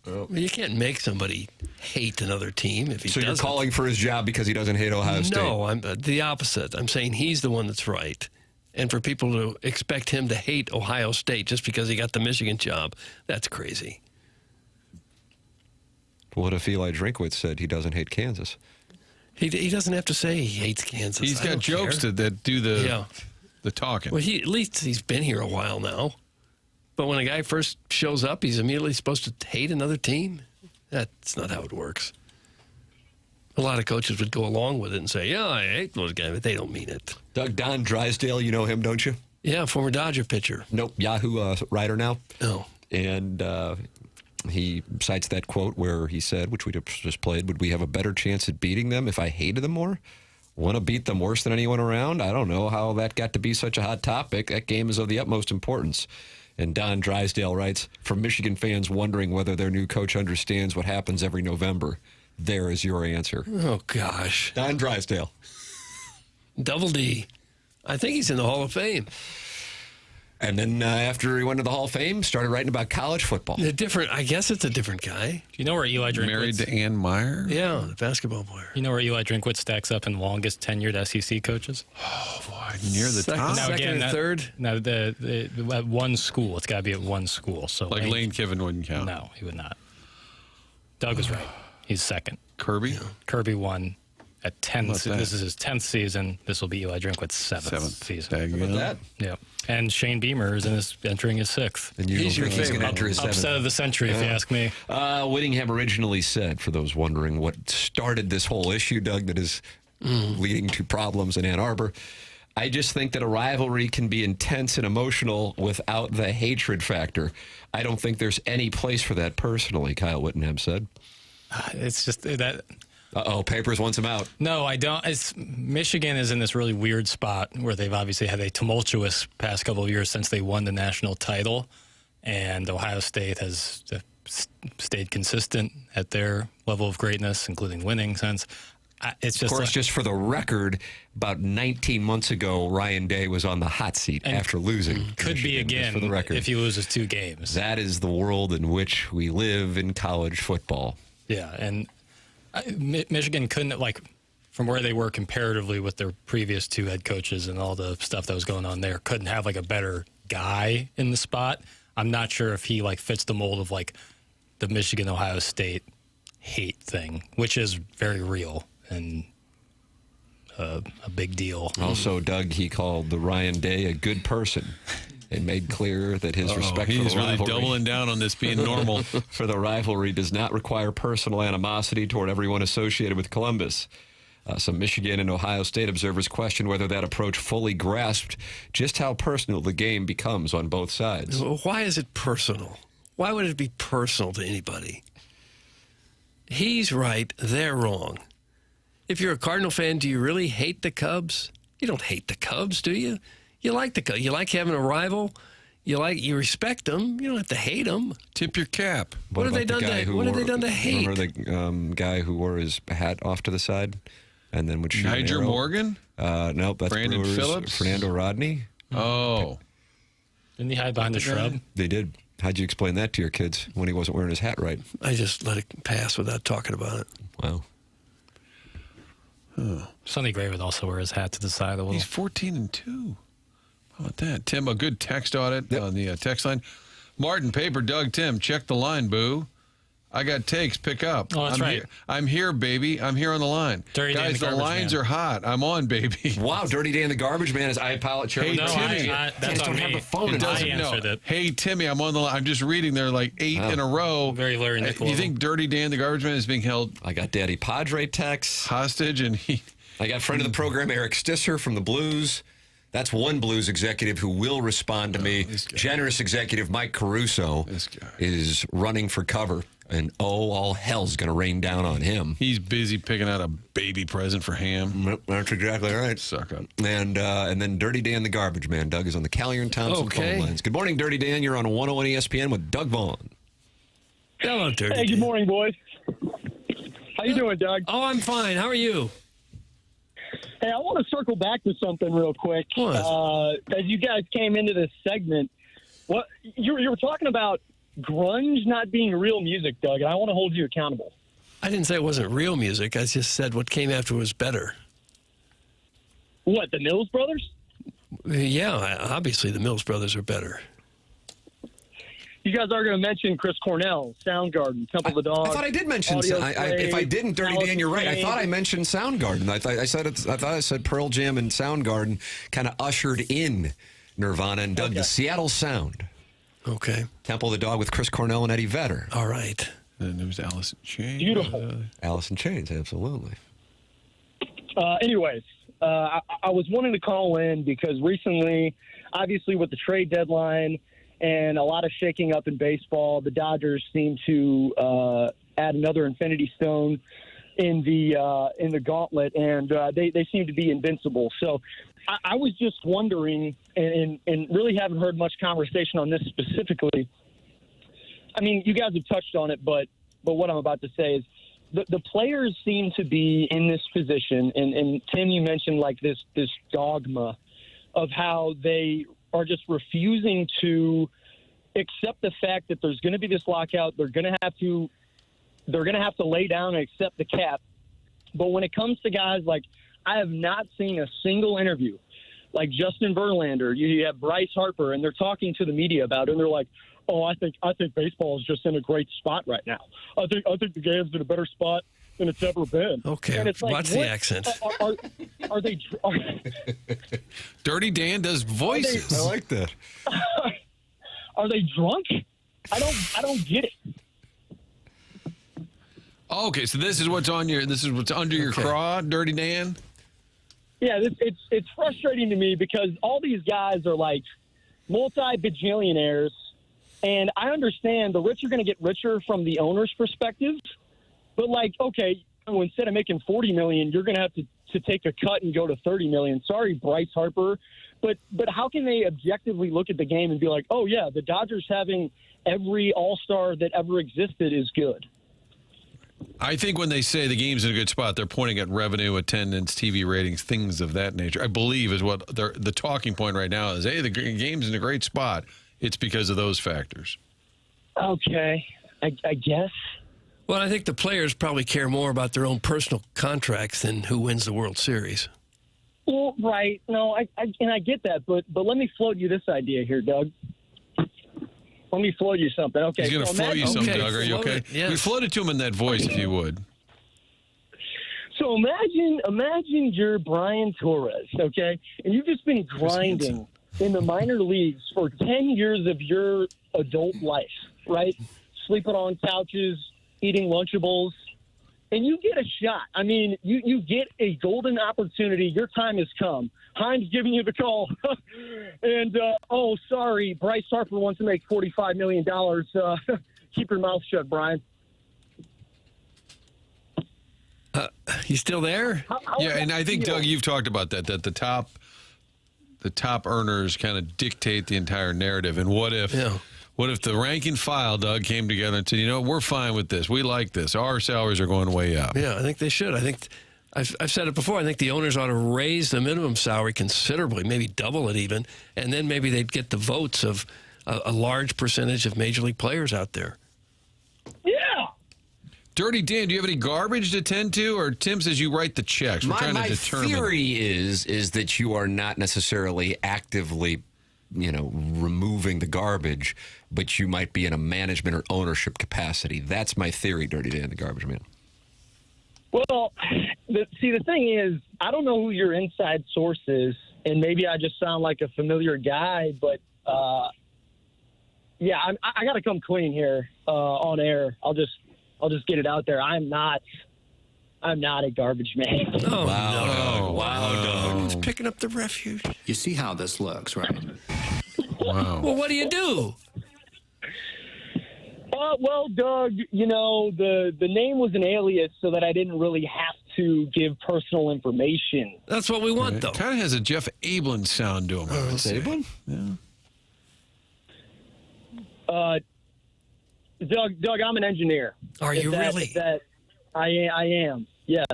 Well, you can't make somebody hate another team if he doesn't. So you're calling for his job because he doesn't hate Ohio State? No, I'm the opposite. I'm saying he's the one that's right. And for people to expect him to hate Ohio State just because he got the Michigan job, that's crazy. What if Eli Drinkwitz said he doesn't hate Kansas? He doesn't have to say he hates Kansas. He's got jokes that do the talking. Well, at least he's been here a while now. But when a guy first shows up, he's immediately supposed to hate another team? That's not how it works. A lot of coaches would go along with it and say, yeah, I hate those guys, but they don't mean it. Doug Don Drysdale, you know him, don't you? Yeah, former Dodger pitcher. Nope, Yahoo writer now. Oh. And he cites that quote where he said, which we just played, would we have a better chance at beating them if I hated them more? Want to beat them worse than anyone around? I don't know how that got to be such a hot topic. That game is of the utmost importance. And Don Drysdale writes, from Michigan fans wondering whether their new coach understands what happens every November, there is your answer. Oh, gosh. Don Drysdale. Double D. I think he's in the Hall of Fame. And then after he went to the Hall of Fame, started writing about college football. I guess it's a different guy. Do you know where Eli Drinkwitz... Married to Ann Meyer? Yeah, the basketball player. You know where Eli Drinkwitz stacks up in longest tenured SEC coaches? Oh, boy, near the top. Second and third? No, at one school. It's got to be at one school. So like Lane Kiffin wouldn't count. No, he would not. Doug was right. He's second. Kirby? Yeah. Kirby won at 10. This is his 10th season. This will be Eli Drinkwitz's seventh season. How about that? Yeah. And Shane Beamer is entering his 6th. And he's going to enter his 7th. Upset of the century, if you ask me. Whittingham originally said, for those wondering what started this whole issue, Doug, that is leading to problems in Ann Arbor, I just think that a rivalry can be intense and emotional without the hatred factor. I don't think there's any place for that personally, Kyle Whittingham said. It's just that... Uh-oh, Papers wants him out. No, I don't. Michigan is in this really weird spot where they've obviously had a tumultuous past couple of years since they won the national title, and Ohio State has stayed consistent at their level of greatness, including winning since. It's just of course, just for the record, about 19 months ago, Ryan Day was on the hot seat after losing. Could Michigan, be again for the record. if he loses 2 games. That is the world in which we live in college football. Yeah, and Michigan couldn't, from where they were comparatively with their previous two head coaches and all the stuff that was going on there, couldn't have like a better guy in the spot. I'm not sure if he like fits the mold of like the Michigan-Ohio State hate thing, which is very real and a big deal. Also, Doug, he called the Ryan Day a good person and made clear that his respect for the he's really rivalry, doubling down on this being normal. for the rivalry does not require personal animosity toward everyone associated with Columbus. Some Michigan and Ohio State observers question whether that approach fully grasped just how personal the game becomes on both sides. Why is it personal? Why would it be personal to anybody? He's right, they're wrong. If you're a Cardinal fan, do you really hate the Cubs? You don't hate the Cubs, do you? You like the Cubs. You like having a rival. You respect them. You don't have to hate them. Tip your cap. What have they done to hate? Remember the guy who wore his hat off to the side and then would shoot an Niger arrow? Morgan? Nope, that's Brandon Brewers. Phillips? Fernando Rodney. Oh. Didn't he hide behind the shrub? They did. How'd you explain that to your kids when he wasn't wearing his hat right? I just let it pass without talking about it. Wow. Sonny Gray would also wear his hat to the side a little. He's 14-2. How about that? Tim, a good text audit on the text line. Martin, Paper, Doug, Tim, check the line, boo. I got takes, pick up. Oh, that's right. Here. I'm here, baby. I'm here on the line. Dirty Dan Guys, the the Garbage lines Man. are hot. I'm on, baby. Wow, Dirty Dan the Garbage Man is iPilot Chairman. Hey, Timmy. That's on don't have me. the phone in I front of you. answered it. Hey, Timmy, I'm on the line. I'm just reading there like 8 in a row. Very Larry Nickel. You think Dirty Dan the Garbage Man is being held I got Daddy Padre texts. hostage? And I got friend of the program, Eric Stisser from the Blues. That's one Blues executive who will respond to me. Generous executive Mike Caruso is running for cover, and all hell's going to rain down on him. He's busy picking out a baby present for Ham. That's exactly right. Suck up. And then Dirty Dan the Garbage Man. Doug is on the Callier and Thompson Okay. phone lines. Good morning, Dirty Dan. You're on 101 ESPN with Doug Vaughn. Hello, Dirty Hey, Dan. good morning, boys. How you doing, Doug? Oh, I'm fine. How are you? Hey, I want to circle back to something real quick. As you guys came into this segment, what you were talking about grunge not being real music, Doug, and I want to hold you accountable. I didn't say it wasn't real music. I just said what came after was better. What, the Mills Brothers? Yeah, obviously the Mills Brothers are better. You guys are going to mention Chris Cornell, Soundgarden, Temple of the Dog. I thought I did mention. If I didn't, Dirty Dan, you're right. I thought I mentioned Soundgarden. I thought I said Pearl Jam and Soundgarden kind of ushered in Nirvana and dug the Seattle sound. Okay. Temple of the Dog with Chris Cornell and Eddie Vedder. All right. And there was Alice in Chains. Beautiful. Alice in Chains, absolutely. Anyways, I was wanting to call in because recently, obviously with the trade deadline and a lot of shaking up in baseball, the Dodgers seem to add another infinity stone in the gauntlet, and they seem to be invincible. So I was just wondering, and really haven't heard much conversation on this specifically. I mean, you guys have touched on it, but what I'm about to say is the players seem to be in this position, and Tim, you mentioned like this dogma of how they are just refusing to accept the fact that there's going to be this lockout. They're going to have to lay down and accept the cap. But when it comes to guys like, I have not seen a single interview like Justin Verlander. You have Bryce Harper, and they're talking to the media about it, and they're like, "Oh, I think baseball is just in a great spot right now. I think the game's in a better spot than it's ever been." Okay, and it's like, watch the accent. Are they? Dirty Dan does voices. I like that. Are they drunk? I don't get it. Okay, so this is what's under your craw, Dirty Dan? Yeah, it's frustrating to me because all these guys are like multi-bajillionaires, and I understand the rich are going to get richer from the owner's perspective, but like, okay, instead of making $40 million, you're going to have to take a cut and go to $30 million. Sorry, Bryce Harper, but how can they objectively look at the game and be like, oh yeah, the Dodgers having every all-star that ever existed is good? I think when they say the game's in a good spot, they're pointing at revenue, attendance, TV ratings, things of that nature. I believe is what the talking point right now is. Hey, the game's in a great spot. It's because of those factors. Okay, I guess. Well, I think the players probably care more about their own personal contracts than who wins the World Series. Well, right. No, I get that, but let me float you this idea here, Doug. Let me float you something. Okay. He's going to float you something, Doug. Are you okay? Yes. We floated to him in that voice, if you would. So imagine you're Brian Torres, okay, and you've just been grinding in the minor leagues for 10 years of your adult life, right? Sleeping on couches, eating Lunchables, and you get a shot. I mean, you get a golden opportunity. Your time has come. Chaim's giving you the call. And, sorry, Bryce Harper wants to make $45 million. Keep your mouth shut, Brian. You still there? Yeah, and I think, Doug, you've talked about that the top earners kind of dictate the entire narrative. And what if the rank and file, Doug, came together and said, you know, we're fine with this. We like this. Our salaries are going way up. Yeah, I think they should. I think I've said it before. I think the owners ought to raise the minimum salary considerably, maybe double it even, and then maybe they'd get the votes of a large percentage of major league players out there. Yeah. Dirty Dan, do you have any garbage to tend to? Or Tim says you write the checks. We're trying to determine. My theory is that you are not necessarily actively, removing the garbage, but you might be in a management or ownership capacity. That's my theory, Dirty Dan, the garbage man. Well, the thing is, I don't know who your inside source is, and maybe I just sound like a familiar guy, but I got to come clean here on air. I'll just get it out there. I'm not a garbage man. Oh, wow, no. Wow, Doug. Who's picking up the refuge? You see how this looks, right? Wow. Well, what do you do? Well, Doug, the name was an alias so that I didn't really have to give personal information. That's what we want, though. Kind of has a Jeff Ablin sound to him. Ablin? Yeah. Doug, I'm an engineer. Are you really? I am. Yes.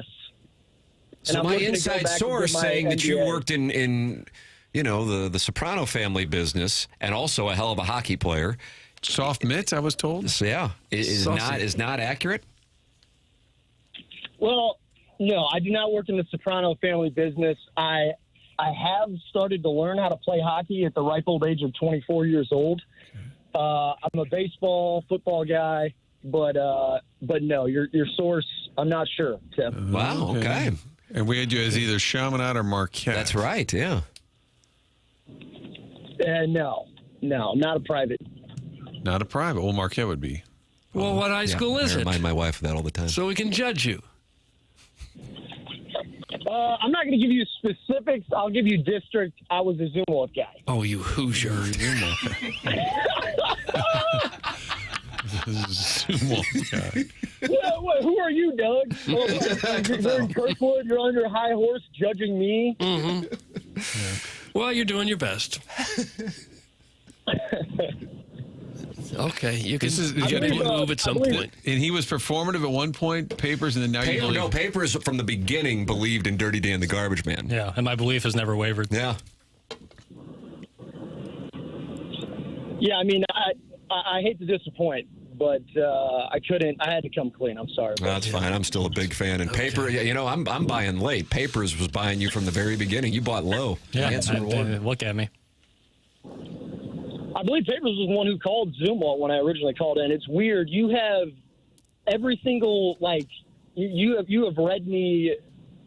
So my inside source saying that you worked in the Soprano family business and also a hell of a hockey player. Soft mitts, I was told. So, yeah, is not accurate. Well, no, I do not work in the Soprano family business. I have started to learn how to play hockey at the ripe old age of 24 years old. I'm a baseball, football guy, but no, your source, I'm not sure, Tim. Wow, okay. And we had you as either Chaminade or Marquette. That's right, yeah. No, not a private. Not a private. Well, Marquette would be. Well, what high school is I it? remind my wife of that all the time. So we can judge you. I'm not going to give you specifics. I'll give you district. I was a Zumwalt guy. Oh, you Hoosier. Zumwalt guy. Well, who are you, Doug? You're in Kirkwood. You're on your high horse judging me. Mm-hmm. Yeah. Well, you're doing your best. Okay, you can move at some point. And he was performative at one point, Papers, and then now you believe. No, Papers from the beginning believed in Dirty Dan the Garbage Man. Yeah, and my belief has never wavered. Yeah. Yeah, I mean, I hate to disappoint, but I couldn't. I had to come clean. I'm sorry. That's fine. I'm still a big fan. And Paper, I'm buying late. Papers was buying you from the very beginning. You bought low. Yeah, look at me. I believe Papers was the one who called Zumwalt when I originally called in. It's weird. You have every single, you have read me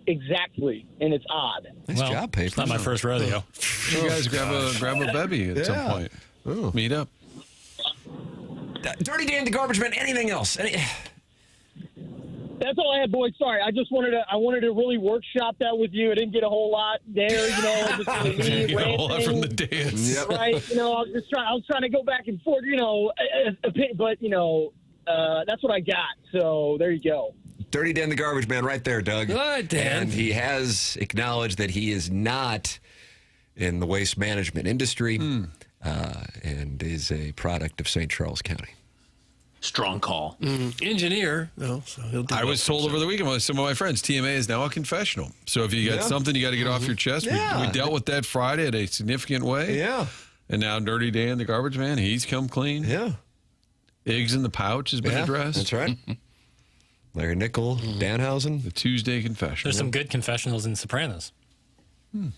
exactly, and it's odd. Nice job, Papers. It's not my first rodeo. You guys grab a bevy at some point. Oh. Meet up. Dirty Dan the Garbage Man, anything else? That's all I had, boys. Sorry, I wanted to really workshop that with you. I didn't get a whole lot there, just me a whole lot from the dance, yep. Right? I was trying to go back and forth, but that's what I got. So there you go. Dirty Dan the Garbage Man, right there, Doug. Good, Dan. And he has acknowledged that he is not in the waste management industry and is a product of St. Charles County. Strong call. Engineer, though. So he'll do I was told over the weekend by some of my friends, TMA is now a confessional. So if you got something you got to get off your chest, we dealt with that Friday in a significant way. Yeah. And now Dirty Dan, the Garbage Man, he's come clean. Yeah. Eggs in the pouch has been addressed. That's right. Larry Nickel, Danhausen. The Tuesday confession. There's some good confessionals in Sopranos. What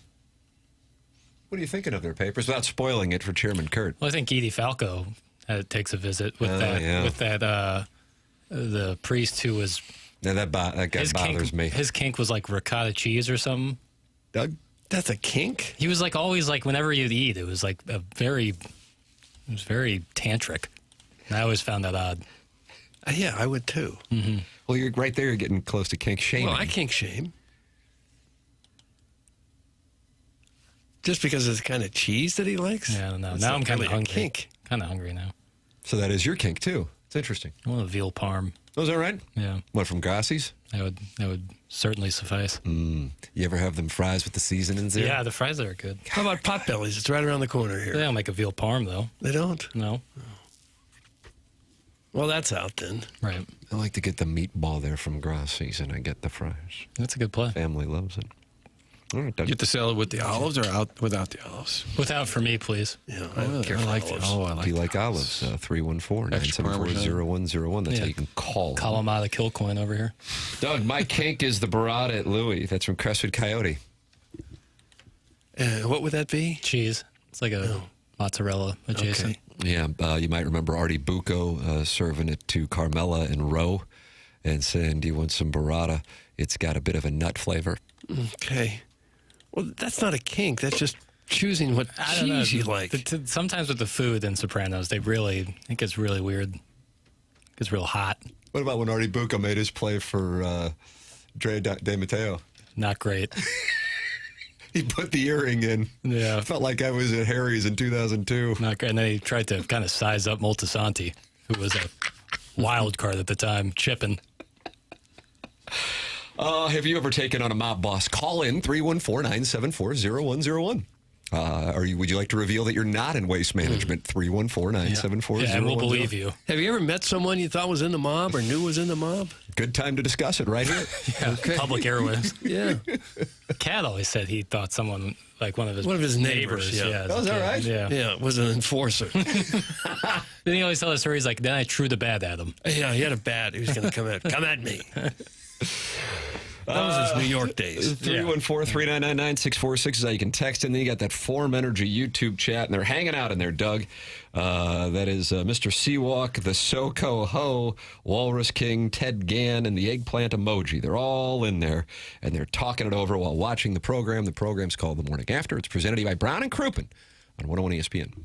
are you thinking of their papers without spoiling it for Chairman Kurt? Well, I think Edie Falco takes a visit with the priest who was. Yeah, that guy bothers me. His kink was like ricotta cheese or something. Doug, that's a kink. He was like always like whenever you'd eat, it was like very tantric. And I always found that odd. Yeah, I would too. Mm-hmm. Well, you're right there. You're getting close to kink shaming. Well, I kink shame. Just because it's the kind of cheese that he likes? Yeah, I don't know. It's Now not I'm kind of really a hungry. kink. Kind of hungry now. So that is your kink too. It's interesting. I want a veal parm. Oh, is that right? Yeah. What, from Grassi's? That would certainly suffice. You ever have them fries with the seasonings there? Yeah, the fries there are good. How about Potbellies? It's right around the corner here. They don't make a veal parm though. They don't? No. Well, that's out then. Right. I like to get the meatball there from Grassi's, and I get the fries. That's a good play. Family loves it. All right, Doug. Get the salad with the olives or out without the olives? Without for me, please. Yeah, I don't care. I like the olives. Do you like olives? 314-974-0101. That's how you can call. Call them out of Kilcoyne over here. Doug, my kink is the burrata at Louis. That's from Crestwood Coyote. What would that be? Cheese. It's like a mozzarella adjacent. Okay. Yeah, you might remember Artie Bucco serving it to Carmela and Roe and saying, do you want some burrata? It's got a bit of a nut flavor. Okay. Well, that's not a kink. That's just choosing what cheese you like. Sometimes with the food in Sopranos, it gets really weird. It gets real hot. What about when Artie Bucco made his play for Dre De Matteo? Not great. He put the earring in. Yeah. Felt like I was at Harry's in 2002. Not great. And then he tried to kind of size up Moltisanti, who was a wild card at the time, chipping. Have you ever taken on a mob boss? Call in 314-974-0101. Would you like to reveal that you're not in waste management? 314-974-0101. Yeah, and we'll believe you. Have you ever met someone you thought was in the mob or knew was in the mob? Good time to discuss it right here. Public airways. Yeah. Cat always said he thought someone, like one of his neighbors. Yeah. Oh, is that right? Yeah. Yeah, was an enforcer. Then he always tell the story. He's like, then I threw the bat at him. Yeah, he had a bat. He was going to come at me. That was his New York days. 314-399-9646 is how you can text in. Then you got that Form Energy YouTube chat, and they're hanging out in there, Doug. That is Mr. Seawalk, the SoCo Ho, Walrus King, Ted Gann, and the eggplant emoji. They're all in there, and they're talking it over while watching the program. The program's called The Morning After. It's presented to you by Brown and Crouppen on 101 ESPN.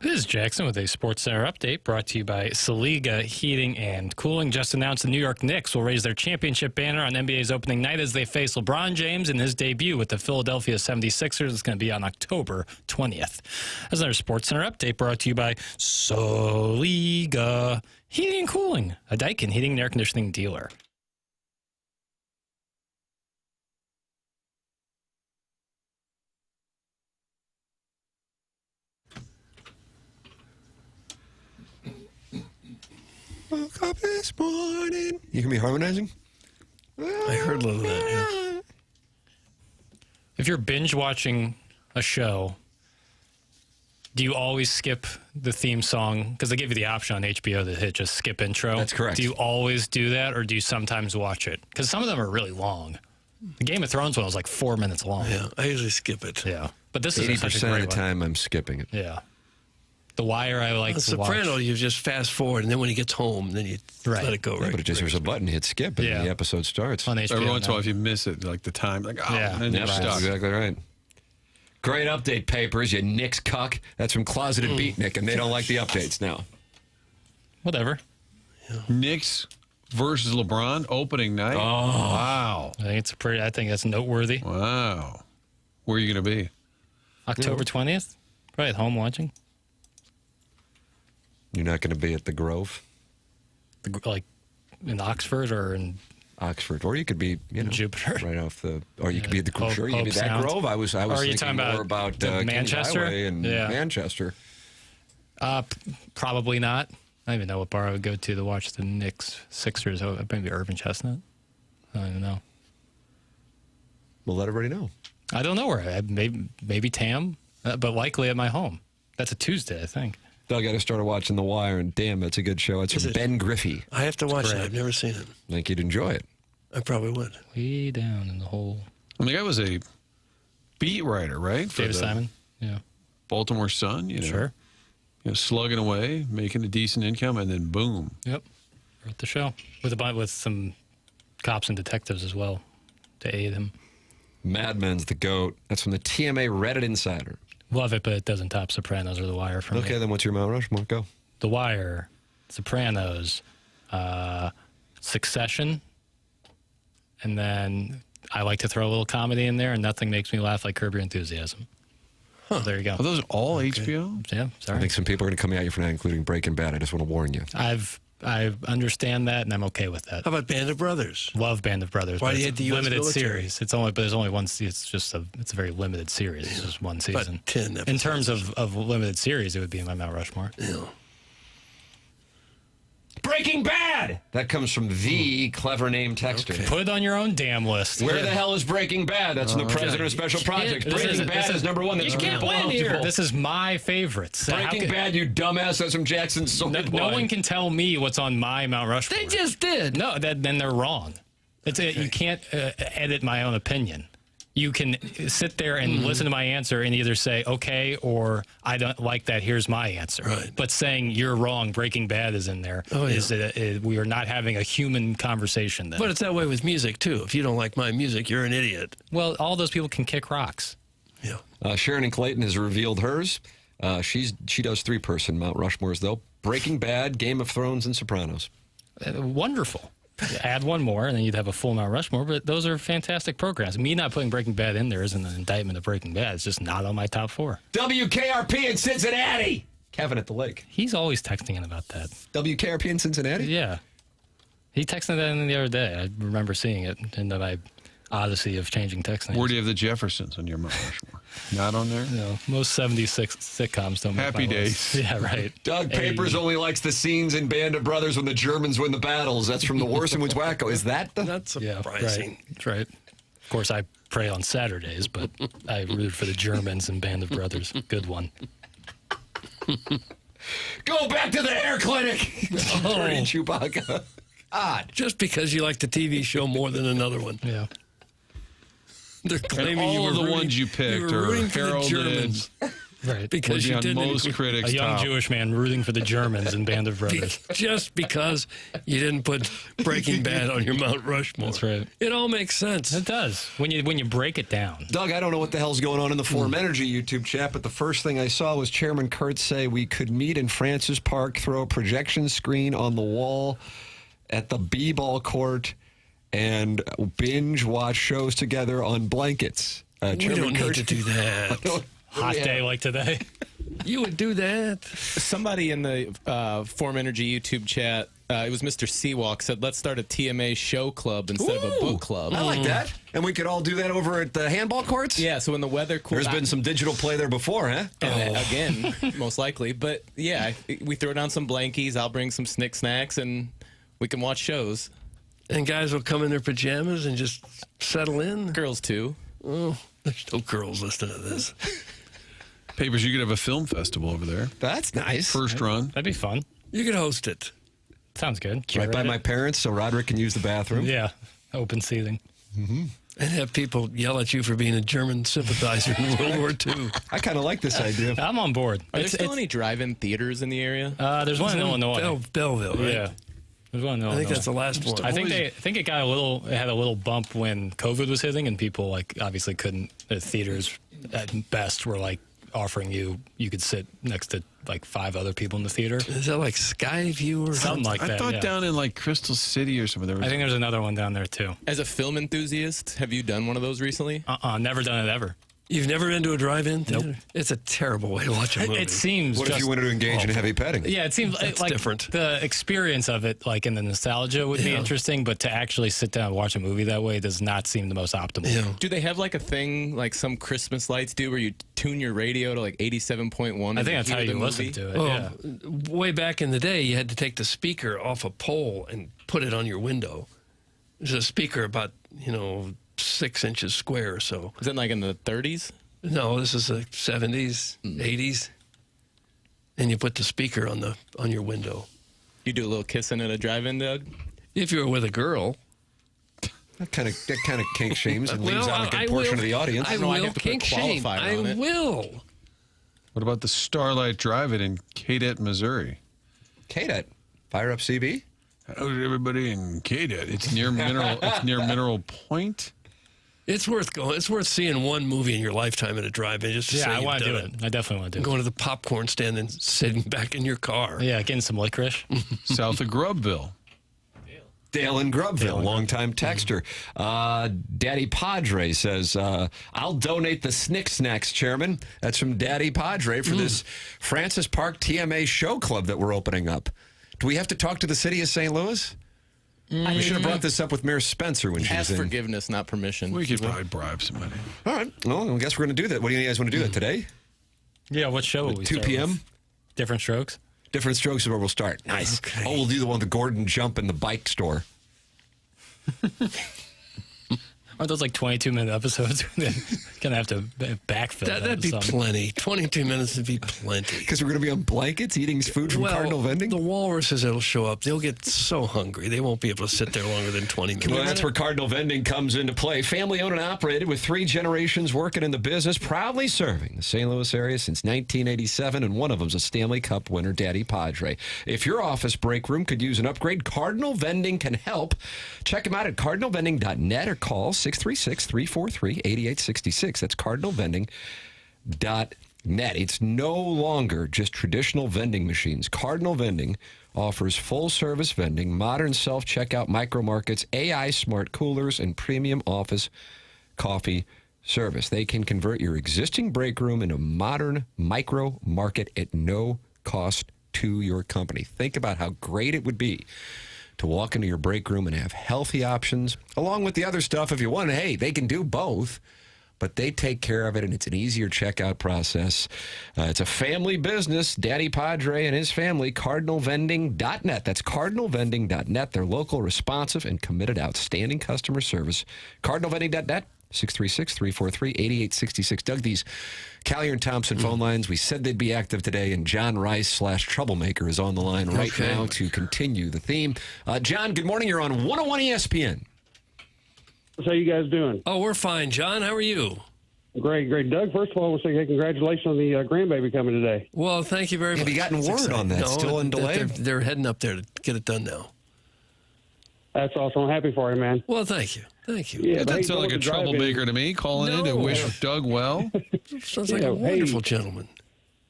This is Jackson with a Sports Center update brought to you by Saliga Heating and Cooling. Just announced the New York Knicks will raise their championship banner on NBA's opening night as they face LeBron James in his debut with the Philadelphia 76ers. It's going to be on October 20th. As another Sports Center update brought to you by Saliga Heating and Cooling, a Daikin heating and air conditioning dealer. Woke up this morning. You hear me harmonizing? I heard a little of that, yeah. If you're binge watching a show, do you always skip the theme song? Because they give you the option on HBO to hit just skip intro. That's correct. Do you always do that, or do you sometimes watch it? Because some of them are really long. The Game of Thrones one was like 4 minutes long. Yeah, I usually skip it. Yeah. But this is 80% of the time I'm skipping it. Yeah. The Wire, I like to watch. Soprano, you just fast forward, and then when he gets home, then you let it go. Yeah, but it just there's a button, hit skip, and the episode starts. On HBO Every once in a now. while, if you miss it, like the time, like, oh, Yeah. and then you're That's stuck. exactly right. Great update, Papers. You Knicks cuck. That's from Closeted Beatnik, and they don't like the updates now. Whatever. Knicks versus LeBron opening night. Oh. Wow. I think that's noteworthy. Wow. Where are you going to be? October 20th? Probably at home watching. You're not going to be at the Grove? Like in Oxford or in Oxford, or you could be, Jupiter, right off the, or you could be at the sure, you could be Hope that Sound. Grove. I was Or are you thinking talking more about Manchester? Kings Highway and Manchester. Probably not. I don't even know what bar I would go to watch the Knicks Sixers. Oh, maybe Irving Chestnut. I don't even know. We'll let everybody know. I don't know where. Maybe Tam, but likely at my home. That's a Tuesday, I think. Doug, I just started watching The Wire, and damn, that's a good show. It's from Ben Griffey. I have to watch it. I've never seen it. I think you'd enjoy it. I probably would. Way down in the hole. And the guy was a beat writer, right? For David the Simon. Yeah. Baltimore Sun, Sure. Slugging away, making a decent income, and then boom. Yep. Wrote the show with some cops and detectives as well to aid him. Mad Men's the GOAT. That's from the TMA Reddit Insider. Love it, but it doesn't top Sopranos or The Wire for me. Okay, then what's your Mount Rushmore? Go. The Wire, Sopranos, Succession, and then I like to throw a little comedy in there, and nothing makes me laugh like Curb Your Enthusiasm. So there you go. Are those all HBO? Yeah, sorry. I think some people are going to come at you for not including Breaking Bad. I just want to warn you. I understand that, and I'm okay with that. How about Band of Brothers? Love Band of Brothers. Why but do you it's hate the a US limited military? series? But there's only one. It's a very limited series. It's just one season. But 10 episodes. In terms of limited series, it would be my Mount Rushmore. Yeah. Breaking Bad! That comes from the clever name texter. Okay. Put it on your own damn list. Where the hell is Breaking Bad? That's in the President of Special Projects. Breaking Bad is number one. That's You can't win here. This is my favorite. Breaking Bad, you dumbass. That's from Jackson Burkett. No one can tell me what's on my Mount Rushmore. They just did. No, then they're wrong. You can't edit my own opinion. You can sit there and listen to my answer and either say, okay, or I don't like that, here's my answer. Right. But saying you're wrong, Breaking Bad is in there. We are not having a human conversation then. But it's that way with music, too. If you don't like my music, you're an idiot. Well, all those people can kick rocks. Yeah. Sharon and Clayton has revealed hers. She does three-person Mount Rushmores, though. Breaking Bad, Game of Thrones, and Sopranos. Wonderful. Add one more, and then you'd have a full Mount Rushmore. But those are fantastic programs. Me not putting Breaking Bad in there isn't an indictment of Breaking Bad. It's just not on my top four. WKRP in Cincinnati. Kevin at the lake. He's always texting in about that. WKRP in Cincinnati? Yeah. He texted that in the other day. I remember seeing it in my odyssey of changing text names. Where do you have the Jeffersons on your Mount Rushmore? Not on there? No, most 76 sitcoms don't make Happy my Days. list. Yeah, right. Doug Papers only likes the scenes in Band of Brothers when the Germans win the battles. That's from the Worst and Wins Wacko. Is that the... That's surprising. Yeah, right. That's right. Of course, I pray on Saturdays, but I root for the Germans and Band of Brothers. Good one. Go back to the hair clinic! Dirty Chewbacca. God. Just because you like the TV show more than another one. Yeah. They're claiming all you were of the rooting, ones you picked are rooting for the heralded Germans. Right. Because Would be you on didn't most critics' A young top. Jewish man rooting for the Germans in Band of Brothers. just because you didn't put Breaking Bad on your Mount Rushmore. That's right. It all makes sense. It does when you break it down. Doug, I don't know what the hell's going on in the Forum Energy YouTube chat, but the first thing I saw was Chairman Kurtz say we could meet in Francis Park, throw a projection screen on the wall at the b-ball court, and binge watch shows together on blankets. We don't need to do that. Hot day like today. You would do that. Somebody in the Forum Energy YouTube chat, it was Mr. Seawalk, said, let's start a TMA show club instead of a book club. I like that. And we could all do that over at the handball courts? Yeah, so when the weather cools There's been some digital play there before, huh? Again, most likely. But yeah, we throw down some blankies, I'll bring some snacks, and we can watch shows. And guys will come in their pajamas and just settle in. Girls, too. Oh, there's no girls listening to this. Papers, you could have a film festival over there. That's nice. First run. That'd be fun. You could host it. Sounds good. Right by Curate my it. parents, so Roderick can use the bathroom. Yeah. Open seating. And have people yell at you for being a German sympathizer in World War II. I kind of like this idea. I'm on board. Are there still any drive-in theaters in the area? There's one in Illinois. Belleville, right? Yeah. There's one in Illinois. I think that's the last one. I think it got it had a little bump when COVID was hitting, and people obviously couldn't. The theaters at best were offering you could sit next to 5 other people in the theater. Is that like Skyview or something like that? I thought yeah. down in Crystal City or something. I think there's another one down there too. As a film enthusiast, have you done one of those recently? Never done it ever. You've never been to a drive-in theater? Nope. It's a terrible way to watch a movie. It seems. What if you wanted to engage in heavy petting? Yeah, it seems That's different. The experience of it, in the nostalgia, would be interesting, but to actually sit down and watch a movie that way does not seem the most optimal. Yeah. Do they have a thing like some Christmas lights do, where you tune your radio to 87.1? I think that's how you listen to it. Yeah. Way back in the day, you had to take the speaker off a pole and put it on your window. There's a speaker about 6 inches square or so. Is it in the 30s? No, this is the 70s, 80s. And you put the speaker on your window. You do a little kissing at a drive-in, Doug? If you were with a girl. That kind of kink shames and leaves out a good portion of the audience. I will kink shame. I will. What about the Starlight Drive-In in Cadet, Missouri? Cadet? Fire up CB? How's everybody in Cadet? It's near Mineral Point. It's worth going. It's worth seeing one movie in your lifetime at a drive-in. Just to say I want to do it. I definitely want to do it. Going to the popcorn stand and sitting back in your car. Yeah, getting some licorice. South of Grubville. Dale in Grubville, longtime texter. Daddy Padre says, I'll donate the Snick Snacks, Chairman. That's from Daddy Padre for this Francis Park TMA show club that we're opening up. Do we have to talk to the city of St. Louis? We should have brought this up with Mayor Spencer when she was in. Ask forgiveness, not permission. We could probably bribe somebody. All right. Well, I guess we're going to do that. What do you guys want to do that today? Yeah, what show will we 2 start p.m.? with? Different Strokes? Different Strokes is where we'll start. Nice. Okay. Oh, we'll do the one with the Gordon jump in the bike store. Aren't those 22-minute episodes? Gonna have to backfill. That'd be plenty. 22 minutes would be plenty. Because we're going to be on blankets eating food from Cardinal Vending? The walruses that'll show up, they'll get so hungry, they won't be able to sit there longer than 20 minutes. Well, that's where Cardinal Vending comes into play. Family owned and operated with 3 generations working in the business, proudly serving the St. Louis area since 1987, and one of them's a Stanley Cup winner, Daddy Padre. If your office break room could use an upgrade, Cardinal Vending can help. Check them out at cardinalvending.net or call 636-343-8866. That's cardinalvending.net. It's no longer just traditional vending machines. Cardinal Vending offers full-service vending, modern self-checkout micro markets, AI smart coolers, and premium office coffee service. They can convert your existing break room into a modern micro market at no cost to your company. Think about how great it would be to walk into your break room and have healthy options, along with the other stuff if you want. Hey, they can do both, but they take care of it, and it's an easier checkout process. It's a family business. Daddy Padre and his family, cardinalvending.net. That's cardinalvending.net. They're local, responsive, and committed outstanding customer service. Cardinalvending.net. 636-343-8866. Doug, these Collier and Thompson phone lines, we said they'd be active today, and John Rice /Troublemaker is on the line right now to continue the theme. John, good morning. You're on 101 ESPN. How you guys doing? Oh, we're fine, John. How are you? Great. Doug, first of all, I want to say hey, congratulations on the grandbaby coming today. Well, thank you very much. Have you gotten It's word exciting. on that? No, Still in delay? They're heading up there to get it done now. That's awesome. I'm happy for you, man. Well, thank you. Thank you. Yeah, That doesn't sound like a troublemaker to me, calling in to wish Doug well. Sounds like a wonderful gentleman.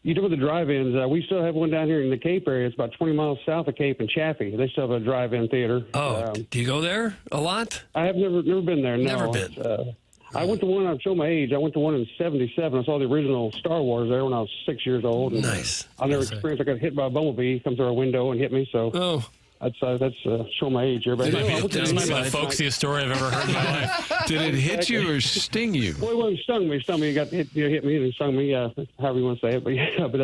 You know, with the drive-ins, we still have one down here in the Cape area. It's about 20 miles south of Cape in Chaffee. They still have a drive-in theater. Oh, do you go there a lot? I have never been there. No. Never been. I went to one. I'll show my age. I went to one in '77. I saw the original Star Wars there when I was 6 years old. And, nice. I never experienced. I got hit by a bumblebee. He come through our window and hit me. So. That's show my age here. But This might be the folksiest story I've ever heard in my life. Did it hit you or sting you? Well, it stung me. It got hit me and stung me. However you want to say it. But yeah, but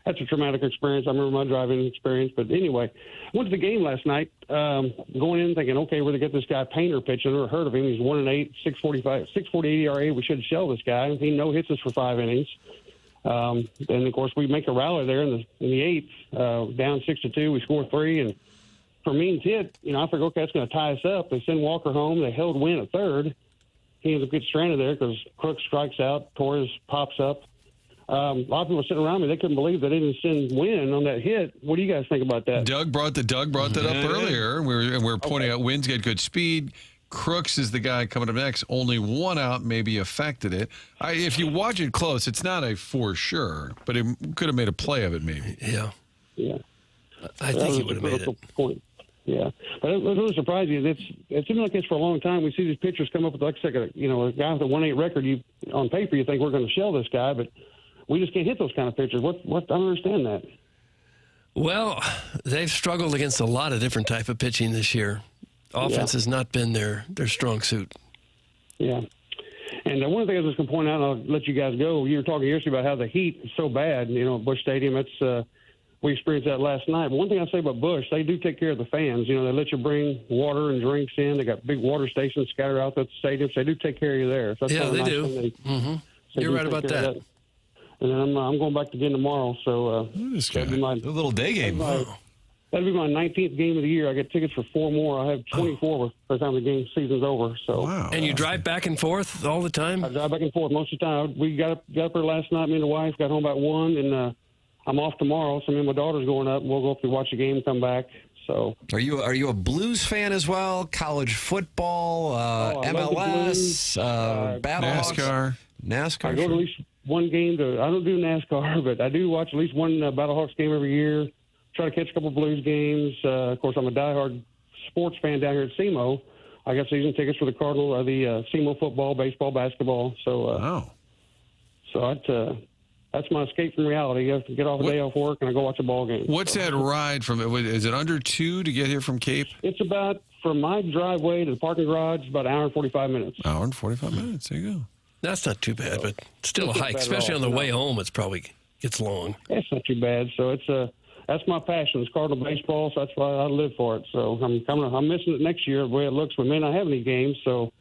that's a traumatic experience. I remember my driving experience. But anyway, I went to the game last night. Going in thinking, okay, we're gonna get this guy Painter pitching. I never heard of him. He's 1-8, 6.48 ERA. We should shell this guy. He no hits us for 5 innings. And of course we make a rally there in the eighth, down 6-2. We score 3 and. Fermin's hit, I figured, okay, that's going to tie us up. They send Walker home. They held Wynn at third. He ends up getting stranded there because Crooks strikes out. Torres pops up. A lot of people sitting around me, they couldn't believe they didn't send Wynn on that hit. What do you guys think about that? Doug brought that up earlier, and we're pointing out Wynn's got good speed. Crooks is the guy coming up next. Only one out maybe affected it. If you watch it close, it's not a for sure, but it could have made a play of it maybe. Yeah. I That think was he would have a made critical it. point. Yeah, but it was really surprising. It's been like this for a long time. We see these pitchers come up with like a guy with a 1-8 record. On paper, you think we're going to shell this guy, but we just can't hit those kind of pitchers. What? I don't understand that. Well, they've struggled against a lot of different type of pitching this year. Offense has not been their strong suit. Yeah. And one thing I was just going to point out, and I'll let you guys go. You were talking yesterday about how the heat is so bad, at Busch Stadium. We experienced that last night. But one thing I say about Busch, they do take care of the fans. They let you bring water and drinks in. They got big water stations scattered out at the stadium, so they do take care of you there. So that's they do. You're right about that. And then I'm going back again tomorrow, so that'd be my little day game. That'd be my 19th game of the year. I get tickets for 4 more. I have 24 by the time the game season's over. So. Wow. And you drive back and forth all the time? I drive back and forth most of the time. We got up there last night. Me and the wife got home about 1, and I'm off tomorrow, so me and my daughter's going up. We'll go up and watch the game and come back. So, are you a Blues fan as well? College football, MLS, NASCAR. I go to at least one game. I don't do NASCAR, but I do watch at least one Battlehawks game every year. Try to catch a couple Blues games. Of course, I'm a diehard sports fan down here at SEMO. I got season tickets for the Cardinals, the SEMO football, baseball, basketball. So, that's my escape from reality. I have to get off a day off work and I go watch a ball game. What's that ride from? Is it under 2 to get here from Cape? It's about, from my driveway to the parking garage, about an hour and 45 minutes. Hour and 45 minutes. There you go. That's not too bad, but still a hike. Especially on the way home, it's probably gets long. It's not too bad. So that's my passion. It's Cardinal baseball, so that's why I live for it. So I'm missing it next year the way it looks. We may not have any games, so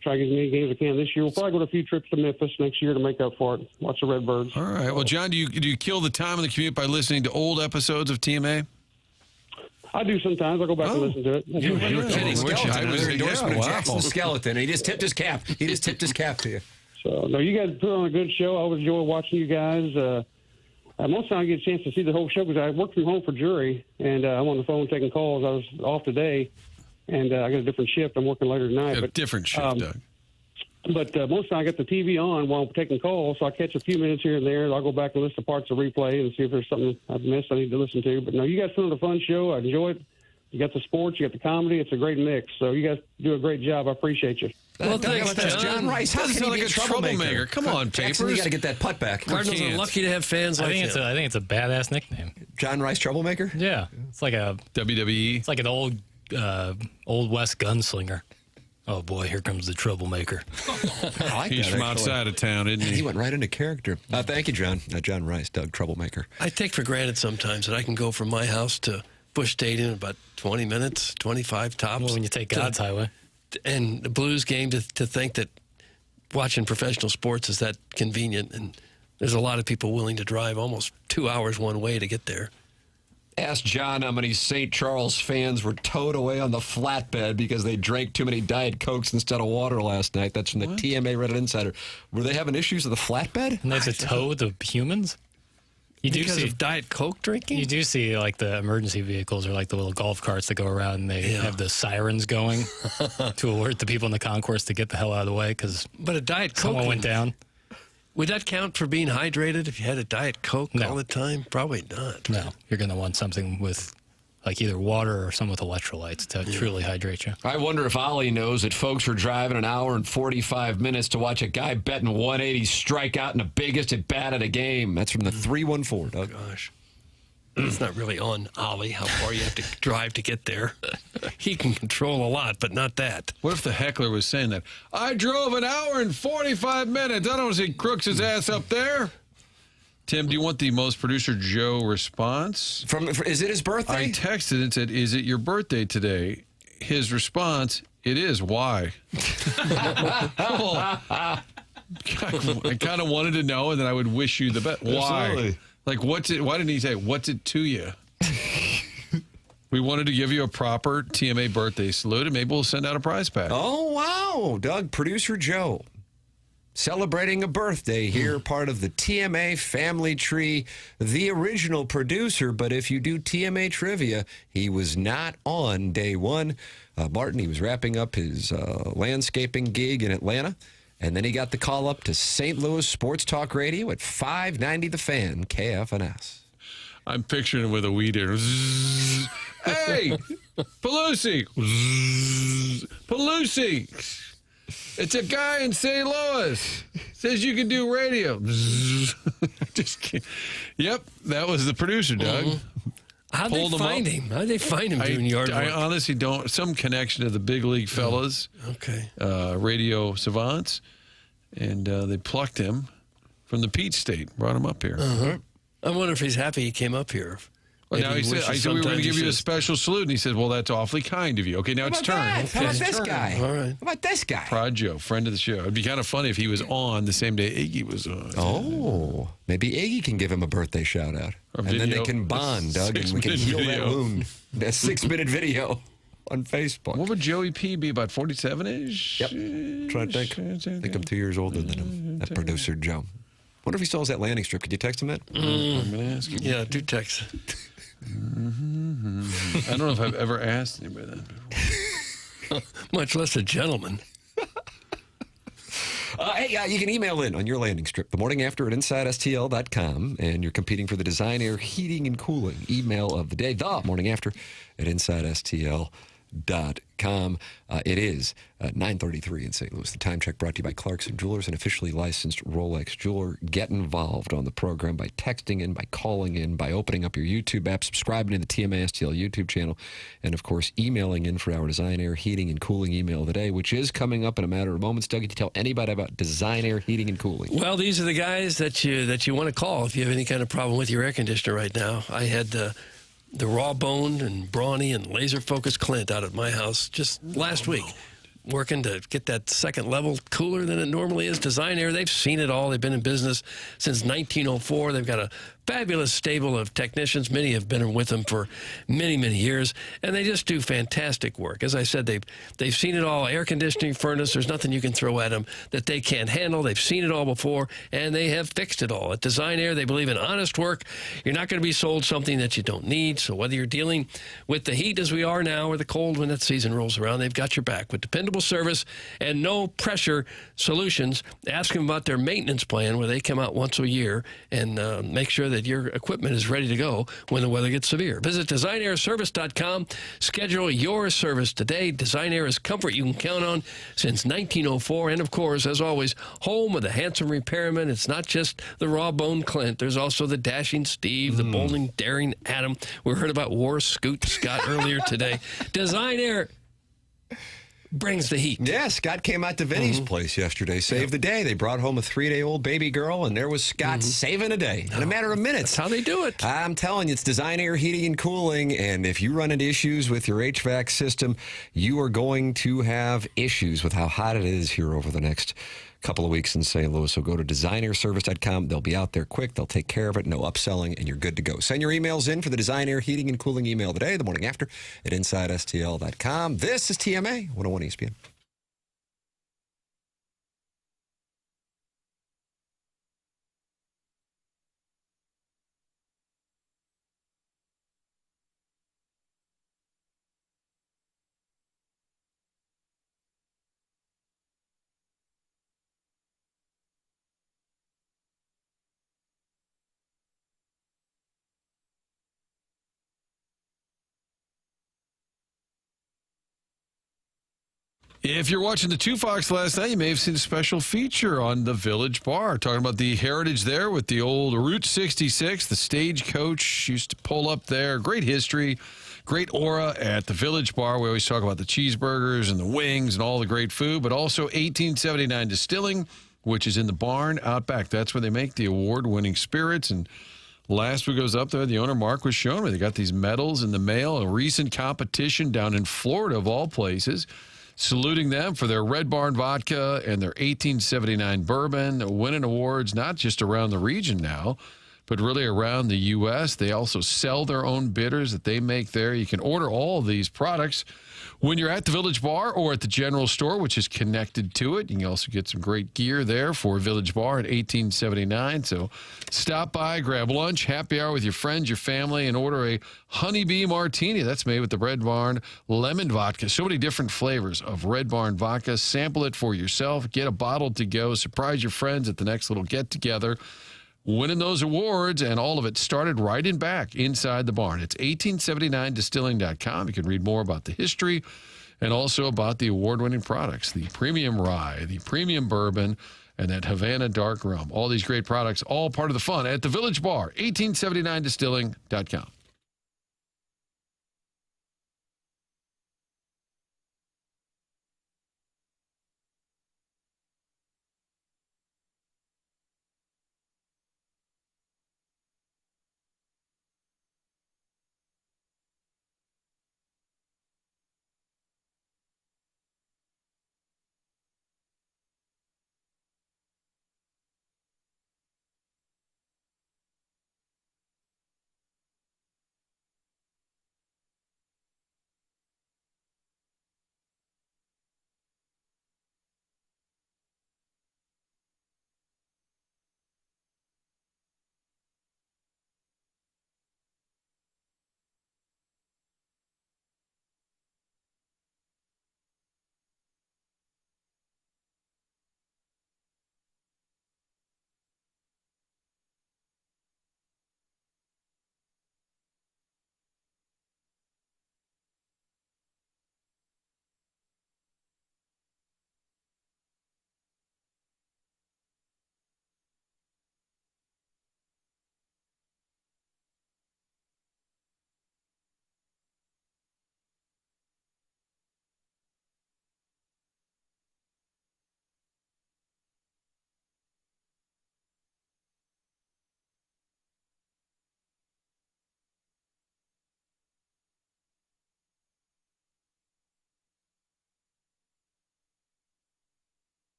try to get as many games as I can this year. We'll probably go to a few trips to Memphis next year to make up for it. Watch the Redbirds. All right. Well, John, do you kill the time on the commute by listening to old episodes of TMA? I do sometimes. I go back and listen to it. You were kidding, weren't you? I was Their endorsement of Jackson wow. Skeleton. He just tipped his cap. To you. So, no, you guys put on a good show. I always enjoy watching you guys. Most of the time I get a chance to see the whole show because I work from home for jury, and I'm on the phone taking calls. I was off today, and I got a different shift. I'm working later tonight. A different shift, Doug. But most of the time I got the TV on while I'm taking calls, so I catch a few minutes here and there. I'll go back and listen to parts of replay and see if there's something I've missed I need to listen to. But no, you guys put on a fun show. I enjoy it. You got the sports, you got the comedy. It's a great mix. So you guys do a great job. I appreciate you. Well, thanks, John Rice. How can he be a troublemaker? Come on, Jackson, you got to get that putt back. Cardinals are lucky to have fans like him. I think it's a badass nickname. John Rice, troublemaker. Yeah, it's like a WWE. It's like an old West gunslinger. Oh boy, here comes the troublemaker. I like He's that, from actually. outside of town, isn't he? He went right into character. Thank you, John. John Rice, Doug, troublemaker. I take for granted sometimes that I can go from my house to Busch Stadium in about 20 minutes, 25 tops. Well, when you take God's highway. And the Blues game, to think that watching professional sports is that convenient. And there's a lot of people willing to drive almost 2 hours one way to get there. Ask John how many St. Charles fans were towed away on the flatbed because they drank too many Diet Cokes instead of water last night. That's from the TMA Reddit Insider. Were they having issues with the flatbed? And they had to tow the humans? Because of Diet Coke drinking? You do see, like, the emergency vehicles or, like, the little golf carts that go around and they have the sirens going to alert the people in the concourse to get the hell out of the way because a Diet Coke someone went down. Would that count for being hydrated if you had a Diet Coke all the time? Probably not. No. You're going to want something with, like, either water or some with electrolytes to truly hydrate you. I wonder if Ollie knows that folks were driving an hour and 45 minutes to watch a guy betting 180 strike out in the biggest at bat of the game. That's from the 314, Doug. Gosh. It's not really on Ollie how far you have to drive to get there. He can control a lot, but not that. What if the heckler was saying that? I drove an hour and 45 minutes. I don't see Crooks' ass up there. Tim, do you want the most producer Joe response? Is it his birthday? I texted and said, is it your birthday today? His response, it is. Why? I kind of wanted to know, and then I would wish you the best. Why? Absolutely. Like, what's it? Why didn't he say, what's it to you? We wanted to give you a proper TMA birthday salute, and maybe we'll send out a prize pack. Oh, wow. Doug, producer Joe, celebrating a birthday here, part of the TMA family tree, the original producer. But if you do TMA trivia, he was not on day one. Martin, he was wrapping up his landscaping gig in Atlanta. And then he got the call up to St. Louis Sports Talk Radio at 590 The Fan, KFNS. I'm picturing him with a weed eater. Hey, Pelosi. Pelosi. It's a guy in St. Louis. Says you can do radio. Just kidding. Yep, that was the producer, Doug. How'd they find him? How'd they find him doing yard work? I honestly don't. Some connection to the big league fellas. Okay. Radio savants. And they plucked him from the Peach State, brought him up here. I wonder if he's happy he came up here. Well, now he said, I said we were going to give you a special salute, and he said, well, that's awfully kind of you. Okay, now it's turn. How about this guy? All right. How about this guy? Prod Joe, friend of the show. It'd be kind of funny if he was on the same day Iggy was on. Oh, maybe Iggy can give him a birthday shout out. And then they can bond, Doug, and we can heal that wound. That 6-minute video on Facebook. What would Joey P be, about 47-ish? Yep. Trying to think. I think I'm 2 years older than him. That producer, Joe. Wonder if he still has that landing strip. Could you text him that? I'm going to ask him. Yeah, do text. I don't know if I've ever asked anybody that before. Much less a gentleman. Hey, you can email in on your landing strip the morning after at InsideSTL.com, and you're competing for the Design Air Heating and Cooling email of the day, the morning after at InsideSTL.com. It is 9:33 in St. Louis. The time check brought to you by Clarkson Jewelers, an officially licensed Rolex jeweler. Get involved on the program by texting in, by calling in, by opening up your YouTube app, subscribing to the TMA STL YouTube channel, and, of course, emailing in for our Design Air Heating and Cooling email of the day, which is coming up in a matter of moments. Doug, you tell anybody about Design Air Heating and Cooling? Well, these are the guys that you want to call if you have any kind of problem with your air conditioner right now. I had the raw-boned and brawny and laser-focused Clint out at my house just last week, working to get that second level cooler than it normally is. Design Air, they've seen it all. They've been in business since 1904. They've got a fabulous stable of technicians. Many have been with them for many, many years, and they just do fantastic work. As I said, they've seen it all. Air conditioning, furnace, there's nothing you can throw at them that they can't handle. They've seen it all before, and they have fixed it all. At Design Air, they believe in honest work. You're not going to be sold something that you don't need, so whether you're dealing with the heat as we are now or the cold when that season rolls around, they've got your back. With dependable service and no pressure solutions, ask them about their maintenance plan where they come out once a year and make sure that your equipment is ready to go when the weather gets severe. Visit DesignAirService.com. Schedule your service today. Design Air is comfort you can count on since 1904. And, of course, as always, home of the handsome repairman. It's not just the raw-boned Clint. There's also the dashing Steve, the bolding, daring Adam. We heard about War Scoot Scott earlier today. Design Air brings the heat. Yeah, Scott came out to Vinny's place yesterday, saved the day. They brought home a 3-day-old baby girl, and there was Scott saving a day in a matter of minutes. That's how they do it. I'm telling you, it's Design Air Heating and Cooling, and if you run into issues with your HVAC system, you are going to have issues with how hot it is here over the next couple of weeks in St. Louis. So go to designairservice.com. They'll be out there quick. They'll take care of it. No upselling, and you're good to go. Send your emails in for the Design Air Heating and Cooling email today, the morning after, at InsideSTL.com. This is TMA 101 ESPN. If you're watching the Two Fox last night, you may have seen a special feature on the Village Bar, talking about the heritage there with the old Route 66. The stagecoach used to pull up there. Great history, great aura at the Village Bar. We always talk about the cheeseburgers and the wings and all the great food, but also 1879 Distilling, which is in the barn out back. That's where they make the award-winning spirits. And last week I was up there, the owner, Mark, was showing me. They got these medals in the mail, a recent competition down in Florida, of all places, saluting them for their Red Barn vodka and their 1879 bourbon, winning awards not just around the region now, but really around the U.S. They also sell their own bitters that they make there. You can order all of these products when you're at the Village Bar or at the general store, which is connected to it. You can also get some great gear there for Village Bar at 1879. So stop by, grab lunch, happy hour with your friends, your family, and order a honeybee martini. That's made with the Red Barn lemon vodka. So many different flavors of Red Barn vodka. Sample it for yourself. Get a bottle to go. Surprise your friends at the next little get-together. Winning those awards, and all of it started right in back inside the barn. It's 1879distilling.com. You can read more about the history and also about the award-winning products, the premium rye, the premium bourbon, and that Havana dark rum. All these great products, all part of the fun at the Village Bar, 1879distilling.com.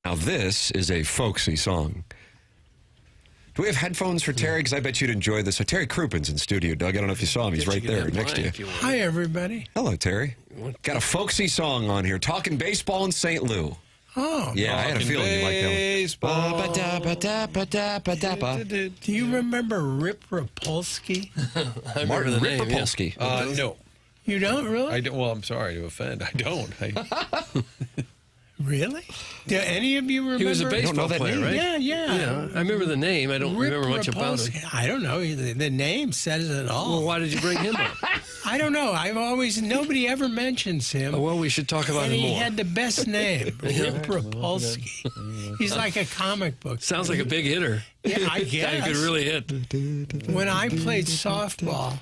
Now, this is a folksy song. Do we have headphones for Terry? Because I bet you'd enjoy this. So Terry Croupen's in studio, Doug. I don't know if you saw him. He's right there next to you. Hi, everybody. Hello, Terry. Got a folksy song on here, talking baseball in St. Lou. Oh. Yeah, I had a feeling you liked that one. Do you remember Rip Rapolsky? Martin Rip Rapolsky. No. You don't really? I don't. Well, I'm sorry to offend. I don't. Really? Do any of you remember? He was a baseball player, right? Yeah. I remember the name. I don't remember much about it. I don't know. The name says it all. Well, why did you bring him up? I don't know. Nobody ever mentions him. Oh, well, we should talk about him more. He had the best name, Rip Rapolsky. He's like a comic book. Sounds like a big hitter. Yeah, I guess. Guy could really hit. When I played softball,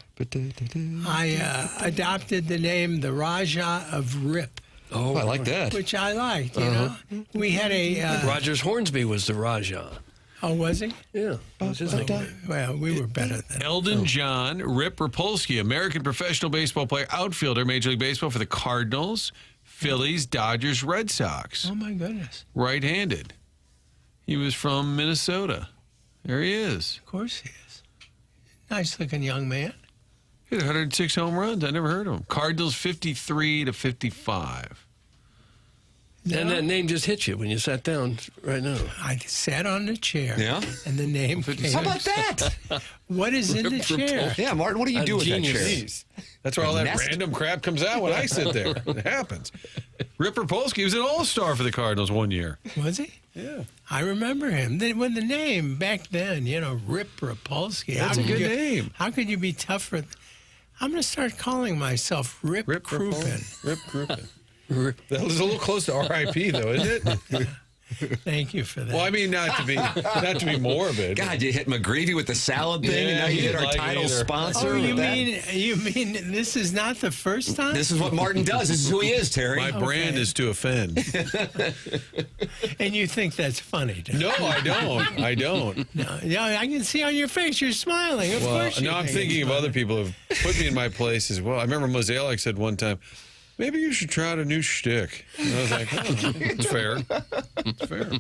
I adopted the name the Raja of Rip. Oh, I like that. Which I liked, you know. We had a... Rogers Hornsby was the Raja. Oh, was he? Yeah. Well, we were better than Eldon John Rip Rapolsky, American professional baseball player, outfielder, Major League Baseball for the Cardinals, Phillies, Dodgers, Red Sox. Oh, my goodness. Right-handed. He was from Minnesota. There he is. Of course he is. Nice-looking young man. He had 106 home runs. I never heard of him. Cardinals 53 to 55. No. And that name just hit you when you sat down right now. I sat on the chair. Yeah? And the name came. How about that? What is in the chair? Yeah, Martin, what do you do with that chair? That's where all that random crap comes out when I sit there. It happens. Rip Rapolsky was an all-star for the Cardinals one year. Was he? Yeah. I remember him. When the name back then, Rip Rapolsky. That's a good name. How could you be tougher? I'm going to start calling myself Rip Crouppen. Rip Crouppen. That was a little close to R.I.P. though, isn't it? Thank you for that. Well, I mean, not to be morbid. God, you hit McGreevy with the salad thing, and now you hit our title sponsor. Oh, you mean this is not the first time? This is what Martin does. This is who he is, Terry. My brand is to offend. And you think that's funny? No, I don't. I don't. No, I can see on your face you're smiling. Of course. No, I'm thinking of other people who've put me in my place as well. I remember Mosaic said one time, maybe you should try out a new shtick. And I was like, it's fair. It's fair.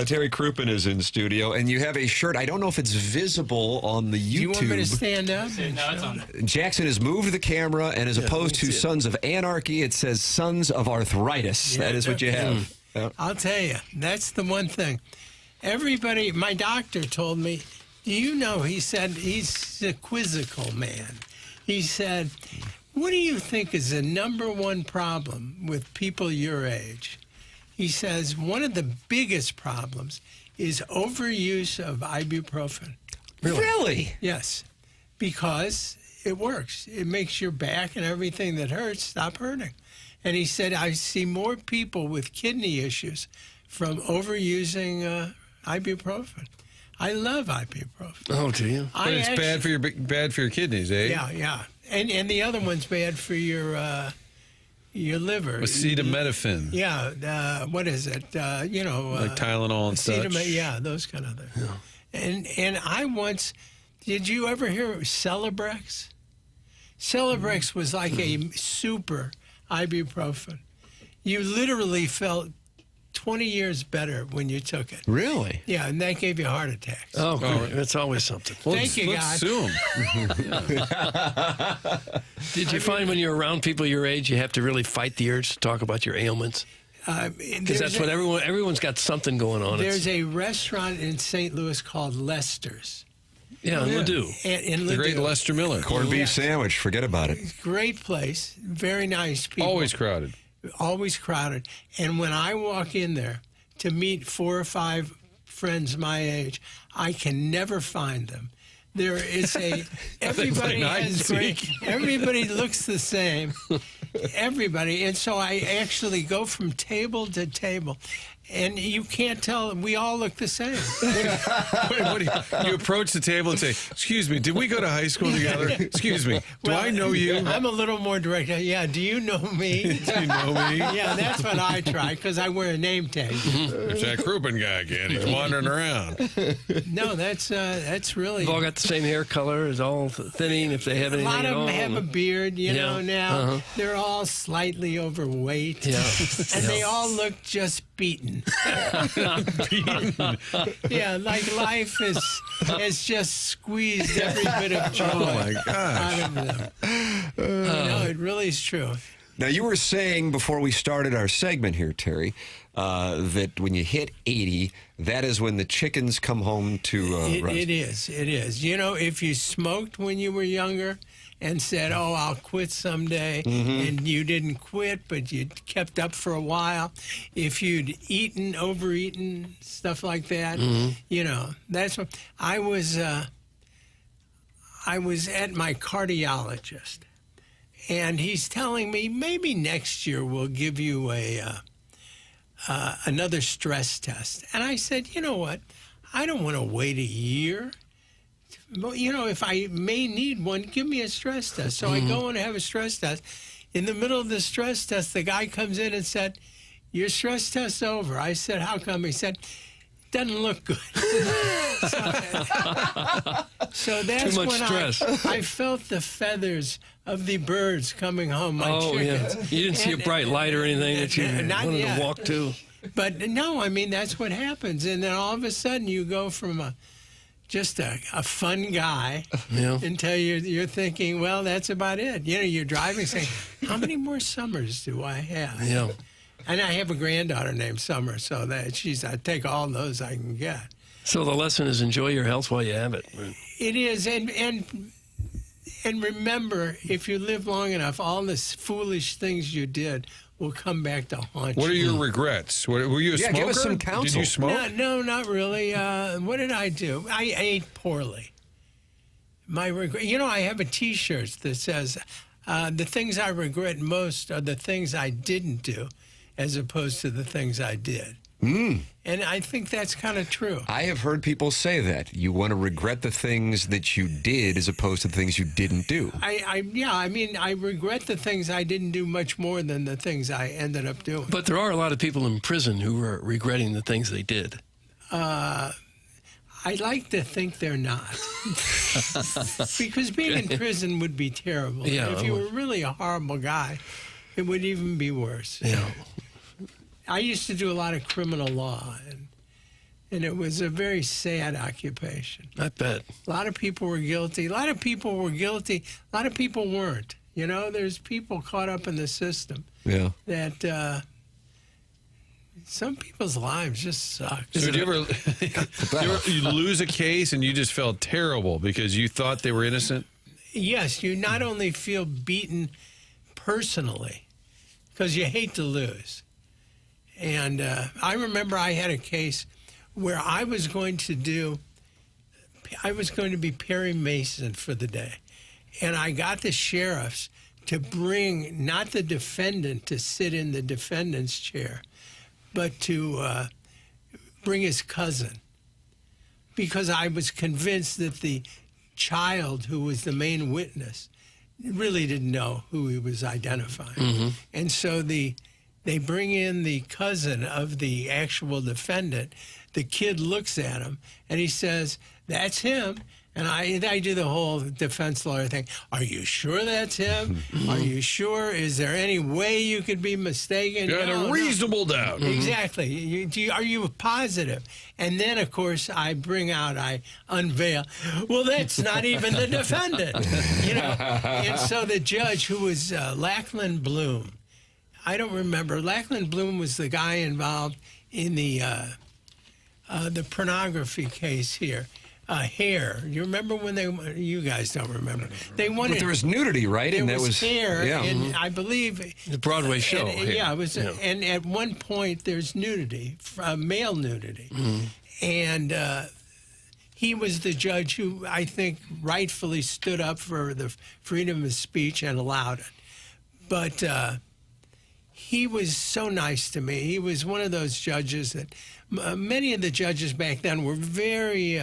Terry Crouppen is in studio, and you have a shirt. I don't know if it's visible on the YouTube. Do you want me to stand up? No, it's on. Jackson has moved the camera, and as opposed to Sons of Anarchy, it says Sons of Arthritis. That is what you have. Yeah. I'll tell you, that's the one thing. Everybody, my doctor told me, he said, he's a quizzical man. He said, what do you think is the number one problem with people your age? He says one of the biggest problems is overuse of ibuprofen. Really? Yes, because it works. It makes your back and everything that hurts stop hurting. And he said, I see more people with kidney issues from overusing ibuprofen. I love ibuprofen. Oh, do you? But it's bad for your kidneys, eh? Yeah. And the other one's bad for your liver. Acetaminophen. Yeah. What is it? Like Tylenol and such. Yeah, those kind of things. Yeah. And I once, did you ever hear of Celebrex? Celebrex was like a super ibuprofen. You literally felt 20 years better when you took it. Really? Yeah, and that gave you heart attacks. Oh, great. That's always something. Thank you, Let's guys. sue 'em. Did you find when you're around people your age, you have to really fight the urge to talk about your ailments? Because that's what everyone's got something going on. There's a restaurant in St. Louis called Lester's. Yeah, in Ladue. In The Ladue. great Lester Miller. Corned beef sandwich. Forget about it. Great place. Very nice people. Always crowded. Always crowded. And when I walk in there to meet 4 or 5 friends my age, I can never find them. There is everybody has great, everybody looks the same. Everybody. And so I actually go from table to table. And you can't tell. We all look the same. You approach the table and say, excuse me, did we go to high school together? Excuse me, do I know you? I'm a little more direct. Yeah, do you know me? Do you know me? Yeah, that's what I try, because I wear a name tag. There's that Crouppen guy again. He's wandering around. No, that's really... They've all got the same hair color. It's all thinning if they have anything at all. A lot of them have a beard, now. Uh-huh. They're all slightly overweight. Yeah. And they all look just beaten. beaten. Yeah, like life has just squeezed every bit of joy out of them. No, it really is true. Now, you were saying before we started our segment here, Terry, that when you hit 80, that is when the chickens come home to roost. It is. You know, if you smoked when you were younger and said, oh, I'll quit someday, and you didn't quit, but you kept up for a while, if you'd overeaten, stuff like that, you know, that's what I was at my cardiologist. And he's telling me maybe next year we'll give you another stress test. And I said, you know what? I don't want to wait a year. You know, if I may need one, give me a stress test. So I go and have a stress test. In the middle of the stress test, the guy comes in and said, your stress test's over. I said, how come? He said, doesn't look good. So that's Too much when stress. I felt the feathers of the birds coming home. My chickens. Yeah. You didn't see a bright light or anything that you wanted to walk to? But no, I mean, that's what happens. And then all of a sudden you go from just a fun guy until you're thinking, well, that's about it. You know, you're driving saying, how many more summers do I have? Yeah. And I have a granddaughter named Summer, so that I take all those I can get. So the lesson is enjoy your health while you have it. It is, and remember, if you live long enough, all the foolish things you did will come back to haunt you. What are your regrets? Were you a smoker? Give us some counsel. Did you smoke? No, not really. What did I do? I ate poorly. My regret. You know, I have a T-shirt that says, "The things I regret most are the things I didn't do, as opposed to the things I did." And I think that's kind of true. I have heard people say that. You want to regret the things that you did as opposed to the things you didn't do. I mean, I regret the things I didn't do much more than the things I ended up doing. But there are a lot of people in prison who are regretting the things they did. I like to think they're not. Because being in prison would be terrible. Yeah, if you were really a horrible guy, it would even be worse. Yeah. I used to do a lot of criminal law, and it was a very sad occupation. I bet. A lot of people were guilty. A lot of people were guilty. A lot of people weren't. You know, there's people caught up in the system that some people's lives just suck. So did you lose a case and you just felt terrible because you thought they were innocent? Yes, you not only feel beaten personally, because you hate to lose. And I remember I had a case where I was going to be Perry Mason for the day. And I got the sheriffs to bring not the defendant to sit in the defendant's chair, but to bring his cousin. Because I was convinced that the child who was the main witness really didn't know who he was identifying. And so they bring in the cousin of the actual defendant. The kid looks at him, and he says, that's him. And I do the whole defense lawyer thing. Are you sure that's him? Are you sure? Is there any way you could be mistaken? You had a reasonable doubt. Exactly. Are you positive? And then, of course, I unveil, well, that's not even the defendant. You know. And so the judge, who was Lackland Bloom, I don't remember. Lackland Bloom was the guy involved in the pornography case here. Hair. You remember when you guys don't remember. They wanted. But there was nudity, right? There and that was hair, and I believe the Broadway show. It was. And at one point, there's nudity, male nudity, and he was the judge who I think rightfully stood up for the freedom of speech and allowed it. But he was so nice to me. He was one of those judges that many of the judges back then were very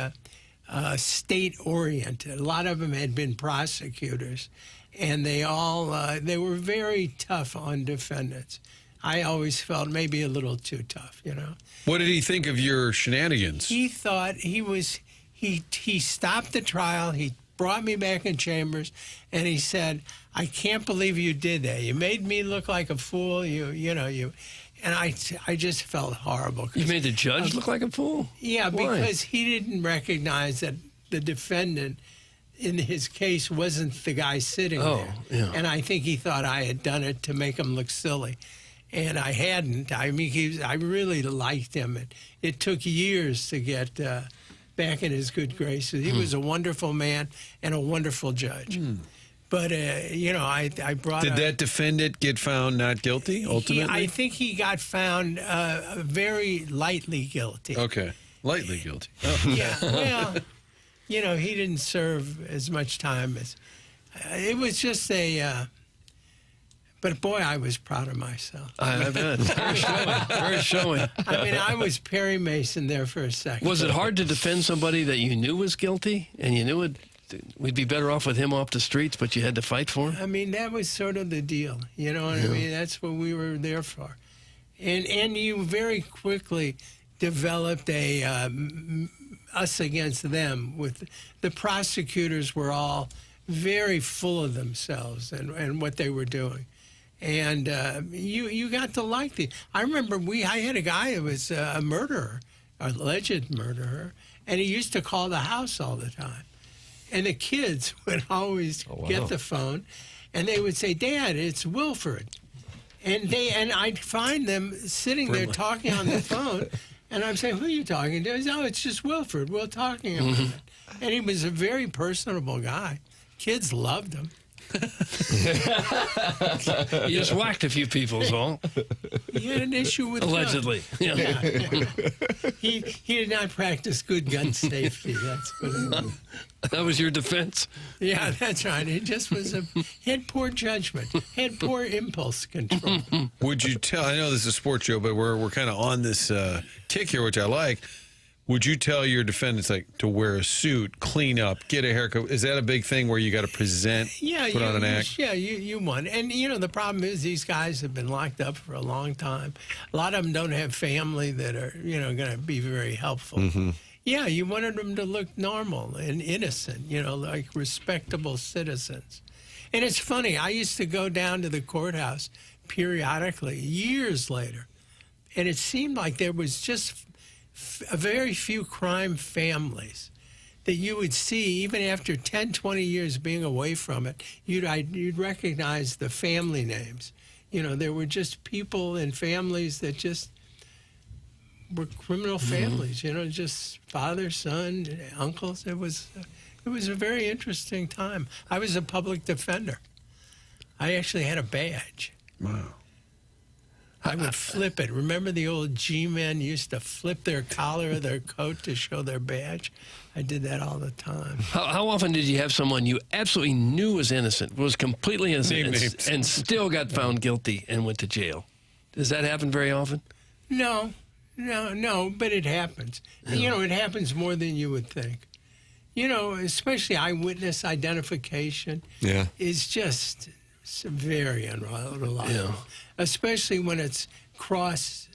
state-oriented. A lot of them had been prosecutors, and they were very tough on defendants. I always felt maybe a little too tough, you know. What did he think of your shenanigans? He thought he stopped the trial. He brought me back in chambers, and he said, I can't believe you did that. You made me look like a fool. And I just felt horrible. You made the judge look like a fool? Yeah, Why? because he didn't recognize that the defendant in his case wasn't the guy sitting there. Yeah. And I think he thought I had done it to make him look silly. And I hadn't. I mean, I really liked him. It took years to get back in his good graces. He was a wonderful man and a wonderful judge. But, I brought Did that defendant get found not guilty, ultimately? I think he got found very lightly guilty. Okay. Lightly guilty. Oh. Yeah, well, he didn't serve as much time as... it was just but boy, I was proud of myself. I bet. Very showing. Very showing. I mean, I was Perry Mason there for a second. Was it hard to defend somebody that you knew was guilty and you knew we'd be better off with him off the streets, but you had to fight for him? I mean, that was sort of the deal. You know what I mean? That's what we were there for. And you very quickly developed us against them. With the prosecutors were all very full of themselves and what they were doing. And you got to like I remember I had a guy who was a murderer, alleged murderer, and he used to call the house all the time. And the kids would always get the phone, and they would say, "Dad, it's Wilford." And I'd find them sitting there talking on the phone, and I'm saying, "Who are you talking to?" He said, "Oh, it's just Wilford. We're talking about it." And he was a very personable guy. Kids loved him. You just whacked a few people, is all. He had an issue with allegedly. Gun. Yeah. He did not practice good gun safety. That's what it was. That was your defense? Yeah, that's right. He just was he had poor judgment, had poor impulse control. Would you tell? I know this is a sports show, but we're kind of on this kick here, which I like. Would you tell your defendants to wear a suit, clean up, get a haircut? Is that a big thing where you got to present, put on an act? Yeah, you won. And, the problem is these guys have been locked up for a long time. A lot of them don't have family that are, going to be very helpful. Mm-hmm. Yeah, you wanted them to look normal and innocent, like respectable citizens. And it's funny, I used to go down to the courthouse periodically, years later, and it seemed like there was just a very few crime families that you would see even after 10, 20 years being away from it. You'd recognize the family names. There were just people and families that just were criminal families, just father, son, uncles. It was a very interesting time. I was a public defender. I actually had a badge. Wow. I would flip it. Remember the old G-men used to flip their collar of their coat to show their badge? I did that all the time. How often did you have someone you absolutely knew was innocent, was completely innocent, and still got found guilty and went to jail? Does that happen very often? No, but it happens. Yeah. It happens more than you would think. Especially eyewitness identification is just very unreliable. Yeah. Especially when it's cross-racial.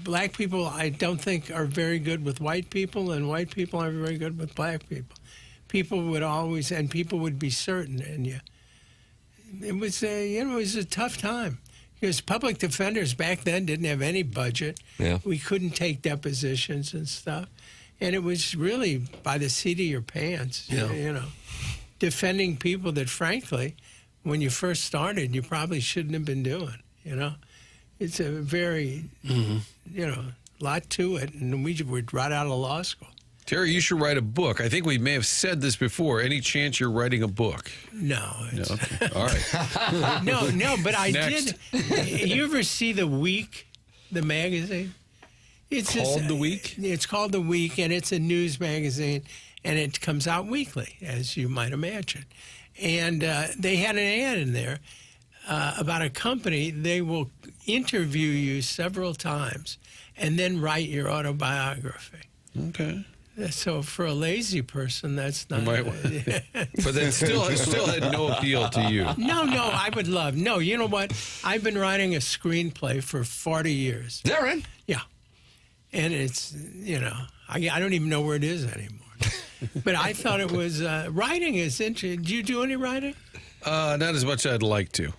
Black people, I don't think, are very good with white people, and white people are very good with black people. People would be certain, and it was a tough time. Because public defenders back then didn't have any budget. Yeah. We couldn't take depositions and stuff. And it was really by the seat of your pants, defending people that, frankly, when you first started, you probably shouldn't have been doing, It's a very, lot to it, and we would right out of law school. Terry, you should write a book. I think we may have said this before. Any chance you're writing a book? No. Okay. All right. No, but I Next. did. You ever see The Week, the magazine? It's called The Week? It's called The Week, and it's a news magazine, and it comes out weekly, as you might imagine. And they had an ad in there about a company. They will interview you several times and then write your autobiography. Okay. So for a lazy person, that's not. But that still had no appeal to you. No, I would love. No, you know what? I've been writing a screenplay for 40 years. Is that right? Yeah. And it's, I don't even know where it is anymore. But I thought it was, writing is interesting. Do you do any writing? Not as much as I'd like to.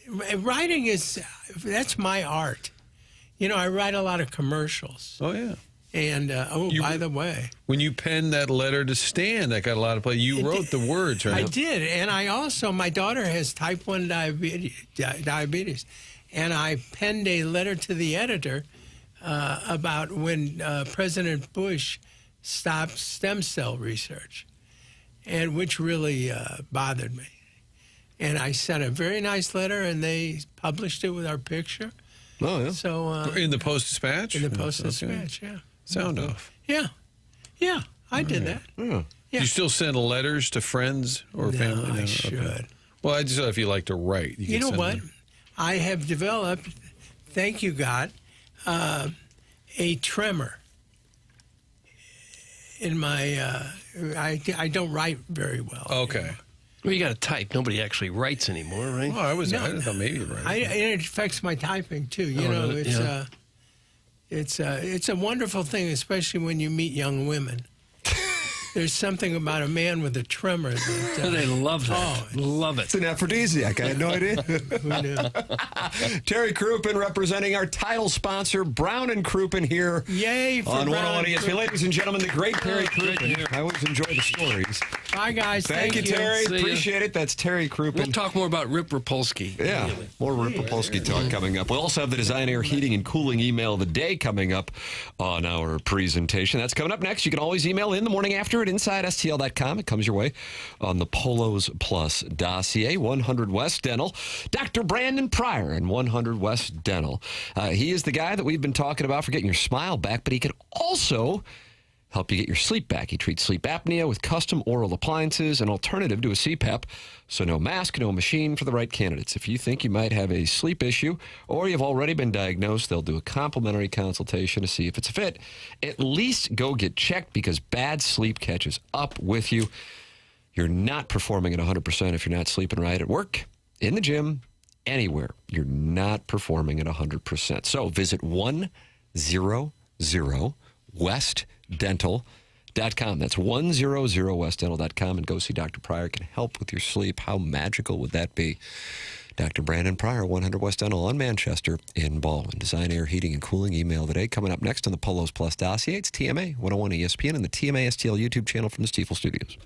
Writing that's my art. You know, I write a lot of commercials. Oh, yeah. And, by the way. When you penned that letter to Stan, that got a lot of play. You wrote the words, right? I did. And I also, my daughter has type 1 diabetes. And I penned a letter to the editor about when President Bush stopped stem cell research, and which really bothered me. And I sent a very nice letter, and they published it with our picture. Oh, yeah. So in the Post-Dispatch? In the Post-Dispatch, yeah. Sound off. Yeah. Yeah, I did that. Yeah. Yeah. You still send letters to friends or family? I should. Okay. Well, I just thought if you like to write. You know what? I have developed, thank you, God, a tremor in my, I don't write very well. Okay. Well, you got to type. Nobody actually writes anymore, right? Oh, I thought maybe you write. It affects my typing, too. You know, it's a wonderful thing, especially when you meet young women. There's something about a man with a tremor that they love that. Oh, love it. It's an aphrodisiac. I had no idea. Who knew? Terry Crouppen representing our title sponsor, Brown and Crouppen here. Yay for on Brown 101 ESPN. Ladies and gentlemen, the great Terry Crouppen. I always enjoy the stories. Bye, guys. Thank you, Terry. See ya. Appreciate it. That's Terry Crouppen. We'll talk more about Rip Rapolsky. Yeah, more Rip Rapolsky talk coming up. We'll also have the Design Air Heating and Cooling email of the day coming up on our presentation. That's coming up next. You can always email in the morning after at InsideSTL.com. It comes your way on the Polos Plus dossier. 100 West Dental. Dr. Brandon Pryor and 100 West Dental. He is the guy that we've been talking about for getting your smile back, but he can also help you get your sleep back. He treats sleep apnea with custom oral appliances, an alternative to a CPAP. So no mask, no machine for the right candidates. If you think you might have a sleep issue or you've already been diagnosed, they'll do a complimentary consultation to see if it's a fit. At least go get checked because bad sleep catches up with you. You're not performing at 100% if you're not sleeping right at work, in the gym, anywhere. You're not performing at 100%. So visit 100westdental.com. That's 100westdental.com, and go see Dr. Pryor. Can help with your sleep. How magical would that be? Dr. Brandon Pryor, 100 West Dental on Manchester in Baldwin. Design Air Heating and Cooling email today. Coming up next on the Polos Plus dossier, it's TMA 101 ESPN and the TMA STL YouTube channel from the Stiefel Studios.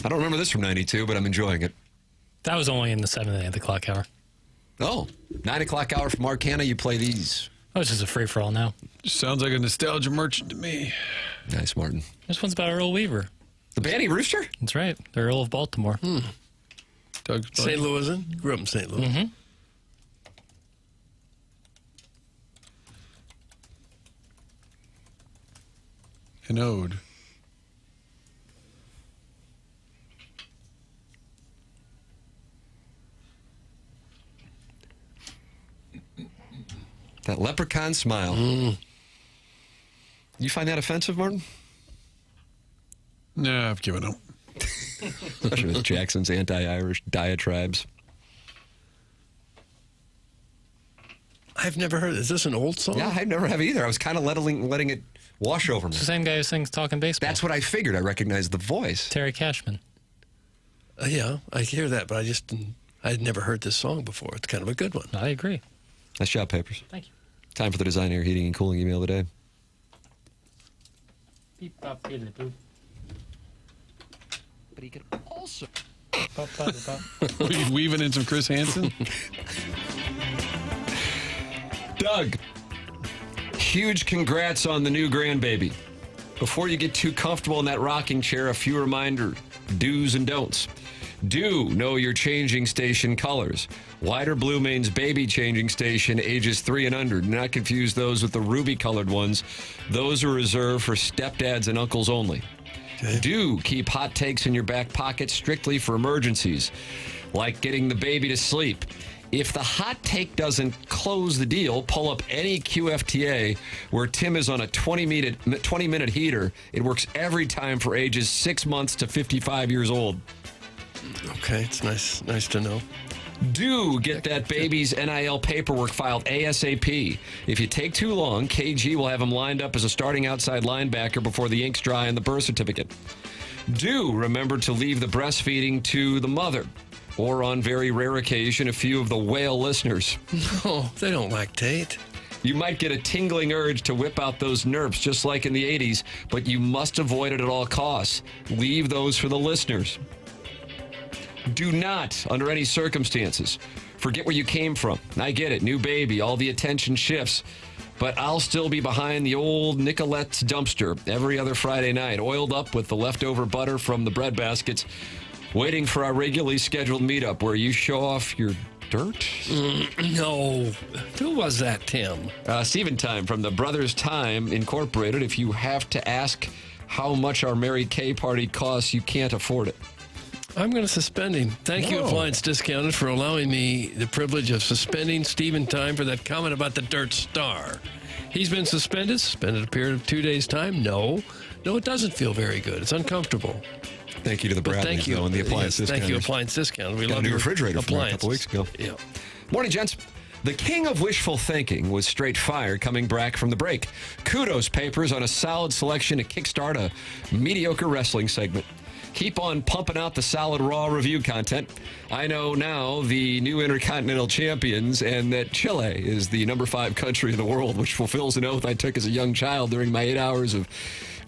I don't remember this from 92, but I'm enjoying it. That was only in the 7 and 8 o'clock hour. Oh, 9 o'clock hour from Arcana, you play these. Oh, it's just a free-for-all now. Sounds like a nostalgia merchant to me. Nice, Martin. This one's about Earl Weaver. The Banty Rooster? That's right. The Earl of Baltimore. Doug's St. Louisan. Grew up in St. Louis. Mm-hmm. An ode. That leprechaun smile. You find that offensive, Martin? No, I've given up. Especially with Jackson's anti-Irish diatribes. I've never heard. Is this an old song? Yeah, I never have either. I was kind of letting it wash over me. It's the same guy who sings Talking Baseball. That's what I figured. I recognized the voice. Terry Cashman. Yeah, I hear that, but I had never heard this song before. It's kind of a good one. I agree. Nice job, Papers. Thank you. Time for the Design Air Heating and Cooling email of the day. Beep, bop, diddly, boop. But he could also... Bop, bop, bop. Were you weaving in some Chris Hansen? Doug, huge congrats on the new grandbaby. Before you get too comfortable in that rocking chair, a few reminder do's and don'ts. Do know your changing station colors. White or blue means baby changing station, ages 3 and under. Do not confuse those with the ruby colored ones. Those are reserved for stepdads and uncles only. Okay. Do keep hot takes in your back pocket strictly for emergencies, like getting the baby to sleep. If the hot take doesn't close the deal, pull up any QFTA where Tim is on a 20-minute heater. It works every time for ages 6 months to 55 years old. Okay, it's nice to know. Do get that baby's NIL paperwork filed ASAP. If you take too long, KG will have him lined up as a starting outside linebacker before the ink's dry on the birth certificate. Do remember to leave the breastfeeding to the mother, or on very rare occasion, a few of the whale listeners. No, they don't lactate. You might get a tingling urge to whip out those nerps just like in the 80s, but you must avoid it at all costs. Leave those for the listeners. Do not, under any circumstances, forget where you came from. I get it, new baby, all the attention shifts, but I'll still be behind the old Nicolette's dumpster every other Friday night, oiled up with the leftover butter from the bread baskets, waiting for our regularly scheduled meetup where you show off your dirt? No. Who was that, Tim? Steven Time from the Brothers Time Incorporated. If you have to ask how much our Mary Kay party costs, you can't afford it. I'm going to suspend him. Thank you, Appliance Discounted, for allowing me the privilege of suspending Steven Time for that comment about the Dirt Star. He's been suspended a period of 2 days' time. No, it doesn't feel very good. It's uncomfortable. Thank you to the Bradleys, though, and the Appliance Discounters. Thank you, Appliance Discount. We got love a new your refrigerator from a couple weeks ago. Yeah. Morning, gents. The king of wishful thinking was straight fire coming back from the break. Kudos, Papers, on a solid selection to kickstart a mediocre wrestling segment. Keep on pumping out the solid Raw review content. I know now the new Intercontinental Champions and that Chile is the number 5 country in the world, which fulfills an oath I took as a young child during my 8 hours of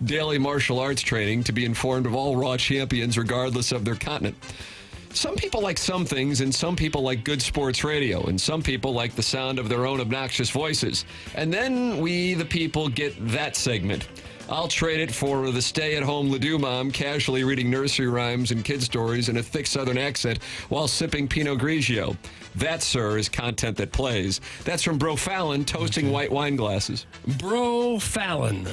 daily martial arts training to be informed of all Raw champions regardless of their continent. Some people like some things, and some people like good sports radio, and some people like the sound of their own obnoxious voices. And then we, the people, get that segment. I'll trade it for the stay-at-home Ledoux mom casually reading nursery rhymes and kid stories in a thick southern accent while sipping Pinot Grigio. That, sir, is content that plays. That's from Bro Fallon toasting white wine glasses. Bro Fallon.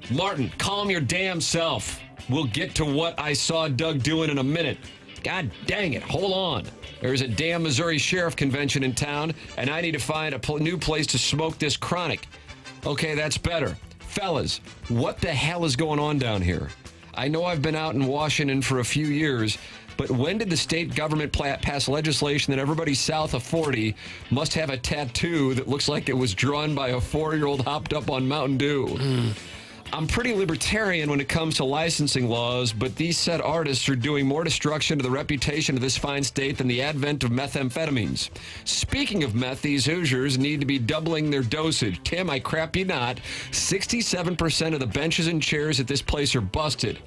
Martin, calm your damn self. We'll get to what I saw Doug doing in a minute. God dang it, hold on. There's a damn Missouri Sheriff Convention in town, and I need to find a new place to smoke this chronic. Okay, that's better. Fellas, what the hell is going on down here? I know I've been out in Washington for a few years, but when did the state government pass legislation that everybody south of 40 must have a tattoo that looks like it was drawn by a 4-year-old hopped up on Mountain Dew? I'm pretty libertarian when it comes to licensing laws, but these said artists are doing more destruction to the reputation of this fine state than the advent of methamphetamines. Speaking of meth, these Hoosiers need to be doubling their dosage. Tim, I crap you not, 67% of the benches and chairs at this place are busted.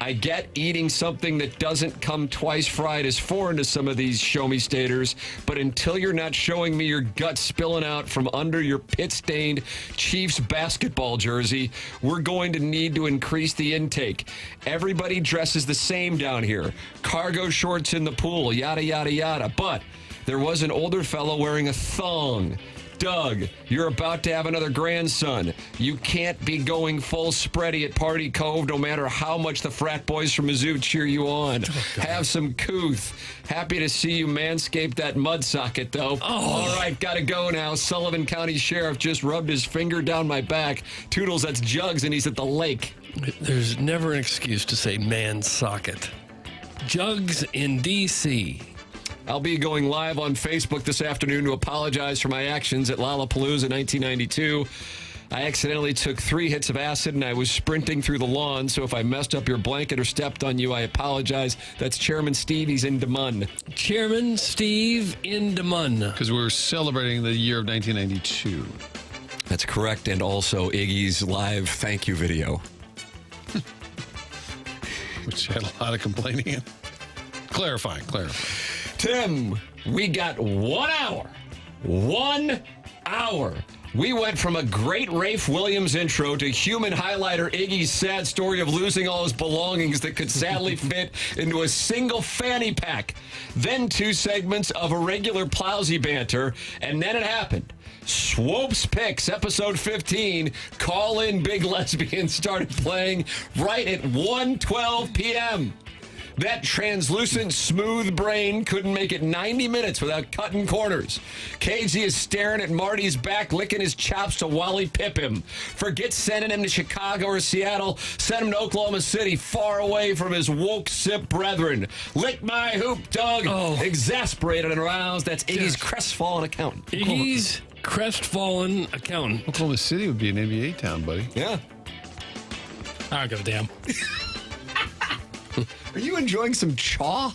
I get eating something that doesn't come twice fried is foreign to some of these show-me-staters, but until you're not showing me your guts spilling out from under your pit-stained Chiefs basketball jersey, we're going to need to increase the intake. Everybody dresses the same down here. Cargo shorts in the pool, yada, yada, yada. But there was an older fellow wearing a thong. Doug, you're about to have another grandson. You can't be going full spready at Party Cove no matter how much the frat boys from Mizzou cheer you on. Have some couth. Happy to see you manscape that mud socket, though. All right, gotta go now. Sullivan County Sheriff just rubbed his finger down my back. Toodles, that's Jugs, and he's at the lake. There's never an excuse to say man socket. Jugs in D.C. I'll be going live on Facebook this afternoon to apologize for my actions at Lollapalooza 1992. I accidentally took 3 hits of acid and I was sprinting through the lawn, so if I messed up your blanket or stepped on you, I apologize. That's Chairman Steve. He's in Des Moines. Chairman Steve in Des Moines. Because we're celebrating the year of 1992. That's correct, and also Iggy's live thank you video. Which had a lot of complaining in. Clarifying. Tim, we got 1 hour. 1 hour. We went from a great Rafe Williams intro to human highlighter Iggy's sad story of losing all his belongings that could sadly fit into a single fanny pack. Then 2 segments of irregular Plowsy banter, and then it happened. Swope's Picks, episode 15, Call In Big Lesbian started playing right at 1:12 p.m. That translucent, smooth brain couldn't make it 90 minutes without cutting corners. KG is staring at Marty's back, licking his chops to Wally Pip him. Forget sending him to Chicago or Seattle. Send him to Oklahoma City, far away from his woke sip brethren. Lick my hoop, Doug. Exasperated and aroused. That's Iggy's crestfallen accountant. Iggy's crestfallen accountant. Oklahoma City would be an NBA town, buddy. Yeah. I don't give a damn. Are you enjoying some chaw?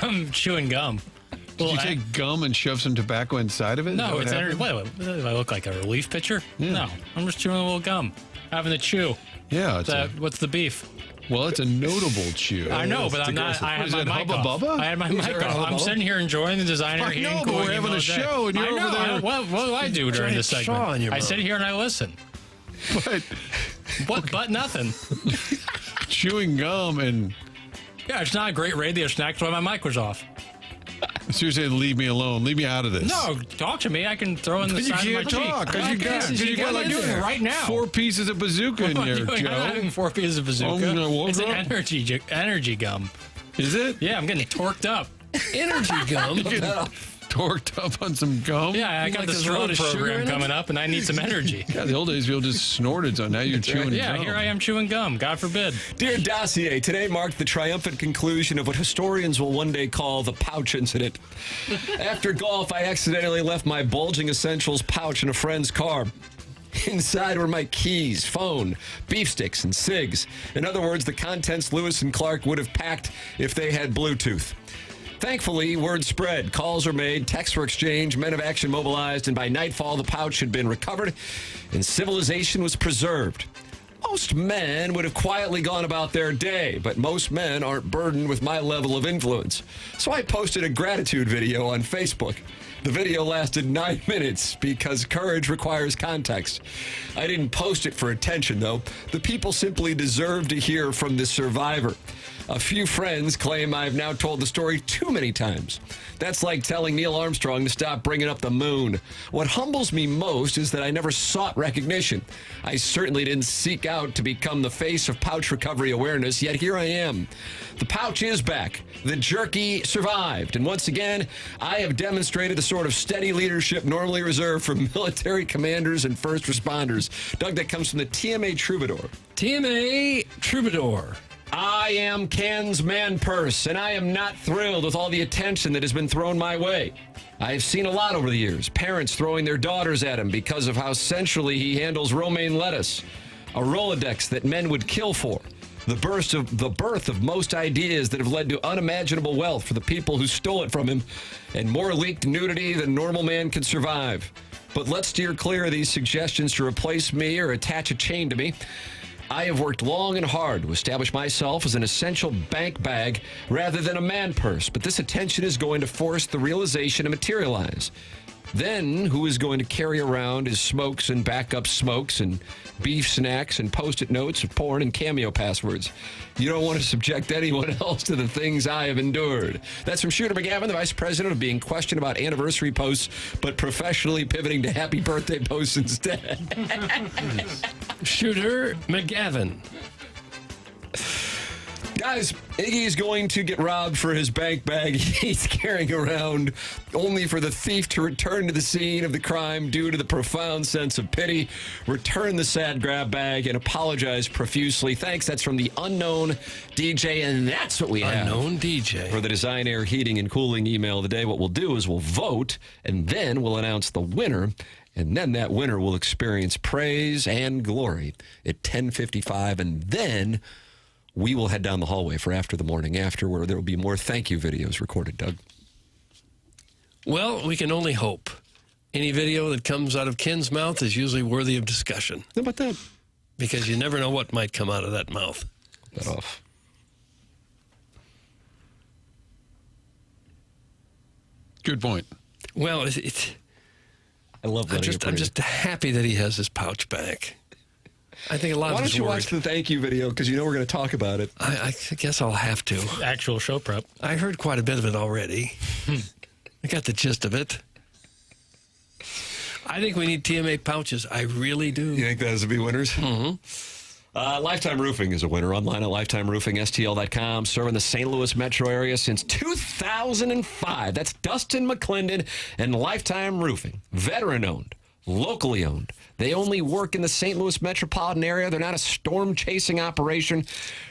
I'm chewing gum. Did you take gum and shove some tobacco inside of it? No, it's energy. Wait, do I look like a relief pitcher? Yeah. No, I'm just chewing a little gum, having to chew. Yeah. What's the beef? Well, it's a notable chew. I know, but I'm not. I had my mic off. Bubba? I had my mic off. I'm sitting here enjoying the designer. I know, but we're having a show, and you're over there. What do I do during this segment? I sit here and I listen. But nothing. Chewing gum and. Yeah, it's not a great radio snack. That's why my mic was off. Seriously, leave me alone. Leave me out of this. No, talk to me. I can throw in the side of my cheek. Because you got like doing it right now. 4 pieces of bazooka in there, Joe. I'm not having 4 pieces of bazooka. It's an energy gum. Is it? Yeah, I'm getting torqued up. Energy gum? Torqued up on some gum? Yeah, I got this road program coming up, and I need some energy. Yeah, the old days people just snorted, so now you're chewing Yeah, gum. here I am chewing gum. God forbid. Dear Dossier, today marked the triumphant conclusion of what historians will one day call the pouch incident. After golf, I accidentally left my bulging essentials pouch in a friend's car. Inside were my keys, phone, beef sticks, and cigs. In other words, the contents Lewis and Clark would have packed if they had Bluetooth. Thankfully, word spread. Calls were made, texts were exchanged, men of action mobilized, and by nightfall, the pouch had been recovered and civilization was preserved. Most men would have quietly gone about their day, but most men aren't burdened with my level of influence. So I posted a gratitude video on Facebook. The video lasted 9 minutes because courage requires context. I didn't post it for attention, though. The people simply deserve to hear from the survivor. A few friends claim I've now told the story too many times. That's like telling Neil Armstrong to stop bringing up the moon. What humbles me most is that I never sought recognition. I certainly didn't seek out to become the face of pouch recovery awareness, yet here I am. The pouch is back. The jerky survived. And once again, I have demonstrated the sort of steady leadership normally reserved for military commanders and first responders. Doug, that comes from the TMA Troubadour. TMA Troubadour. I am Ken's man purse, and I am not thrilled with all the attention that has been thrown my way. I have seen a lot over the years, parents throwing their daughters at him because of how sensually he handles romaine lettuce. a Rolodex that men would kill for, the birth of most ideas that have led to unimaginable wealth for the people who stole it from him, and more leaked nudity than normal man can survive. But let's steer clear of these suggestions to replace me or attach a chain to me. I have worked long and hard to establish myself as an essential bank bag rather than a man purse, but this attention is going to force the realization to materialize. Then, who is going to carry around his smokes and backup smokes and beef snacks and Post-it notes of porn and Cameo passwords? You don't want to subject anyone else to the things I have endured. That's from Shooter McGavin, the vice president of being questioned about anniversary posts, but professionally pivoting to happy birthday posts instead. Shooter McGavin. Guys, Iggy is going to get robbed for his bank bag he's carrying around, only for the thief to return to the scene of the crime due to the profound sense of pity, return the sad grab bag, and apologize profusely. Thanks. That's from the unknown DJ, and that's what we have. Unknown DJ. For the Design, Air, Heating, and Cooling email of the day, what we'll do is we'll vote, and then we'll announce the winner. And then that winner will experience praise and glory at 10:55, and then we will head down the hallway for After the Morning After, where there will be more thank you videos recorded, Doug. Well, we can only hope. Any video that comes out of Ken's mouth is usually worthy of discussion. How about that? Because you never know what might come out of that mouth. That off. Good point. Well, it's I love letting I'm just happy that he has his pouch back. I think a lot Why of us don't you watch the thank you video, because you know we're going to talk about it. I guess I'll have to. Actual show prep. I heard quite a bit of it already. I got the gist of it. I think we need TMA pouches. I really do. You think that has to be winners? Mm-hmm. Lifetime Roofing is a winner. Online at lifetimeroofingstl.com. Serving the St. Louis metro area since 2005. That's Dustin McClendon and Lifetime Roofing. Veteran-owned, locally owned. They only work in the St. Louis metropolitan area. They're not a storm-chasing operation.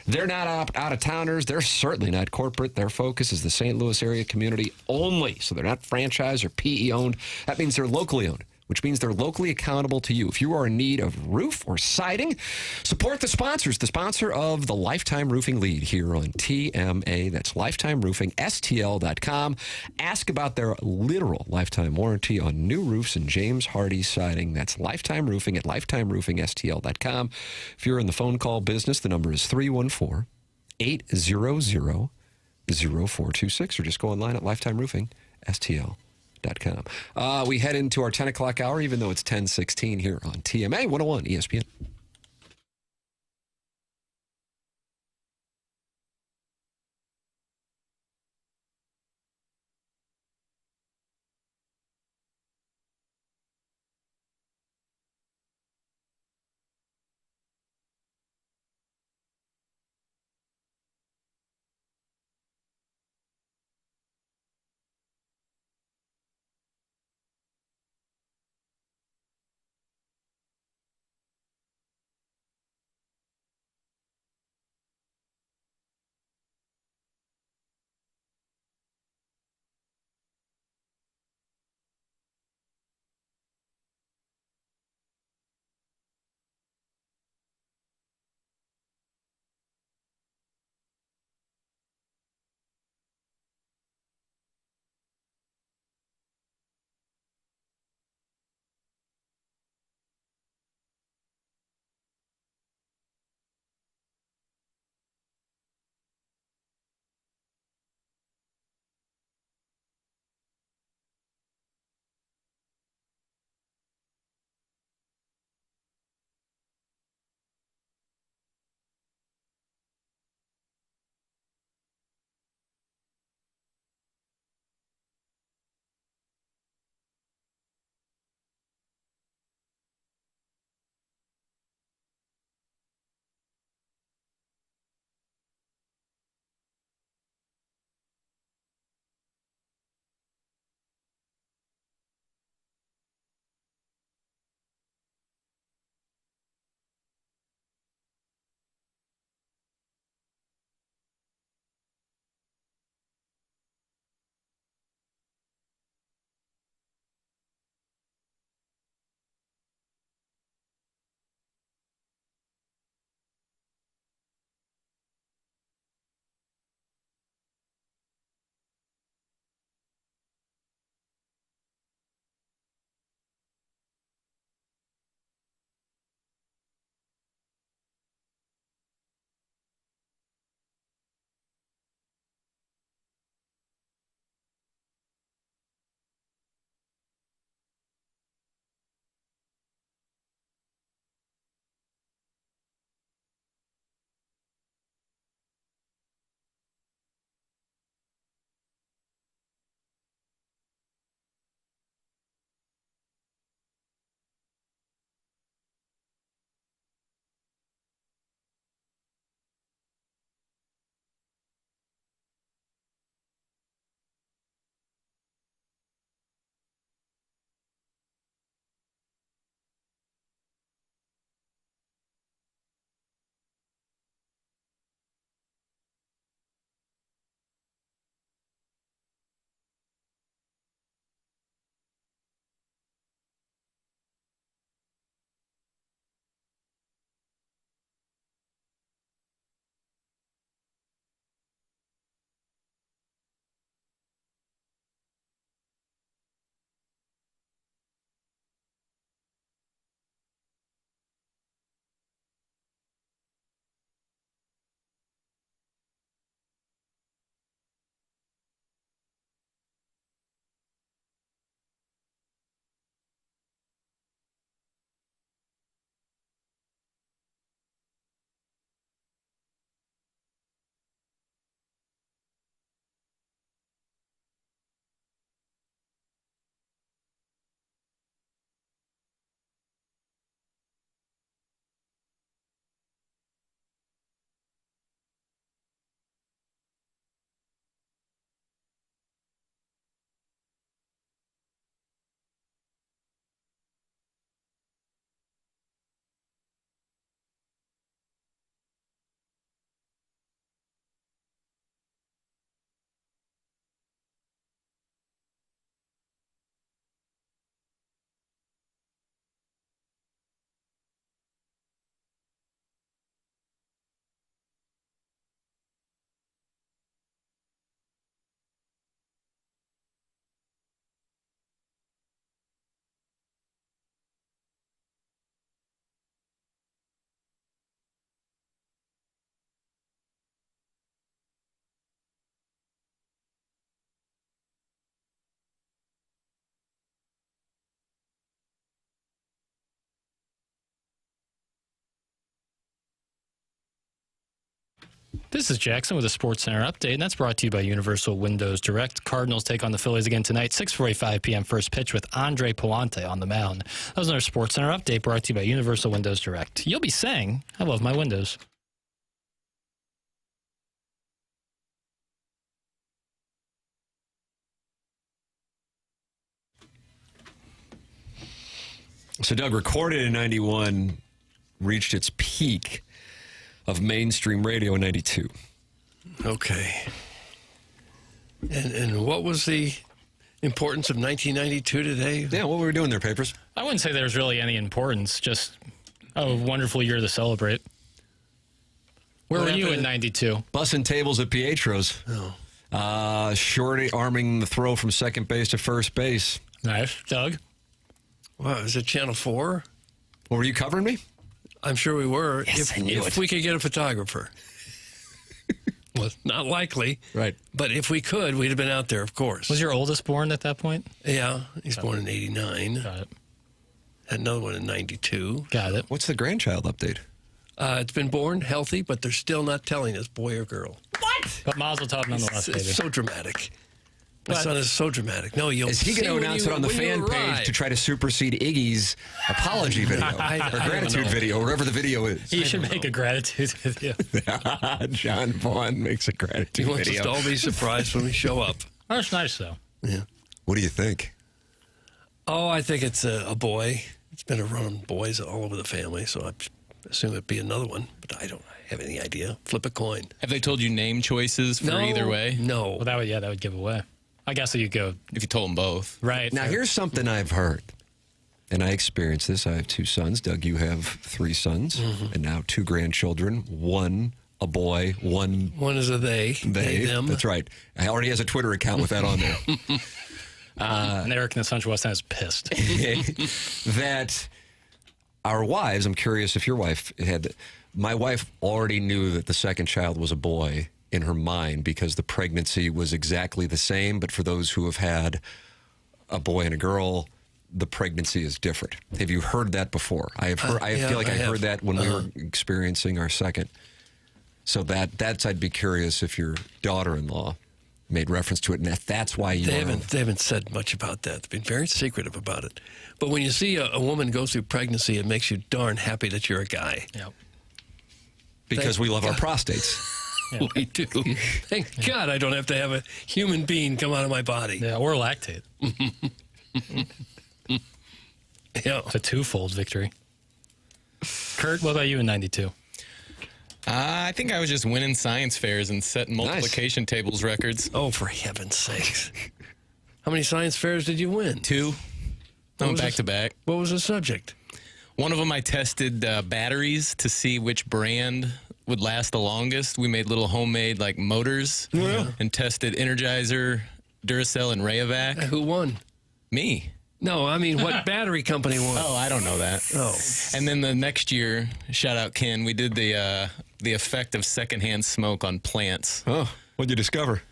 They're not out-of-towners. They're certainly not corporate. Their focus is the St. Louis area community only. So they're not franchise or PE-owned. That means they're locally owned, which means they're locally accountable to you. If you are in need of roof or siding, support the sponsors. The sponsor of the Lifetime Roofing Lead here on TMA. That's lifetimeroofingstl.com. Ask about their literal lifetime warranty on new roofs and James Hardy siding. That's Lifetime Roofing at lifetimeroofingstl.com. If you're in the phone call business, the number is 314-800-0426, or just go online at lifetimeroofingstl.com. We head into our 10 o'clock hour, even though it's 10:16 here on TMA 101 ESPN. This is Jackson with a Sports Center update, and that's brought to you by Universal Windows Direct. Cardinals take on the Phillies again tonight, 6:45 p.m. first pitch with Andre Pallante on the mound. That was another Sports Center update brought to you by Universal Windows Direct. You'll be saying, I love my windows. So, Doug, recorded in 91, reached its peak of mainstream radio in 92. Okay. And what was the importance of 1992 today? Yeah, what were we doing there, Papers? I wouldn't say there's really any importance, just a wonderful year to celebrate. Where were you in 92? Bussing tables at Pietro's. Oh. Shorty arming the throw from second base to first base. Nice. Doug? Wow, is it Channel 4? Well, were you covering me? I'm sure we were. Yes, I knew if we could get a photographer. Well, not likely. Right. But if we could, we'd have been out there, of course. Was your oldest born at that point? Yeah, he's born in 89. Got it. Had another one in 92. Got it. What's the grandchild update? It's been born healthy, but they're still not telling us boy or girl. What? But Mazel Tov nonetheless, baby. It's so dramatic. My son is so dramatic. No, you'll Is he going to announce it on the fan page to try to supersede Iggy's apology video or gratitude video, wherever the video is? He should make a gratitude video. John Vaughn makes a gratitude He wants video. us to all be surprised when we show up. That's nice, though. Yeah. What do you think? Oh, I think it's a boy. It's been a run on boys all over the family, so I assume it'd be another one, but I don't have any idea. Flip a coin. Have they told you name choices for either way? No. Well, that would give away. I guess you go if you told them both. Right. Now, here's something I've heard, and I experienced this. I have 2 sons. Doug, you have 3 sons, and now 2 grandchildren. 1 a boy, 1... One is a they. They, them. That's right. I already has a Twitter account with that on there. And Eric in the Central West End is pissed. That our wives, I'm curious if your wife had... My wife already knew that the second child was a boy in her mind because the pregnancy was exactly the same, but for those who have had a boy and a girl, the pregnancy is different. Have you heard that before? I have heard. I feel like I heard that when we were experiencing our second. So that's I'd be curious if your daughter-in-law made reference to it, and that's why you They haven't said much about that. They've been very secretive about it. But when you see a woman go through pregnancy, it makes you darn happy that you're a guy. Yep. Because we love our prostates. Yeah. We do. Thank God I don't have to have a human being come out of my body. Yeah, or lactate. Yeah. It's a twofold victory. Kurt, what about you in 92? I think I was just winning science fairs and setting multiplication tables records. Oh, for heaven's sakes. How many science fairs did you win? 2. I'm back to back. What was the subject? One of them I tested batteries to see which brand would last the longest. We made little homemade motors and tested Energizer, Duracell, and Rayovac. Who won? Me. No, I mean, what battery company won? Oh, I don't know that. Oh. And then the next year, shout out Ken, we did the effect of secondhand smoke on plants. Oh, what'd you discover?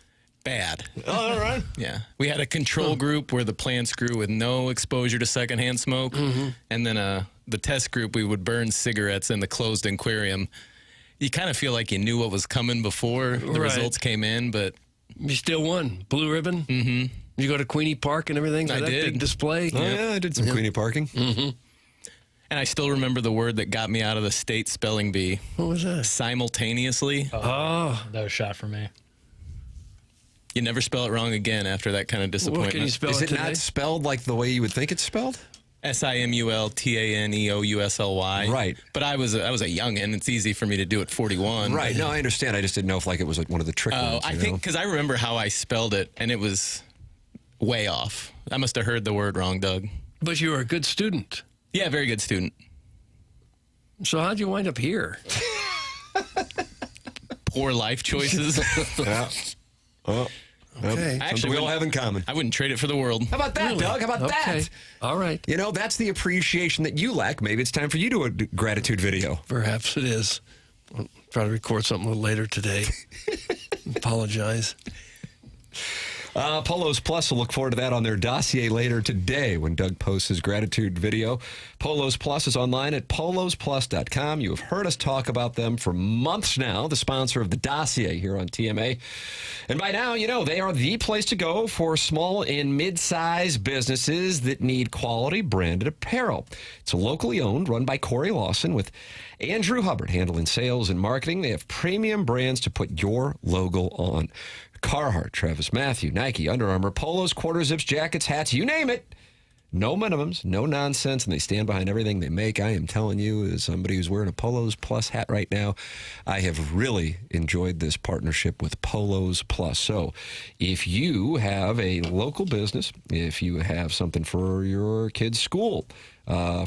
Bad. Oh, all right. Yeah. We had a control group where the plants grew with no exposure to secondhand smoke. Mm-hmm. And then the test group, we would burn cigarettes in the closed aquarium. You kind of feel like you knew what was coming before the results came in, but... You still won. Blue ribbon? Mm-hmm. Did you go to Queenie Park and everything for that big display? Oh, yeah, I did some Queenie parking. Mm-hmm. And I still remember the word that got me out of the state spelling bee. What was that? Simultaneously. Oh. That was a shot for me. You never spell it wrong again after that kind of disappointment. What can you spell Is it it today? not spelled like the way you would think it's spelled? Simultaneously. Right. But I was a youngin'. It's easy for me to do at 41. Right. No, I understand. I just didn't know if it was one of the trick words. I think because I remember how I spelled it, and it was way off. I must have heard the word wrong, Doug. But you were a good student. Yeah, very good student. So how'd you wind up here? Poor life choices. Yeah. Oh. Okay. Something we all have in common. I wouldn't trade it for the world. How about that, Doug? How about that? All right. You know, that's the appreciation that you lack. Maybe it's time for you to do a gratitude video. Perhaps it is. I'll try to record something a little later today. Apologize. Polos Plus will look forward to that on their dossier later today when Doug posts his gratitude video. Polos Plus is online at polosplus.com. You have heard us talk about them for months now, the sponsor of the dossier here on TMA. And by now, you know, they are the place to go for small and mid-sized businesses that need quality branded apparel. It's locally owned, run by Corey Lawson with Andrew Hubbard handling sales and marketing. They have premium brands to put your logo on. Carhartt, Travis Matthew, Nike, Under Armour, polos, quarter zips, jackets, hats, you name it. No minimums, no nonsense, and they stand behind everything they make. I am telling you, as somebody who's wearing a Polos Plus hat right now, I have really enjoyed this partnership with Polos Plus. So if you have a local business, if you have something for your kid's school,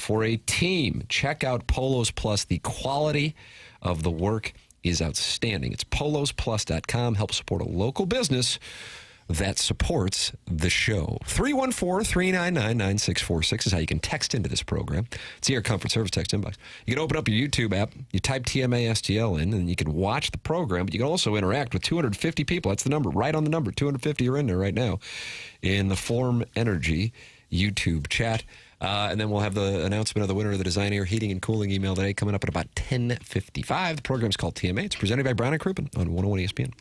for a team, check out Polos Plus. The quality of the work is outstanding. It's polosplus.com. Help support a local business that supports the show. 314-399-9646 is how you can text into this program. It's the Air Comfort Service text inbox. You can open up your YouTube app, you type TMASTL in, and you can watch the program, but you can also interact with 250 people. That's the number, right on the number. 250 are in there right now in the Form Energy YouTube chat. And then we'll have the announcement of the winner of the Design Air Heating and Cooling email today coming up at about 10:55. The program's called TMA. It's presented by Brown & Crouppen on 101 ESPN.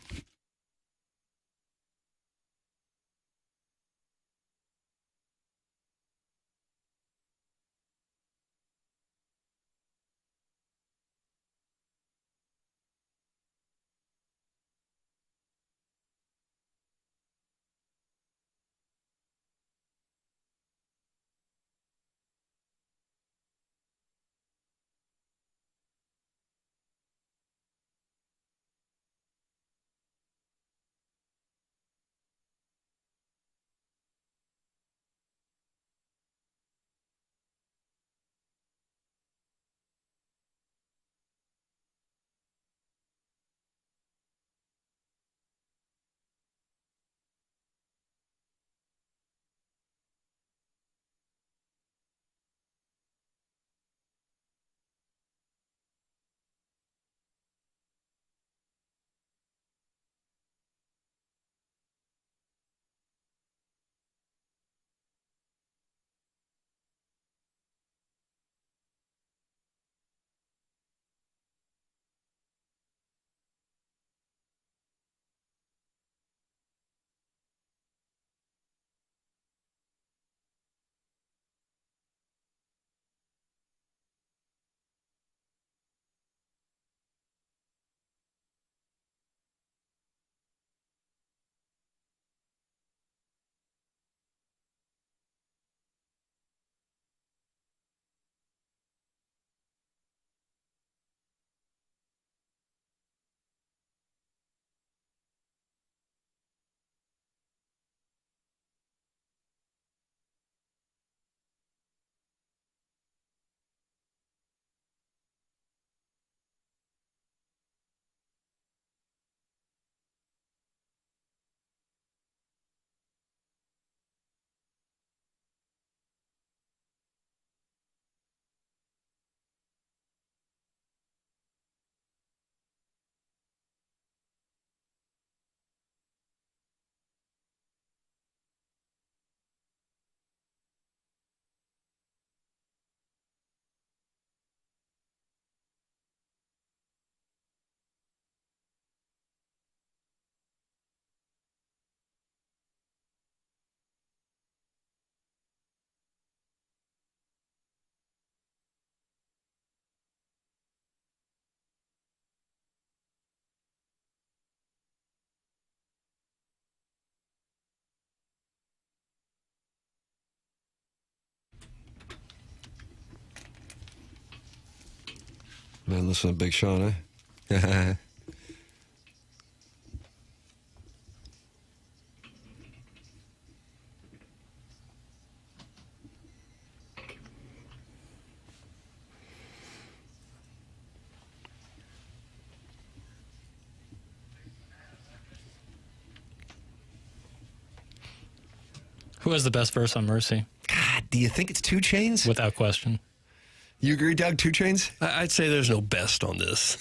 Man, listen to Big Sean, eh? Who has the best verse on Mercy? God, do you think it's 2 Chainz? Without question. You agree, Doug? 2 Chainz? I'd say there's no best on this.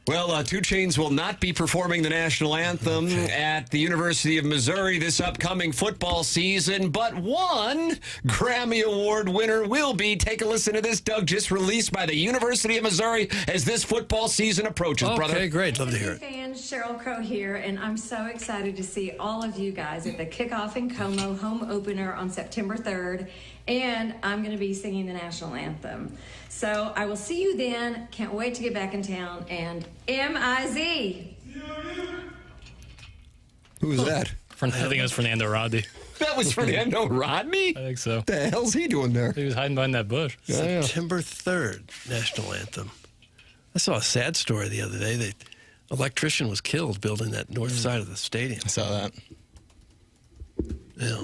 Well, 2 Chainz will not be performing the national anthem at the University of Missouri this upcoming football season, but one Grammy Award winner will be. Take a listen to this, Doug, just released by the University of Missouri as this football season approaches, brother. Okay, great. Love to hear it. Fans, Sheryl Crow here, and I'm so excited to see all of you guys at the Kickoff in Como home opener on September 3rd, and I'm going to be singing the national anthem. So I will see you then. Can't wait to get back in town. And M-I-Z. Who was that? I think it was Fernando Rodney. That was Fernando Rodney? I think so. The hell's he doing there? He was hiding behind that bush. September 3rd, national anthem. I saw a sad story the other day. The electrician was killed building that north side of the stadium. I saw that. Yeah,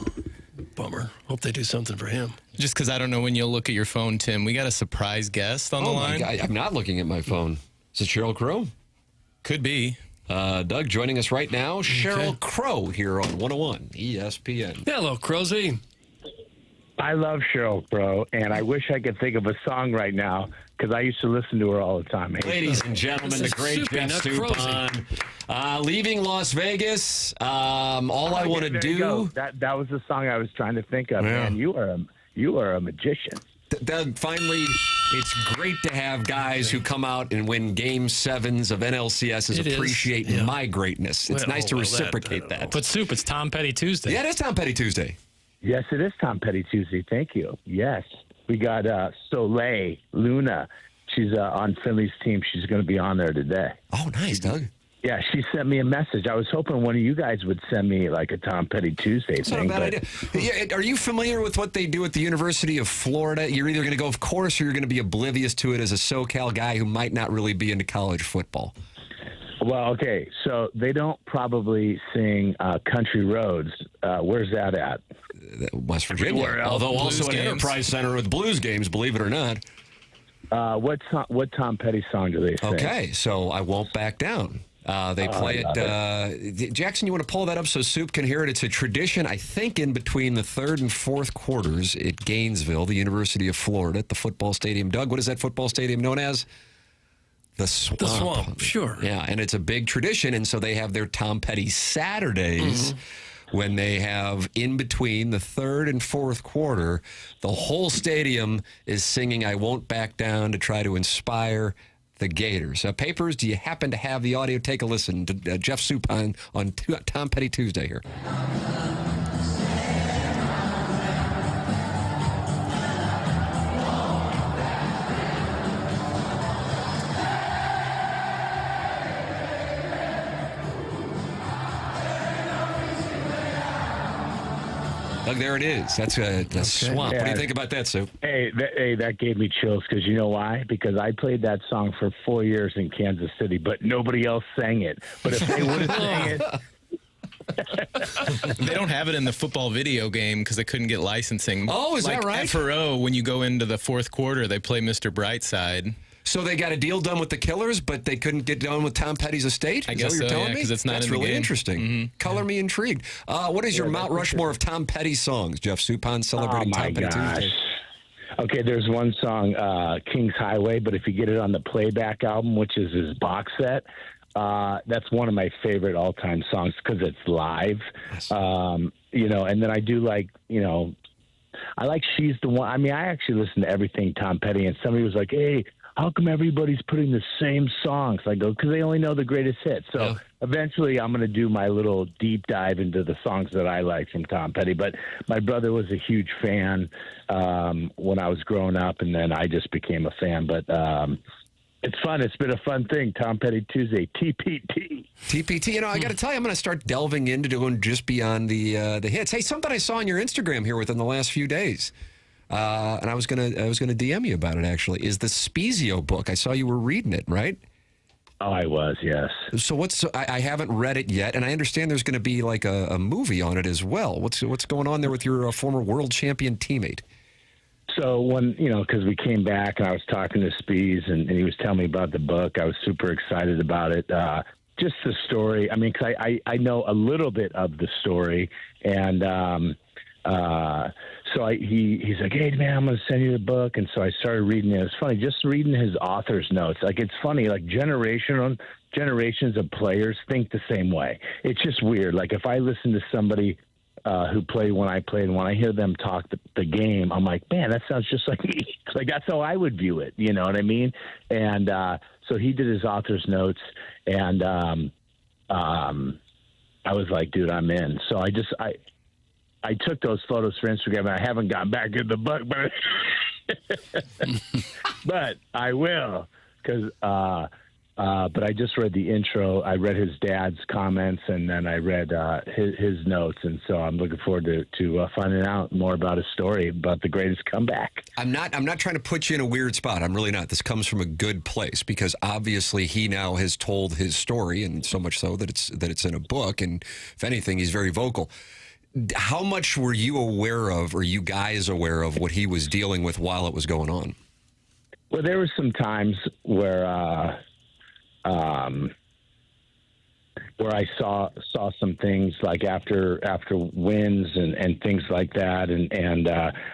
bummer. Hope they do something for him. Just because I don't know when you'll look at your phone, Tim. We got a surprise guest on the line. My God, I'm not looking at my phone. Is it Sheryl Crow? Could be. Doug joining us right now. Sheryl Crow here on 101 ESPN. Hello, Crowsy. I love Sheryl Crow, and I wish I could think of a song right now because I used to listen to her all the time. Hey, ladies and gentlemen, the great Jeff Suppan. Leaving Las Vegas. All I want to do. That was the song I was trying to think of. Yeah. Man, you are a magician. Doug, finally, it's great to have guys who come out and win Game 7s of NLCSs appreciate my greatness. It's nice to reciprocate that. But, Soup, it's Tom Petty Tuesday. Yeah, it is Tom Petty Tuesday. Yes, it is Tom Petty Tuesday. Thank you. Yes. We got Soleil Luna. She's on Finley's team. She's going to be on there today. Oh, nice, Doug. Yeah, she sent me a message. I was hoping one of you guys would send me like a Tom Petty Tuesday That's thing. Not a bad idea. Yeah, are you familiar with what they do at the University of Florida? You're either going to go, of course, or you're going to be oblivious to it as a SoCal guy who might not really be into college football. Well, okay, so they don't probably sing Country Roads. Where's that at? West Virginia. Although also an Enterprise Center with blues games, believe it or not. What Tom Petty song do they sing? Okay, so I Won't Back Down. They play it. Jackson, you want to pull that up so Soup can hear it? It's a tradition, I think, in between the third and fourth quarters at Gainesville, the University of Florida, at the football stadium. Doug, what is that football stadium known as? The Swamp. The Swamp, sure. Yeah, and it's a big tradition, and so they have their Tom Petty Saturdays when they have in between the third and fourth quarter, the whole stadium is singing I Won't Back Down to try to inspire the Gators. Papers, do you happen to have the audio? Take a listen to Jeff Suppan on Tom Petty Tuesday here. Doug, there it is. That's a swamp. Yeah. What do you think about that, Sue? Hey, that gave me chills because you know why? Because I played that song for 4 years in Kansas City, but nobody else sang it. But if they would have sang it. They don't have it in the football video game because they couldn't get licensing. Oh, is that right? FRO, when you go into the fourth quarter, they play Mr. Brightside. So they got a deal done with the Killers, but they couldn't get done with Tom Petty's estate? I guess is that what so, you're telling me? because it's not That's in the really game. interesting. Color me intrigued. What is your Mount Rushmore of Tom Petty songs? Jeff Suppan celebrating Tom Petty Tuesday. Okay, there's one song, King's Highway, but if you get it on the playback album, which is his box set, that's one of my favorite all-time songs because it's live. You know, and then I do like, you know, I like She's the One. I mean, I actually listen to everything Tom Petty, and somebody was like, hey, how come everybody's putting the same songs? I go, because they only know the greatest hits. So eventually I'm going to do my little deep dive into the songs that I like from Tom Petty. But my brother was a huge fan when I was growing up, and then I just became a fan. But it's fun. It's been a fun thing. Tom Petty Tuesday, TPT. TPT. You know, I got to tell you, I'm going to start delving into doing just beyond the hits. Hey, something I saw on your Instagram here within the last few days. And I was gonna DM you about it. Actually, is the Spezio book? I saw you were reading it, right? Oh, I was, yes. So I haven't read it yet, and I understand there's going to be like a movie on it as well. What's going on there with your former world champion teammate? So when, you know, because we came back and I was talking to Spees and he was telling me about the book, I was super excited about it. Just the story. I mean, because I know a little bit of the story, and So he's like, hey, man, I'm going to send you the book. And so I started reading it. It's funny, just reading his author's notes. Like, it's funny, like generations of players think the same way. It's just weird. Like, if I listen to somebody who played when I played, and when I hear them talk the game, I'm like, man, that sounds just like me. Like, that's how I would view it. You know what I mean? And so he did his author's notes, and I was like, dude, I'm in. So I took those photos for Instagram, and I haven't gotten back in the book, but I will, because but I just read the intro. I read his dad's comments, and then I read his notes, and so I'm looking forward to finding out more about his story, about the greatest comeback. I'm not trying to put you in a weird spot. I'm really not. This comes from a good place, because obviously he now has told his story, and so much so that it's in a book, and if anything, he's very vocal. How much were you aware of, or you guys aware of, what he was dealing with while it was going on? Well, there were some times where I saw some things, like after wins and things like that, and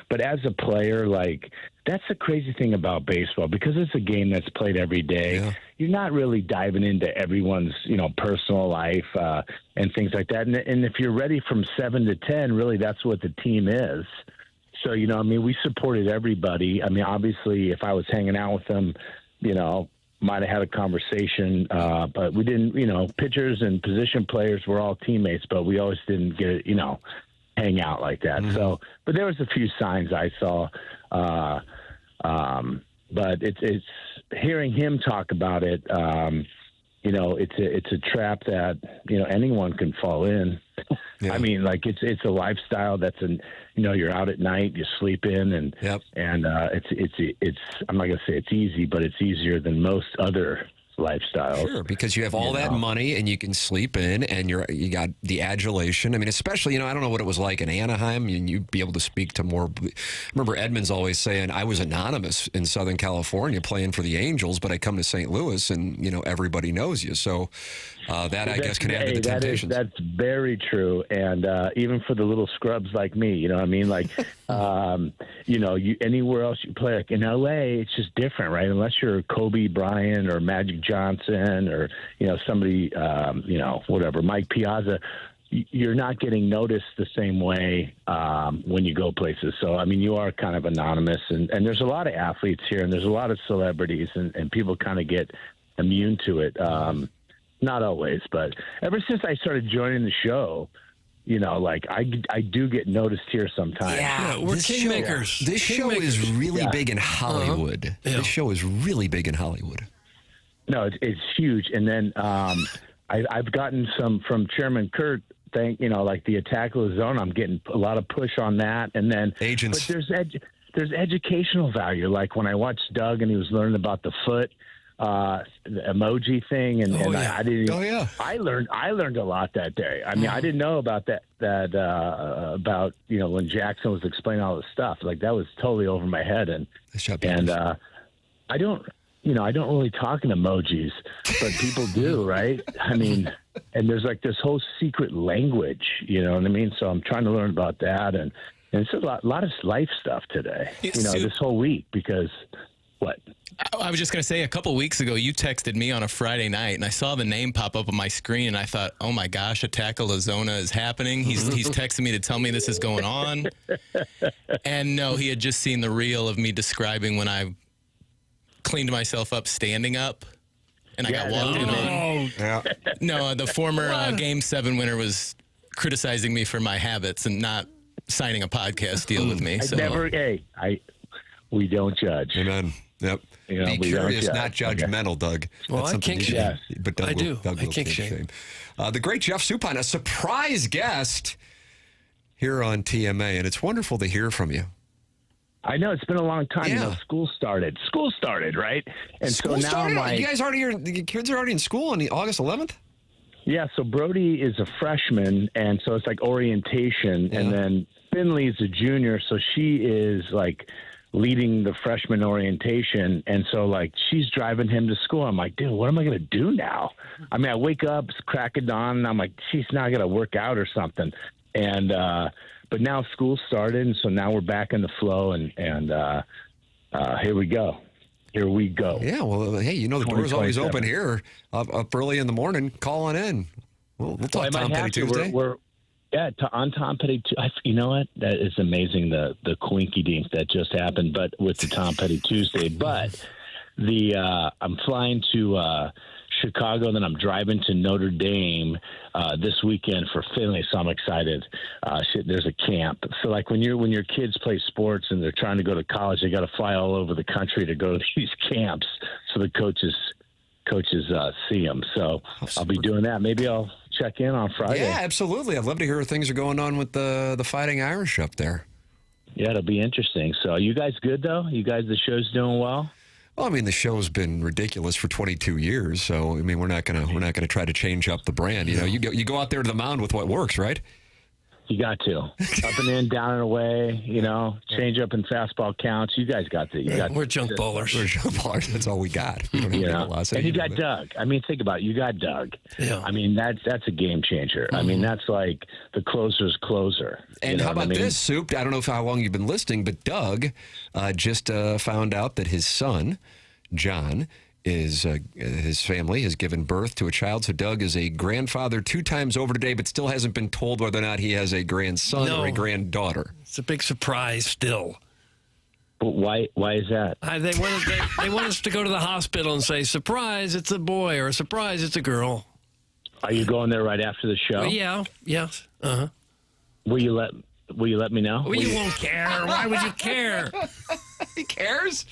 but as a player, like, that's the crazy thing about baseball, because it's a game that's played every day. Yeah. You're not really diving into everyone's, personal life and things like that. And if you're ready from 7 to 10, really, that's what the team is. So, we supported everybody. I mean, obviously, if I was hanging out with them, might have had a conversation, but we didn't, pitchers and position players were all teammates, but we always didn't get, hang out like that. Mm-hmm. So, but there was a few signs I saw, but it's hearing him talk about it. It's a trap that, anyone can fall in. Yeah. I mean, like, it's a lifestyle that's you're out at night, you sleep in, and yep. And it's I'm not gonna say it's easy, but it's easier than most other lifestyles. Sure, because you have all that money, and you can sleep in, and you got the adulation. I mean, especially, I don't know what it was like in Anaheim, and you'd be able to speak to more. I remember Edmonds always saying, I was anonymous in Southern California playing for the Angels, but I come to St. Louis, and everybody knows you. So that, I guess, can add to the temptations. That's very true, and even for the little scrubs like me, you know what I mean? Like, anywhere else you play, like in L.A., it's just different, right? Unless you're Kobe Bryant or Magic Johnson or, somebody, whatever, Mike Piazza, you're not getting noticed the same way when you go places. So, I mean, you are kind of anonymous, and there's a lot of athletes here, and there's a lot of celebrities, and people kind of get immune to it. Not always, but ever since I started joining the show, I do get noticed here sometimes. Yeah, we're kingmakers. This show is really big in Hollywood. Uh-huh. Yeah. This show is really big in Hollywood. No, it's huge. And then I've gotten some from Chairman Kurt. Like the Attack of the Zone. I'm getting a lot of push on that. And then agents. But there's educational value. Like when I watched Doug and he was learning about the foot. The emoji thing, and I didn't. Oh yeah, I learned a lot that day. I mean, I didn't know about that about when Jackson was explaining all this stuff. Like that was totally over my head, and I don't really talk in emojis, but people do, right? I mean, and there's like this whole secret language, you know what I mean? So I'm trying to learn about that, and it's a lot of life stuff today. This whole week because what. I was just going to say, a couple weeks ago, you texted me on a Friday night, and I saw the name pop up on my screen, and I thought, oh, my gosh, Attack of Arizona is happening. He's texting me to tell me this is going on. And no, he had just seen the reel of me describing when I cleaned myself up standing up, and I got walked in on. Yeah. No, the former Game 7 winner was criticizing me for my habits and not signing a podcast deal with me. We don't judge. Amen. Yep. Be curious, not judgmental, Doug. Well, that's I kink shame. Yes. But Doug I do. Doug I will kink shame. The great Jeff Suppan, a surprise guest here on TMA, and it's wonderful to hear from you. I know, it's been a long time. Yeah. School started, right? And school so now started? I'm like, you guys the kids are already in school on August 11th? Yeah, so Brody is a freshman, and so it's like orientation, and then Finley is a junior, so she is like leading the freshman orientation, and so like she's driving him to school. I'm like, dude, what am I gonna do now? I mean, I wake up, it's crack of dawn, and I'm like, she's not gonna work out or something. And but now school started, and so now we're back in the flow, and here we go. Here we go. Yeah, well, hey, you know the door's always open here. Up early in the morning, calling in. We'll talk Tom Petty Tuesday. On Tom Petty. You know what? That is amazing. The quinky dink that just happened, but with the Tom Petty Tuesday. But I'm flying to Chicago, then I'm driving to Notre Dame this weekend for Finley, so I'm excited. There's a camp, so like when your kids play sports and they're trying to go to college, they got to fly all over the country to go to these camps, so the coaches see them. So I'll be doing that. Maybe I'll check in on Friday. Yeah, absolutely. I'd love to hear how things are going on with the Fighting Irish up there. Yeah, it'll be interesting. So you guys good though? You guys, the show's doing well? Well, I mean, the show's been ridiculous for 22 years, so I mean, we're not gonna try to change up the brand. You know, you go out there to the mound with what works, right? You got to up and in, down and away. You know, change up and fastball counts. You guys got to. We're junk bowlers. We're junk bowlers. That's all we got. We don't have velocity. And you got Doug. I mean, think about it. You got Doug. Yeah. I mean, that's a game changer. I mean, that's like the closer's closer. And how about this, Soup? I don't know how long you've been listening, but Doug just found out that his son, John, his family has given birth to a child. So Doug is a grandfather 2 times over today, but still hasn't been told whether or not he has a grandson or a granddaughter. It's a big surprise still. But why is that? They want us to go to the hospital and say, surprise, it's a boy, or surprise, it's a girl. Are you going there right after the show? Yeah. Yes. Uh-huh. Will you let me know? Well, you won't care. Why would you care? He cares?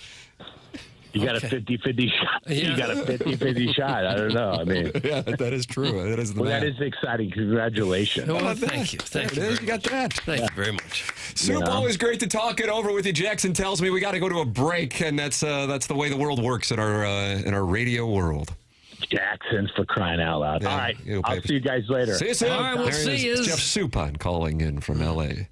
You got a 50-50 shot. Yeah. You got a 50-50 shot. I don't know. I mean, yeah, that is true. That is that is exciting. Congratulations. Well, thank you. There it is. You got that. Thank you very much. Soup, always great to talk it over with you. Jackson tells me we got to go to a break, and that's the way the world works in our radio world. Jackson, for crying out loud. Yeah, all right. I'll see you guys later. See you soon. All right, we'll see you. Jeff Suppan calling in from L.A.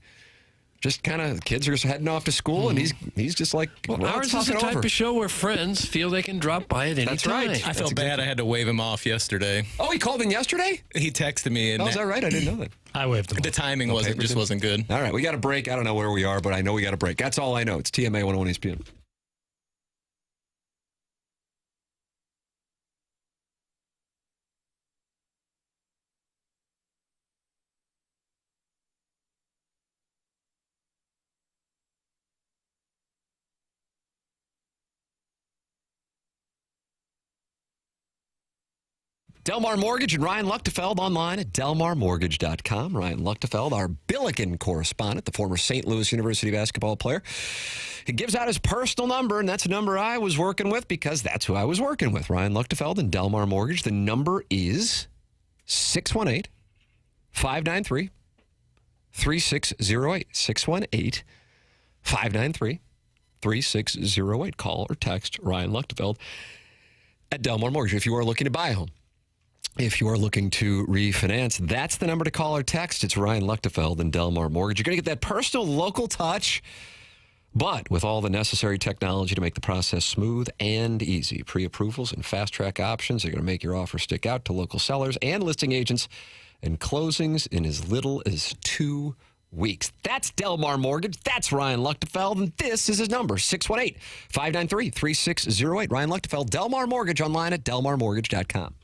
Just kind of, kids are heading off to school, and he's just like, well, ours is the type of show where friends feel they can drop by at any That's time. right. I felt bad. I had to wave him off yesterday. Oh, he called in yesterday? He texted me. And oh, is that right? I didn't know that. I waved him The off. timing wasn't good. All right, we got a break. I don't know where we are, but I know we got a break. That's all I know. It's TMA 101 ESPN. Delmar Mortgage and Ryan Luchtefeld online at delmarmortgage.com. Ryan Luchtefeld, our Billiken correspondent, the former St. Louis University basketball player. He gives out his personal number, and that's a number I was working with because that's who I was working with. Ryan Luchtefeld and Delmar Mortgage. The number is 618-593-3608. 618-593-3608. Call or text Ryan Luchtefeld at Delmar Mortgage if you are looking to buy a home. If you are looking to refinance, that's the number to call or text. It's Ryan Luchtefeld and Delmar Mortgage. You're going to get that personal local touch, but with all the necessary technology to make the process smooth and easy. Pre-approvals and fast-track options are going to make your offer stick out to local sellers and listing agents, and closings in as little as 2 weeks. That's Delmar Mortgage. That's Ryan Luchtefeld, and this is his number, 618-593-3608. Ryan Luchtefeld, Delmar Mortgage, online at delmarmortgage.com.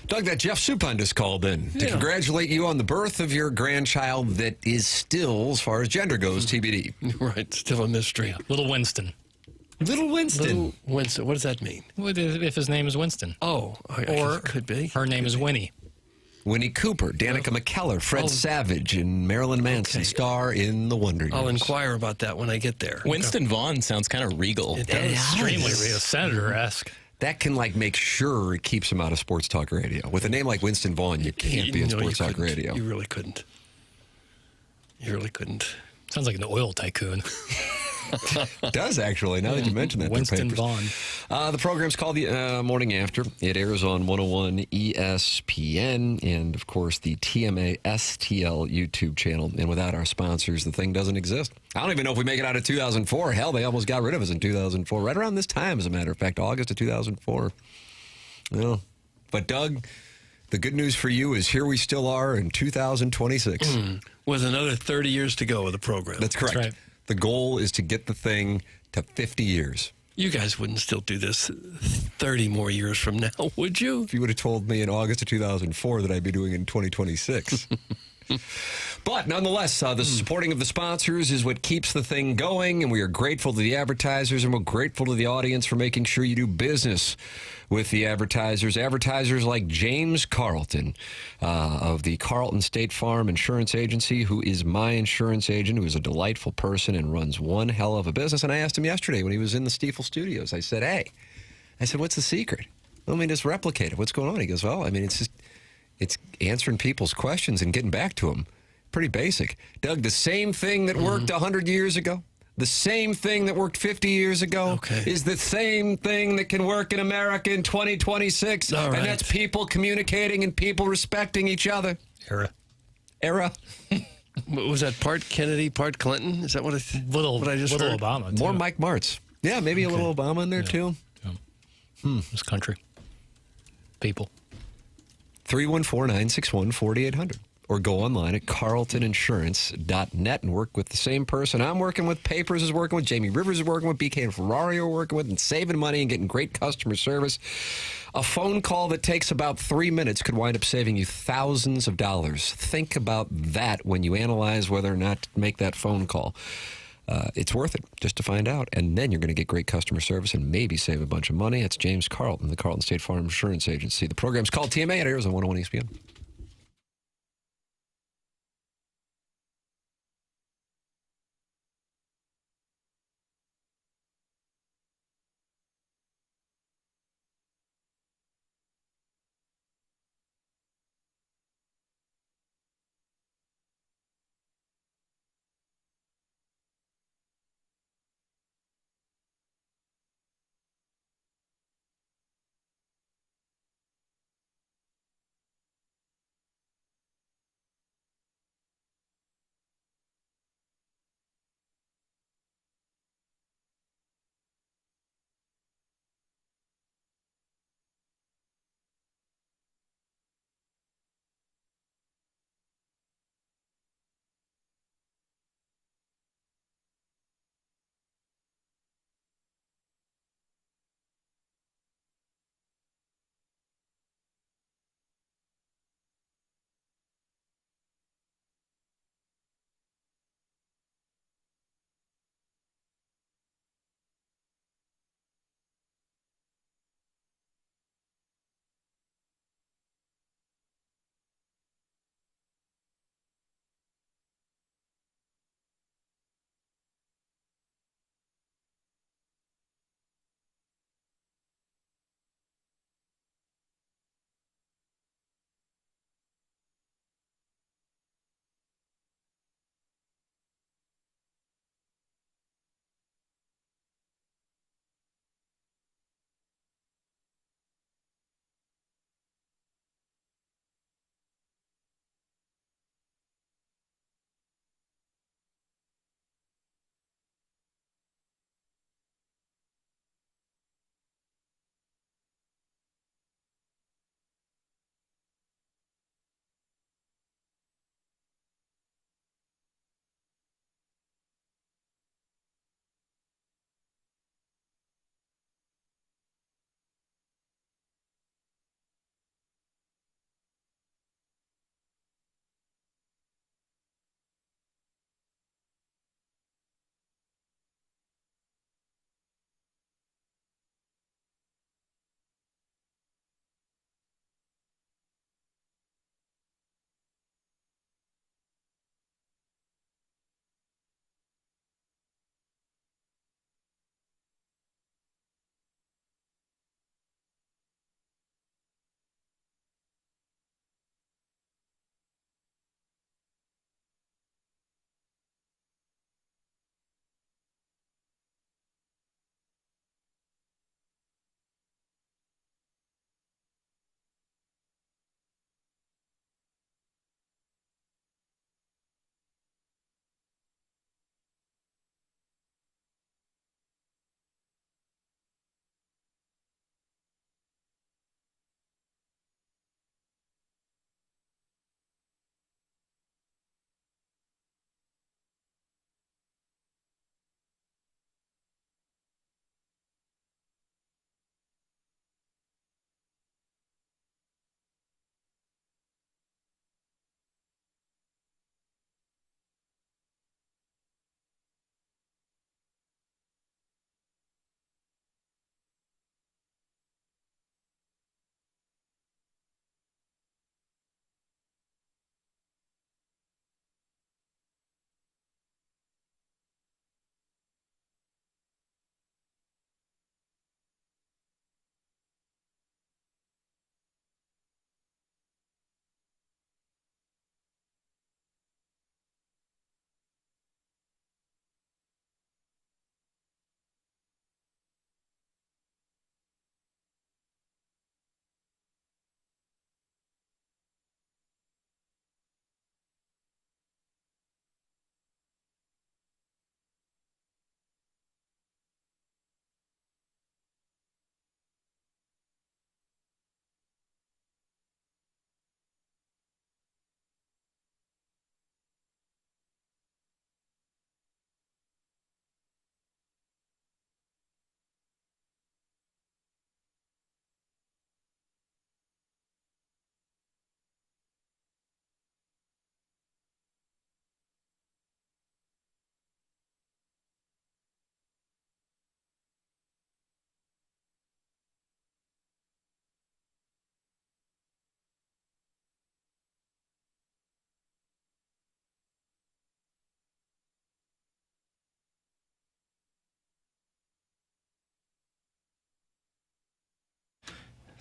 Doug, that Jeff Suppan just called in to Yeah. congratulate you on the birth of your grandchild that is still, as far as gender goes, TBD. Right, still a mystery. Little Winston. Little Winston. Little Winston. What does that mean? What if his name is Winston? Oh, I guess Or it could be. her name is Winnie. Winnie Cooper, Danica McKellar, Fred Savage, and Marilyn Manson star in The Wonder Years. I'll inquire about that when I get there. Winston Vaughn sounds kind of regal. It does. Extremely real, senator-esque. That can make sure it keeps him out of sports talk radio. With a name like Winston Vaughn, you can't be in No, sports you talk couldn't. radio. You really couldn't. You really couldn't. Sounds like an oil tycoon. It does, actually, now that you mention that. Winston Vaughn. The program's called The Morning After. It airs on 101 ESPN and, of course, the TMA STL YouTube channel. And without our sponsors, the thing doesn't exist. I don't even know if we make it out of 2004. Hell, they almost got rid of us in 2004. Right around this time, as a matter of fact, August of 2004. Well, but, Doug, the good news for you is here we still are in 2026. With another 30 years to go with the program. That's correct. That's right. The goal is to get the thing to 50 years. You guys wouldn't still do this 30 more years from now, would you? If you would have told me in August of 2004 that I'd be doing it in 2026. But nonetheless, the supporting of the sponsors is what keeps the thing going, and we are grateful to the advertisers, and we're grateful to the audience for making sure you do business with the advertisers. Advertisers like James Carlton of the Carlton State Farm Insurance Agency, who is my insurance agent, who is a delightful person and runs one hell of a business. And I asked him yesterday when he was in the Stiefel Studios, I said, what's the secret? Let me just replicate it. What's going on? He goes, well, I mean, it's answering people's questions and getting back to them. Pretty basic. Doug, the same thing that worked 100 years ago, the same thing that worked 50 years ago is the same thing that can work in America in 2026. All right. And that's people communicating and people respecting each other. Era. Was that part Kennedy, part Clinton? Is that what I just heard? Obama, too. More Mike Martz. Yeah, maybe a little Obama in there, too. This country. People. 314-961-4800. Or go online at carltoninsurance.net and work with the same person I'm working with, Papers is working with, Jamie Rivers is working with, BK and Ferrari are working with, and saving money and getting great customer service. A phone call that takes about 3 minutes could wind up saving you thousands of dollars. Think about that when you analyze whether or not to make that phone call. It's worth it just to find out. And then you're going to get great customer service and maybe save a bunch of money. It's James Carlton, the Carlton State Farm Insurance Agency. The program's called TMA. It airs on 101 ESPN.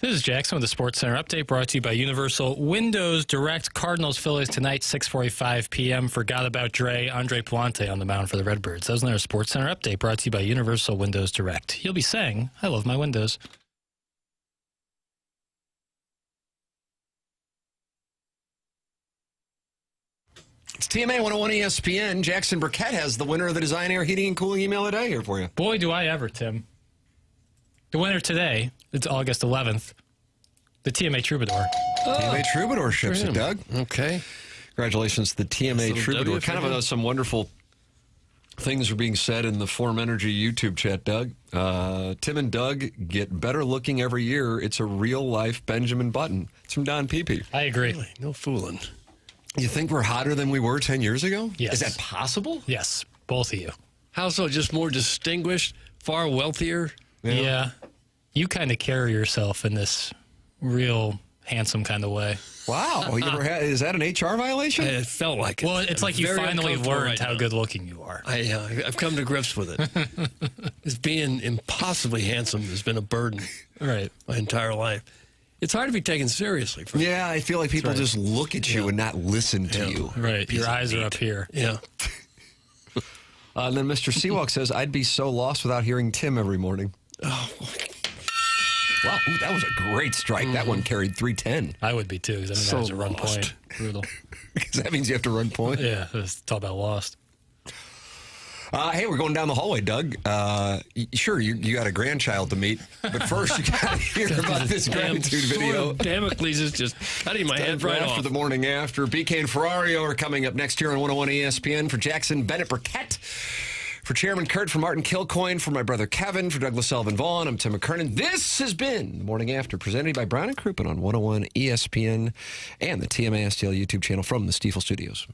This is Jackson with the Sports Center update brought to you by Universal Windows Direct. Cardinals Phillies tonight, 6:45 p.m. Forgot about Dre. Andre Palante on the mound for the Redbirds. That was another Sports Center update brought to you by Universal Windows Direct. You'll be saying, I love my windows. It's TMA 101 ESPN. Jackson Burkett has the winner of the Design Air Heating and Cooling email a day here for you. Boy, do I ever, Tim. The winner today, it's August 11th, the TMA Troubadour. TMA Troubadour ships it, Doug. Okay. Congratulations to the TMA Troubadour. Kind of some wonderful things are being said in the Form Energy YouTube chat, Doug. Tim and Doug get better looking every year. It's a real-life Benjamin Button. It's from Don Peepee. I agree. Really? No fooling. You think we're hotter than we were 10 years ago? Yes. Is that possible? Yes, both of you. How so? Just more distinguished, far wealthier? Yeah. You kind of carry yourself in this real handsome kind of way. Wow. You ever had, is that an HR violation? It felt like it. Well, it's like you Very finally uncomfortable learned right how now. good looking you are. I've come to grips with it. It's being impossibly handsome has been a burden Right. my entire life. It's hard to be taken seriously. Yeah, I feel like people just look at you and not listen to you. Right. Your eyes are up here. Yeah. And then Mr. Seawalk says, I'd be so lost without hearing Tim every morning. Oh, wow. Ooh, that was a great strike. That one carried 310. I would be too, because that was a run point. Brutal. Because that means you have to run point. Yeah, it's talk about lost. Hey, we're going down the hallway, Doug. Sure, you got a grandchild to meet, but first you got to hear about this gratitude video. Damocles is just cutting my head right off. For the morning after. BK and Ferrario are coming up next here on 101 ESPN. For Jackson Bennett Burkett, for Chairman Kurt, for Martin Kilcoyne, for my brother Kevin, for Douglas Sullivan Vaughn, I'm Tim McKernan. This has been the Morning After, presented by Brown and Crouppen on 101 ESPN and the TMA STL YouTube channel from the Stiefel Studios.